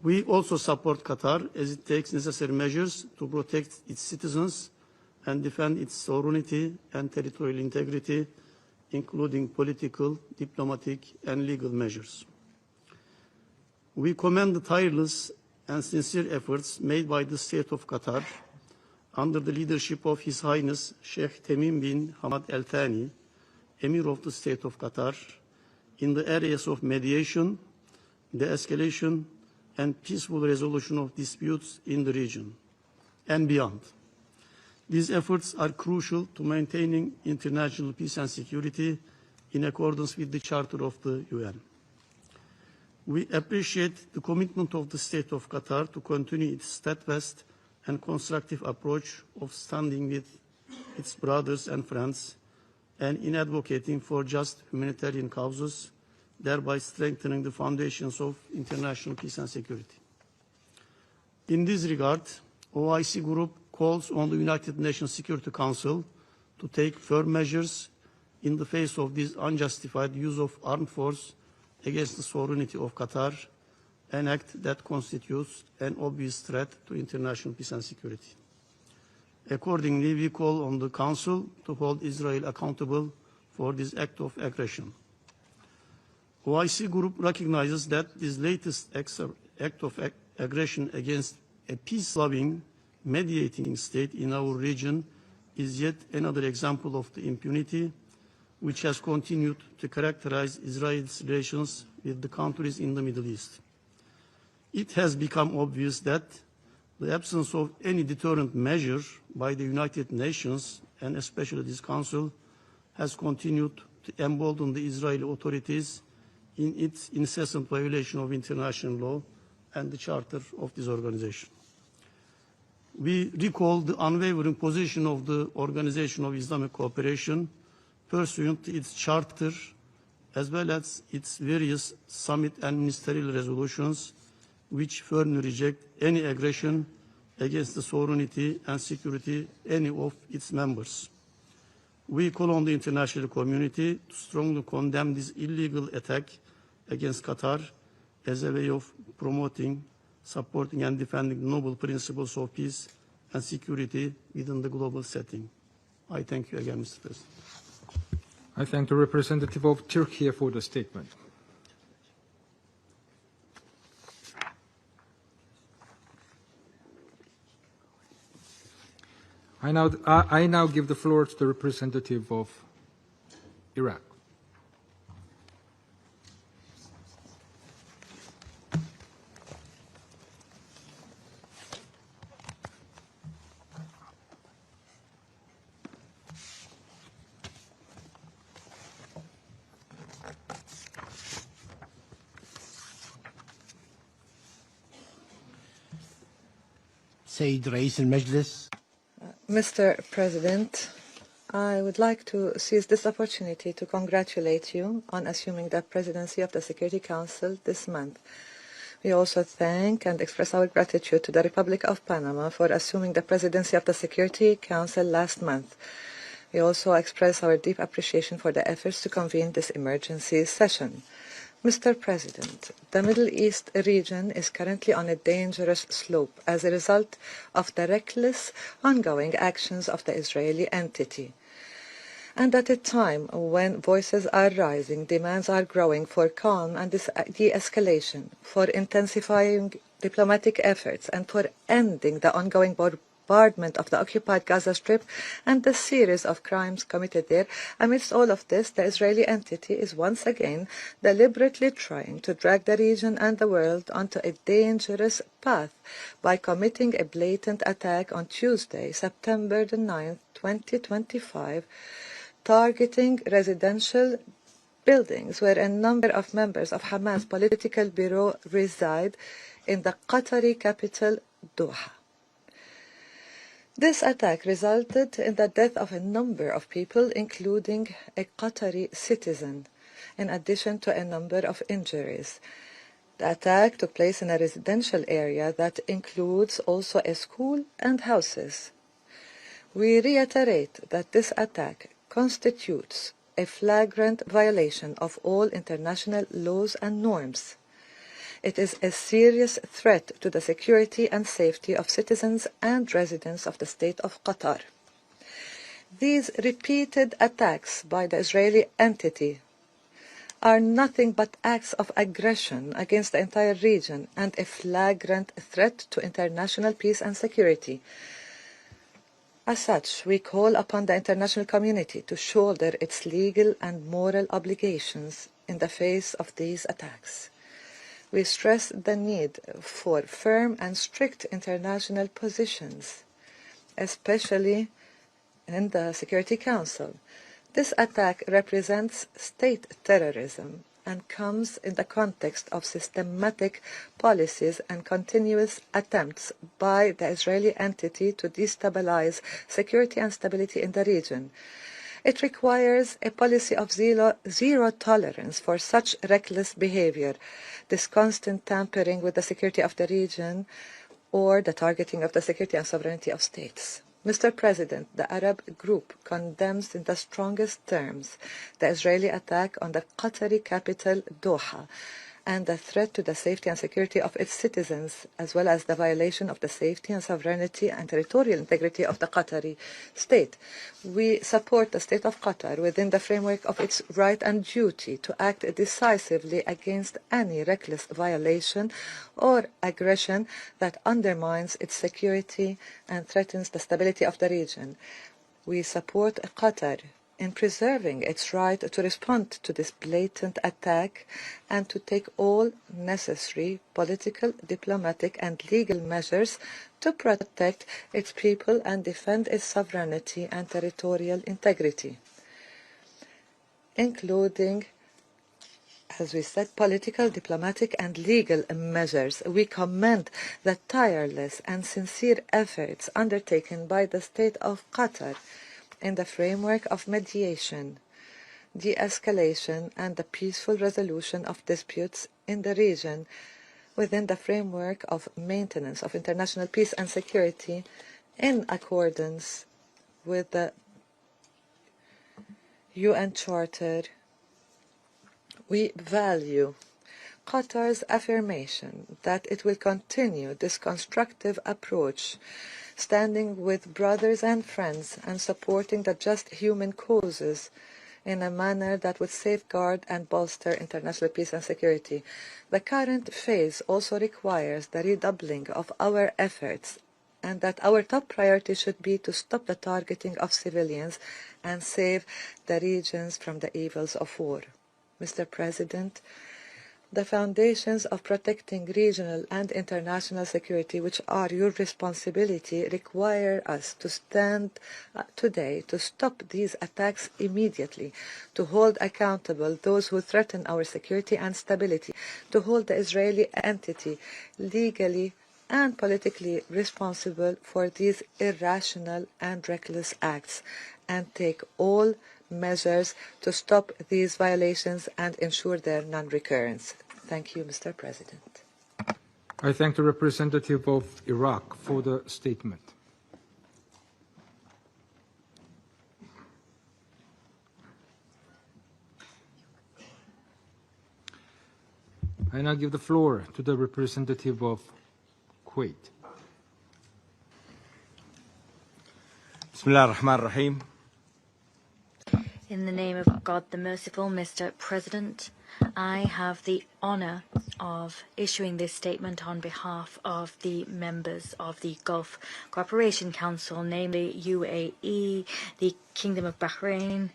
We also support Qatar as it takes necessary measures to protect its citizens and defend its sovereignty and territorial integrity, including political, diplomatic, and legal measures. We commend the tireless and sincere efforts made by the State of Qatar under the leadership of His Highness Sheikh Tamim bin Hamad Al Thani, Emir of the State of Qatar, in the areas of mediation, the escalation, and peaceful resolution of disputes in the region and beyond. These efforts are crucial to maintaining international peace and security in accordance with the Charter of the UN. We appreciate the commitment of the State of Qatar to continue its steadfast and constructive approach of standing with its brothers and friends and in advocating for just humanitarian causes, thereby strengthening the foundations of international peace and security. In this regard, OIC Group calls on the United Nations Security Council to take firm measures in the face of this unjustified use of armed force against the sovereignty of Qatar, an act that constitutes an obvious threat to international peace and security. Accordingly, we call on the Council to hold Israel accountable for this act of aggression. OIC Group recognizes that this latest act of aggression against a peace-loving, mediating state in our region is yet another example of the impunity which has continued to characterize Israel's relations with the countries in the Middle East. It has become obvious that the absence of any deterrent measure by the United Nations, and especially this Council, has continued to embolden the Israeli authorities in its incessant violation of international law and the charter of this organization. We recall the unwavering position of the Organization of Islamic Cooperation pursuant to its charter, as well as its various summit and ministerial resolutions, which firmly reject any aggression against the sovereignty and security of any of its members. We call on the international community to strongly condemn this illegal attack against Qatar as a way of promoting, supporting and defending noble principles of peace and security within the global setting. I thank you again, Mr. President. I thank the representative of Turkey for the statement. I now give the floor to the representative of Iraq. سيد رئيس المجلس. Mr. President, I would like to seize this opportunity to congratulate you on assuming the presidency of the Security Council this month. We also thank and express our gratitude to the Republic of Panama for assuming the presidency of the Security Council last month. We also express our deep appreciation for the efforts to convene this emergency session. Mr. President, the Middle East region is currently on a dangerous slope as a result of the reckless ongoing actions of the Israeli entity. And at a time when voices are rising, demands are growing for calm and de-escalation, for intensifying diplomatic efforts, and for ending the ongoing bombardment of the occupied Gaza Strip and the series of crimes committed there. Amidst all of this, the Israeli entity is once again deliberately trying to drag the region and the world onto a dangerous path by committing a blatant attack on Tuesday, September the 9th, 2025, targeting residential buildings where a number of members of Hamas political bureau reside in the Qatari capital, Doha. This attack resulted in the death of a number of people, including a Qatari citizen, in addition to a number of injuries. The attack took place in a residential area that includes also a school and houses. We reiterate that this attack constitutes a flagrant violation of all international laws and norms. It is a serious threat to the security and safety of citizens and residents of the state of Qatar. These repeated attacks by the Israeli entity are nothing but acts of aggression against the entire region and a flagrant threat to international peace and security. As such, we call upon the international community to shoulder its legal and moral obligations in the face of these attacks. We stress the need for firm and strict international positions, especially in the Security Council. This attack represents state terrorism and comes in the context of systematic policies and continuous attempts by the Israeli entity to destabilize security and stability in the region. It requires a policy of zero tolerance for such reckless behavior, this constant tampering with the security of the region, or the targeting of the security and sovereignty of states. Mr. President, the Arab group condemns in the strongest terms the Israeli attack on the Qatari capital, Doha, and the threat to the safety and security of its citizens, as well as the violation of the safety and sovereignty and territorial integrity of the Qatari state. We support the state of Qatar within the framework of its right and duty to act decisively against any reckless violation or aggression that undermines its security and threatens the stability of the region. We support Qatar in preserving its right to respond to this blatant attack and to take all necessary political, diplomatic and legal measures to protect its people and defend its sovereignty and territorial integrity, including, as we said, political, diplomatic and legal measures. We commend the tireless and sincere efforts undertaken by the state of Qatar in the framework of mediation, de-escalation and the peaceful resolution of disputes in the region, within the framework of maintenance of international peace and security in accordance with the UN Charter. We value Qatar's affirmation that it will continue this constructive approach, standing with brothers and friends and supporting the just human causes in a manner that would safeguard and bolster international peace and security. The current phase also requires the redoubling of our efforts, and that our top priority should be to stop the targeting of civilians and save the regions from the evils of war. Mr. President, the foundations of protecting regional and international security, which are your responsibility, require us to stand today to stop these attacks immediately, to hold accountable those who threaten our security and stability, to hold the Israeli entity legally and politically responsible for these irrational and reckless acts, and take all measures to stop these violations and ensure their non-recurrence. Thank you, Mr. President. I thank the representative of Iraq for the statement. I now give the floor to the representative of Kuwait. Bismillah ar-Rahman ar-Rahim. In the name of God the Merciful, Mr. President, I have the honor of issuing this statement on behalf of the members of the Gulf Cooperation Council, namely UAE, the Kingdom of Bahrain,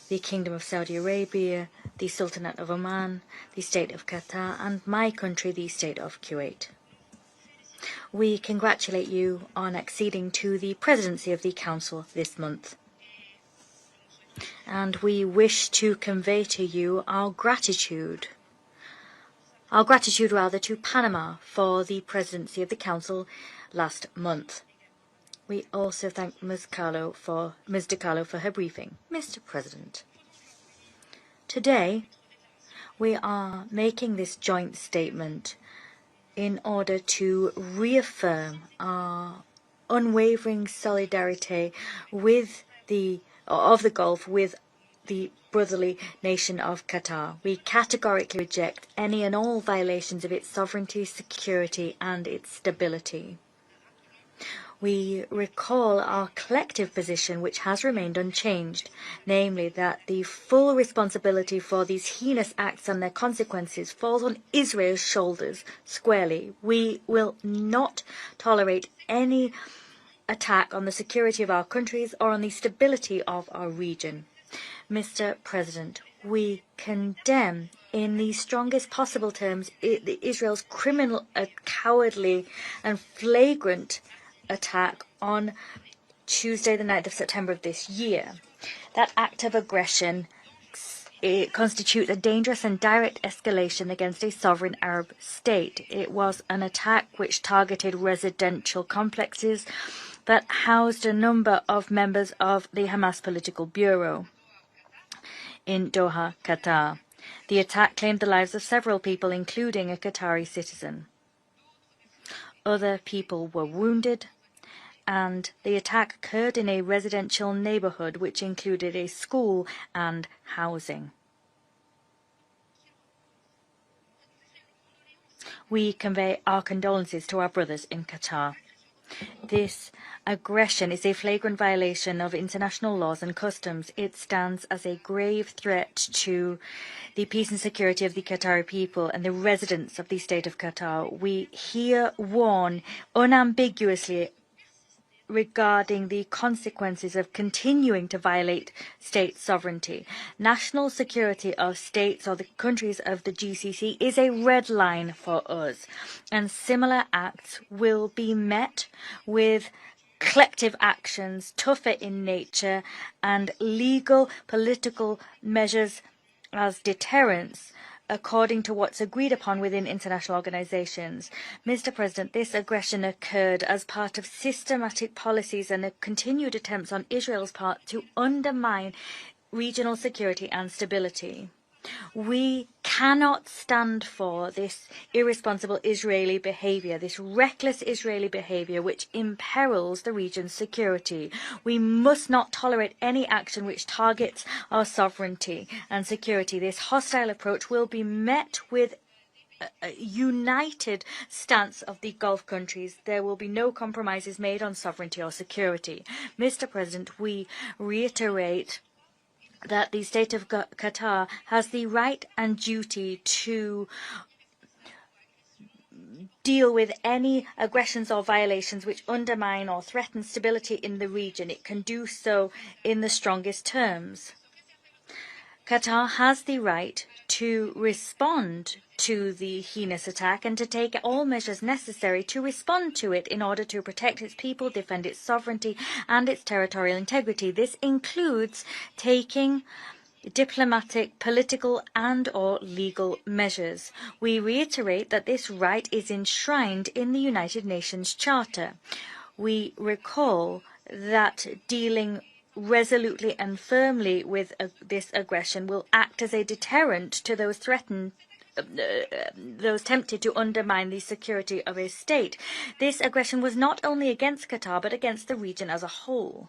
the Kingdom of Saudi Arabia, the Sultanate of Oman, the State of Qatar, and my country, the State of Kuwait. We congratulate you on acceding to the presidency of the Council this month. And we wish to convey to you our gratitude to Panama for the presidency of the Council last month. We also thank Ms. DiCarlo for her briefing. Mr. President, today we are making this joint statement in order to reaffirm our unwavering solidarity of the Gulf with the brotherly nation of Qatar. We categorically reject any and all violations of its sovereignty, security, and its stability. We recall our collective position, which has remained unchanged, namely that the full responsibility for these heinous acts and their consequences falls on Israel's shoulders squarely. We will not tolerate any attack on the security of our countries or on the stability of our region. Mr. President, we condemn in the strongest possible terms Israel's criminal, cowardly and flagrant attack on Tuesday the 9th of September of this year. That act of aggression constitutes a dangerous and direct escalation against a sovereign Arab state. It was an attack which targeted residential complexes that housed a number of members of the Hamas political bureau in Doha, Qatar. The attack claimed the lives of several people, including a Qatari citizen. Other people were wounded, and the attack occurred in a residential neighborhood which included a school and housing. We convey our condolences to our brothers in Qatar. This aggression is a flagrant violation of international laws and customs. It stands as a grave threat to the peace and security of the Qatari people and the residents of the state of Qatar. We here warn unambiguously regarding the consequences of continuing to violate state sovereignty. National security of states or the countries of the GCC is a red line for us, and similar acts will be met with collective actions, tougher in nature, and legal political measures as deterrents, according to what's agreed upon within international organizations. Mr. President, this aggression occurred as part of systematic policies and continued attempts on Israel's part to undermine regional security and stability. We cannot stand for this irresponsible Israeli behavior, this reckless Israeli behavior which imperils the region's security. We must not tolerate any action which targets our sovereignty and security. This hostile approach will be met with a united stance of the Gulf countries. There will be no compromises made on sovereignty or security. Mr. President, we reiterate that the state of Qatar has the right and duty to deal with any aggressions or violations which undermine or threaten stability in the region. It can do so in the strongest terms. Qatar has the right to respond to the heinous attack and to take all measures necessary to respond to it in order to protect its people, defend its sovereignty and its territorial integrity. This includes taking diplomatic, political and/or legal measures. We reiterate that this right is enshrined in the United Nations Charter. We recall that dealing resolutely and firmly with this aggression will act as a deterrent to those tempted to undermine the security of a state. This aggression was not only against Qatar but against the region as a whole.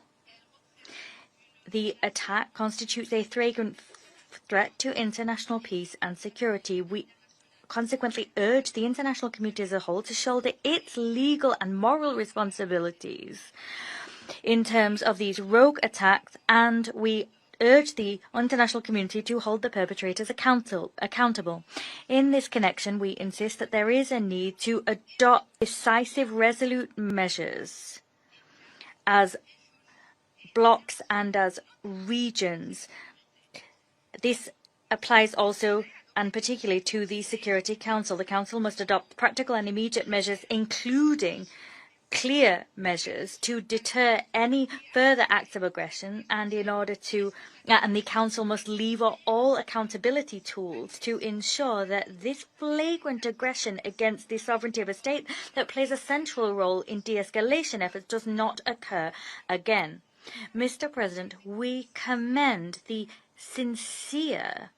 The attack constitutes a flagrant threat to international peace and security. We consequently urge the international community as a whole to shoulder its legal and moral responsibilities in terms of these rogue attacks, and we urge the international community to hold the perpetrators accountable. In this connection, we insist that there is a need to adopt decisive, resolute measures as blocks and as regions. This applies also and particularly to the Security Council. The Council must adopt practical and immediate measures, including clear measures to deter any further acts of aggression, and the Council must lever all accountability tools to ensure that this flagrant aggression against the sovereignty of a state that plays a central role in de-escalation efforts does not occur again. Mr. President, we commend the sincere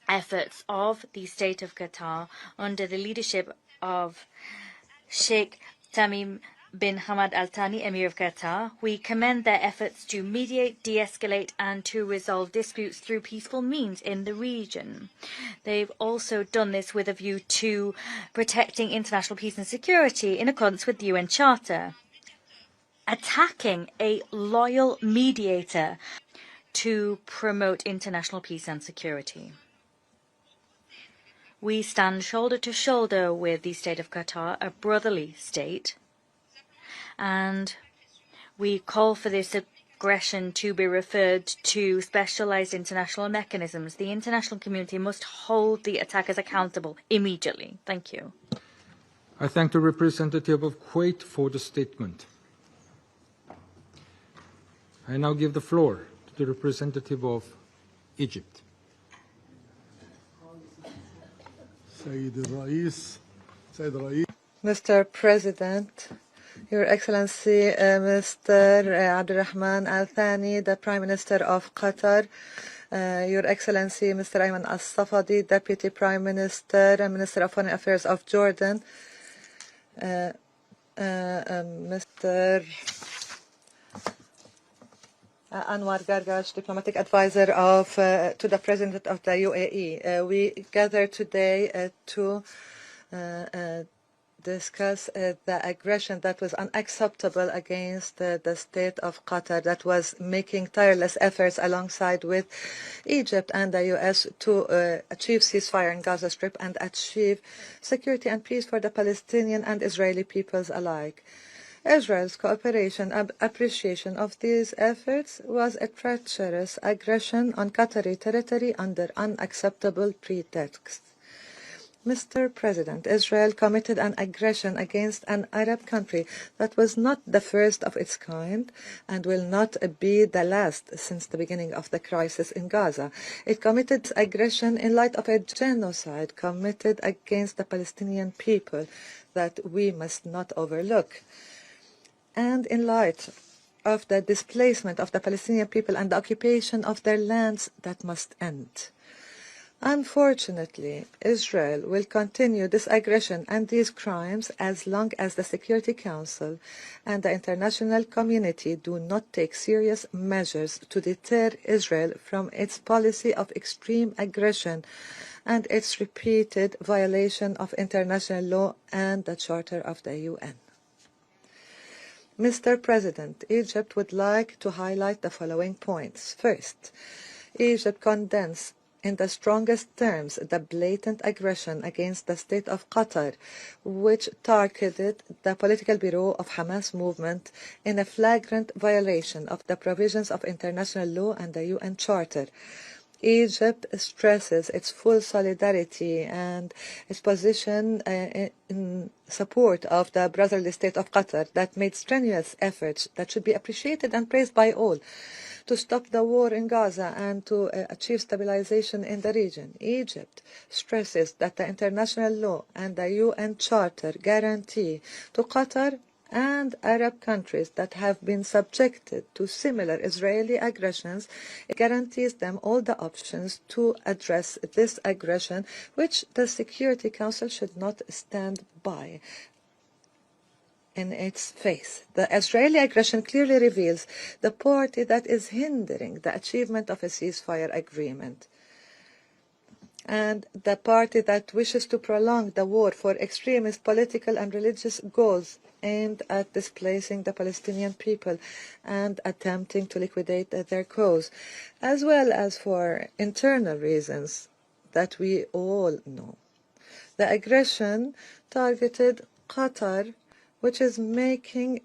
efforts of the State of Qatar under the leadership of Sheikh Tamim bin Hamad Al Thani, Emir of Qatar. We commend their efforts to mediate, de-escalate and to resolve disputes through peaceful means in the region. They've also done this with a view to protecting international peace and security in accordance with the UN Charter. Attacking a loyal mediator to promote international peace and security. We stand shoulder to shoulder with the State of Qatar, a brotherly state, and we call for this aggression to be referred to specialized international mechanisms. The international community must hold the attackers accountable immediately. Thank you. I thank the representative of Kuwait for the statement. I now give the floor to the representative of Egypt. Mr. President, Your Excellency, Mr. Abdurrahman Al Thani, the Prime Minister of Qatar, Your Excellency, Mr. Ayman Al Safadi, Deputy Prime Minister and Minister of Foreign Affairs of Jordan, Mr. Anwar Gargash, Diplomatic Advisor to the President of the UAE. We gather today to discuss the aggression that was unacceptable against the state of Qatar, that was making tireless efforts alongside with Egypt and the U.S. to achieve ceasefire in Gaza Strip and achieve security and peace for the Palestinian and Israeli peoples alike. Israel's cooperation and appreciation of these efforts was a treacherous aggression on Qatari territory under unacceptable pretexts. Mr. President, Israel committed an aggression against an Arab country that was not the first of its kind and will not be the last since the beginning of the crisis in Gaza. It committed aggression in light of a genocide committed against the Palestinian people that we must not overlook, and in light of the displacement of the Palestinian people and the occupation of their lands that must end. Unfortunately, Israel will continue this aggression and these crimes as long as the Security Council and the international community do not take serious measures to deter Israel from its policy of extreme aggression and its repeated violation of international law and the Charter of the UN. Mr. President, Egypt would like to highlight the following points. First, Egypt condemns in the strongest terms the blatant aggression against the state of Qatar, which targeted the political bureau of Hamas movement in a flagrant violation of the provisions of international law and the UN Charter. Egypt stresses its full solidarity and its position in support of the brotherly state of Qatar that made strenuous efforts that should be appreciated and praised by all to stop the war in Gaza and to achieve stabilization in the region. Egypt stresses that the international law and the UN Charter guarantee to Qatar and Arab countries that have been subjected to similar Israeli aggressions, it guarantees them all the options to address this aggression, which the Security Council should not stand by in its face. The Israeli aggression clearly reveals the party that is hindering the achievement of a ceasefire agreement, and the party that wishes to prolong the war for extremist political and religious goals aimed at displacing the Palestinian people and attempting to liquidate their cause, as well as for internal reasons that we all know. The aggression targeted Qatar, which is making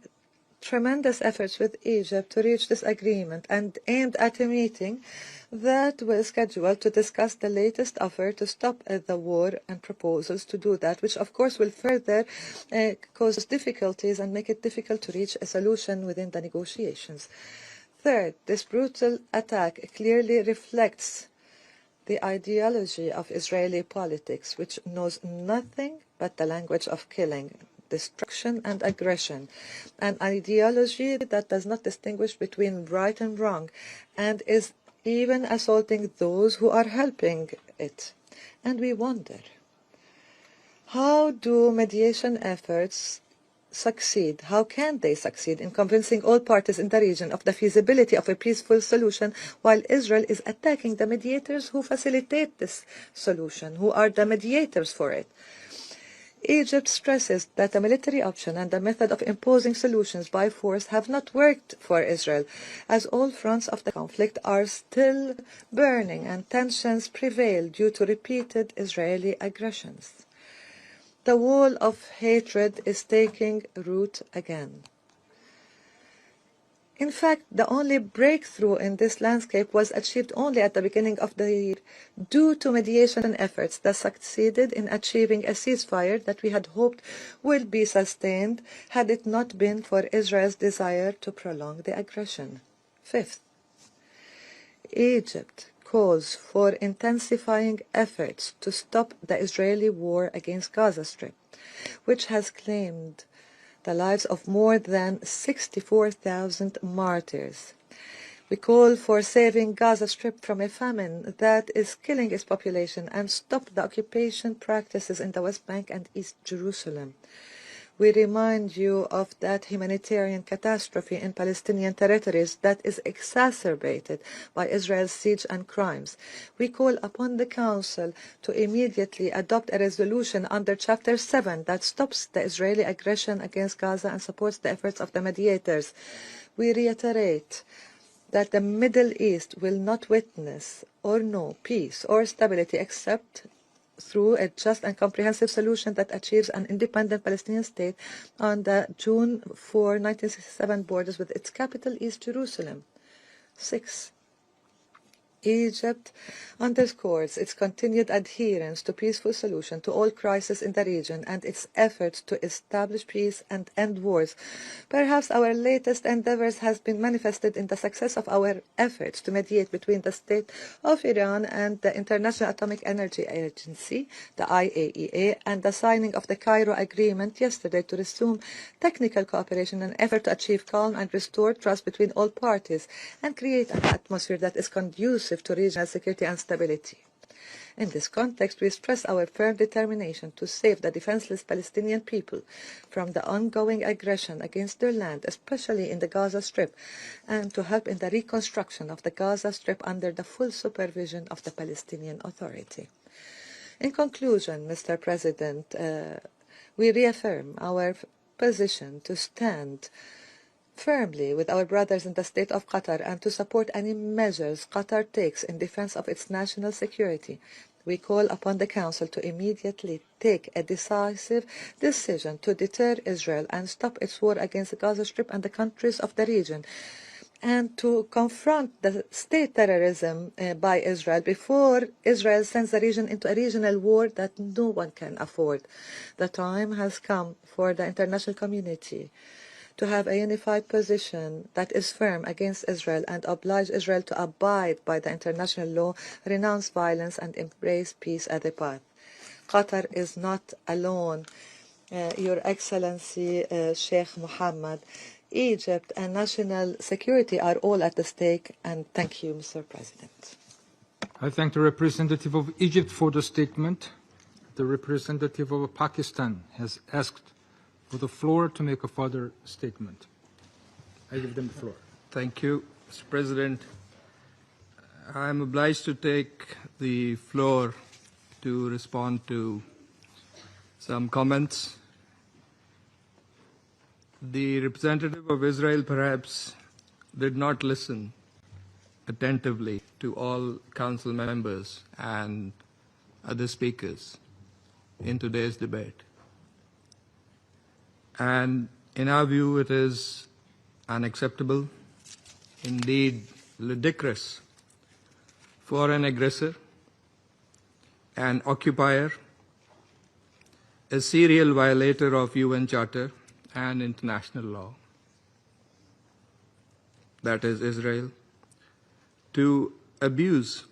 tremendous efforts with Egypt to reach this agreement and aimed at a meeting that was scheduled to discuss the latest offer to stop the war and proposals to do that, which of course will further cause difficulties and make it difficult to reach a solution within the negotiations. Third, this brutal attack clearly reflects the ideology of Israeli politics, which knows nothing but the language of killing, destruction and aggression, an ideology that does not distinguish between right and wrong and is even assaulting those who are helping it. And we wonder, how do mediation efforts succeed? How can they succeed in convincing all parties in the region of the feasibility of a peaceful solution while Israel is attacking the mediators who facilitate this solution, who are the mediators for it? Egypt stresses that the military option and the method of imposing solutions by force have not worked for Israel, as all fronts of the conflict are still burning and tensions prevail due to repeated Israeli aggressions. The wall of hatred is taking root again. In fact, the only breakthrough in this landscape was achieved only at the beginning of the year due to mediation efforts that succeeded in achieving a ceasefire that we had hoped will be sustained had it not been for Israel's desire to prolong the aggression. Fifth, Egypt calls for intensifying efforts to stop the Israeli war against Gaza Strip, which has claimed the lives of more than 64,000 martyrs. We call for saving Gaza Strip from a famine that is killing its population and stop the occupation practices in the West Bank and East Jerusalem. We remind you of that humanitarian catastrophe in Palestinian territories that is exacerbated by Israel's siege and crimes. We call upon the Council to immediately adopt a resolution under Chapter 7 that stops the Israeli aggression against Gaza and supports the efforts of the mediators. We reiterate that the Middle East will not witness or know peace or stability except through a just and comprehensive solution that achieves an independent Palestinian state on the June 4, 1967 borders with its capital East Jerusalem. 6. Egypt underscores its continued adherence to peaceful solution to all crises in the region and its efforts to establish peace and end wars. Perhaps our latest endeavors has been manifested in the success of our efforts to mediate between the state of Iran and the International Atomic Energy Agency, the IAEA, and the signing of the Cairo Agreement yesterday to resume technical cooperation in an effort to achieve calm and restore trust between all parties and create an atmosphere that is conducive to regional security and stability. In this context, we stress our firm determination to save the defenseless Palestinian people from the ongoing aggression against their land, especially in the Gaza Strip, and to help in the reconstruction of the Gaza Strip under the full supervision of the Palestinian Authority. In conclusion, Mr. President, we reaffirm our position to stand firmly with our brothers in the state of Qatar and to support any measures Qatar takes in defense of its national security. We call upon the Council to immediately take a decisive decision to deter Israel and stop its war against the Gaza Strip and the countries of the region, and to confront the state terrorism by Israel before Israel sends the region into a regional war that no one can afford. The time has come for the international community to have a unified position that is firm against Israel and oblige Israel to abide by the international law, renounce violence, and embrace peace as a path. Qatar is not alone, Your Excellency Sheikh Mohammed. Egypt and national security are all at stake, and thank you, Mr. President. I thank the representative of Egypt for the statement. The representative of Pakistan has asked for the floor to make a further statement. I give them the floor. Thank you, Mr. President. I am obliged to take the floor to respond to some comments. The representative of Israel perhaps did not listen attentively to all council members and other speakers in today's debate. And in our view, it is unacceptable, indeed ludicrous, for an aggressor, an occupier, a serial violator of UN Charter and international law, that is Israel, to abuse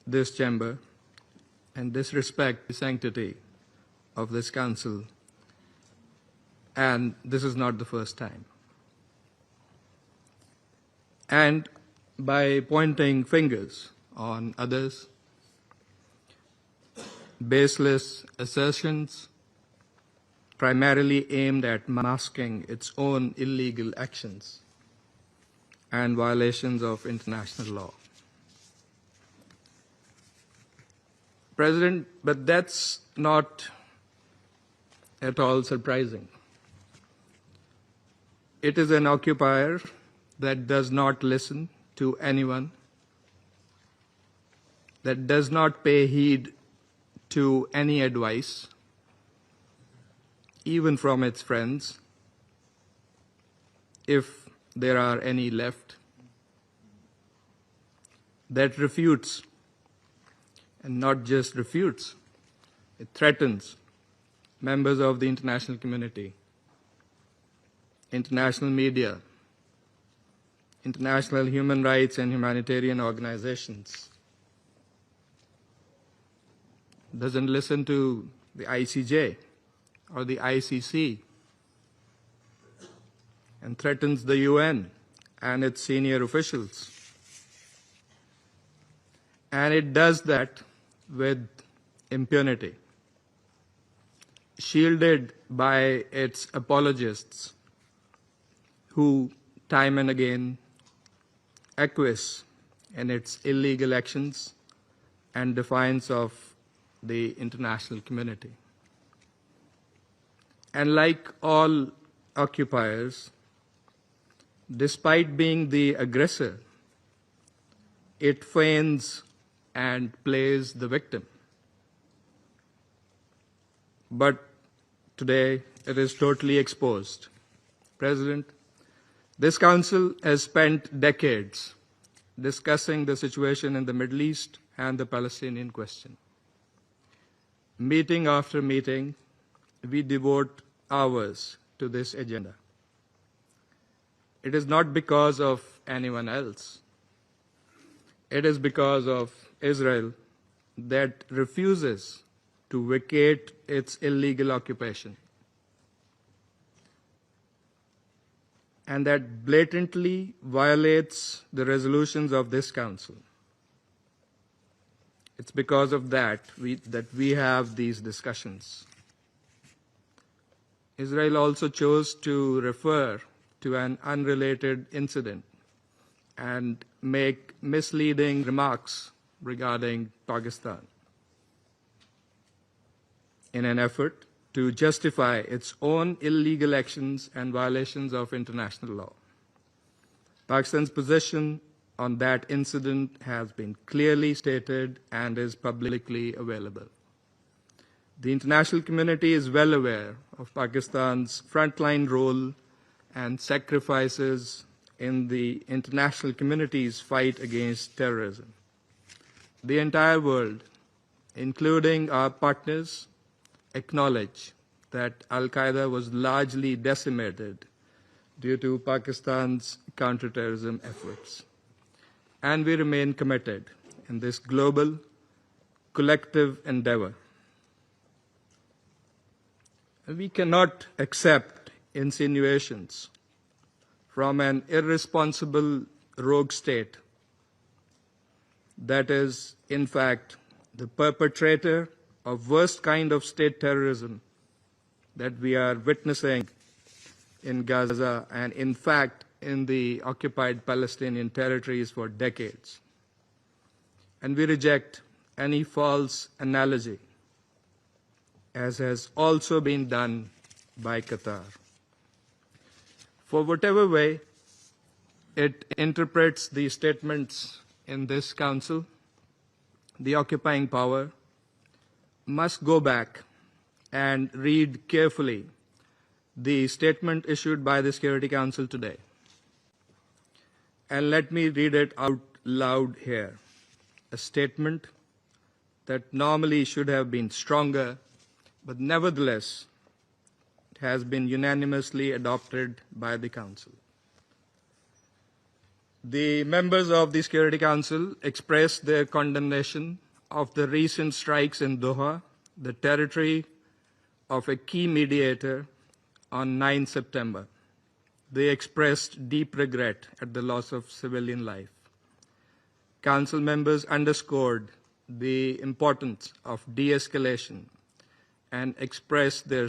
this chamber and disrespect the sanctity of this council. And this is not the first time. And by pointing fingers on others, baseless assertions primarily aimed at masking its own illegal actions and violations of international law. President, but that's not at all surprising. It is an occupier that does not listen to anyone, that does not pay heed to any advice, even from its friends, if there are any left, that refutes, and not just refutes, it threatens members of the international community, international media, international human rights and humanitarian organizations, doesn't listen to the ICJ or the ICC, and threatens the UN and its senior officials. And it does that with impunity, shielded by its apologists who time and again acquiesce in its illegal actions and defiance of the international community. And like all occupiers, despite being the aggressor, it feigns and plays the victim. But today it is totally exposed. President, this Council has spent decades discussing the situation in the Middle East and the Palestinian question. Meeting after meeting, we devote hours to this agenda. It is not because of anyone else. It is because of Israel that refuses to vacate its illegal occupation, and that blatantly violates the resolutions of this Council. It's because of that we have these discussions. Israel also chose to refer to an unrelated incident and make misleading remarks regarding Pakistan in an effort to justify its own illegal actions and violations of international law. Pakistan's position on that incident has been clearly stated and is publicly available. The international community is well aware of Pakistan's frontline role and sacrifices in the international community's fight against terrorism. The entire world, including our partners, acknowledge that Al-Qaeda was largely decimated due to Pakistan's counterterrorism efforts. And we remain committed in this global, collective endeavor. We cannot accept insinuations from an irresponsible rogue state that is, in fact, the perpetrator of worst kind of state terrorism that we are witnessing in Gaza and, in fact, in the occupied Palestinian territories for decades. And we reject any false analogy, as has also been done by Qatar. For whatever way it interprets the statements in this Council, the occupying power must go back and read carefully the statement issued by the Security Council today. And let me read it out loud here. A statement that normally should have been stronger, but nevertheless it has been unanimously adopted by the Council. The members of the Security Council expressed their condemnation of the recent strikes in Doha, the territory of a key mediator, on 9 September. They expressed deep regret at the loss of civilian life. Council members underscored the importance of de-escalation and expressed their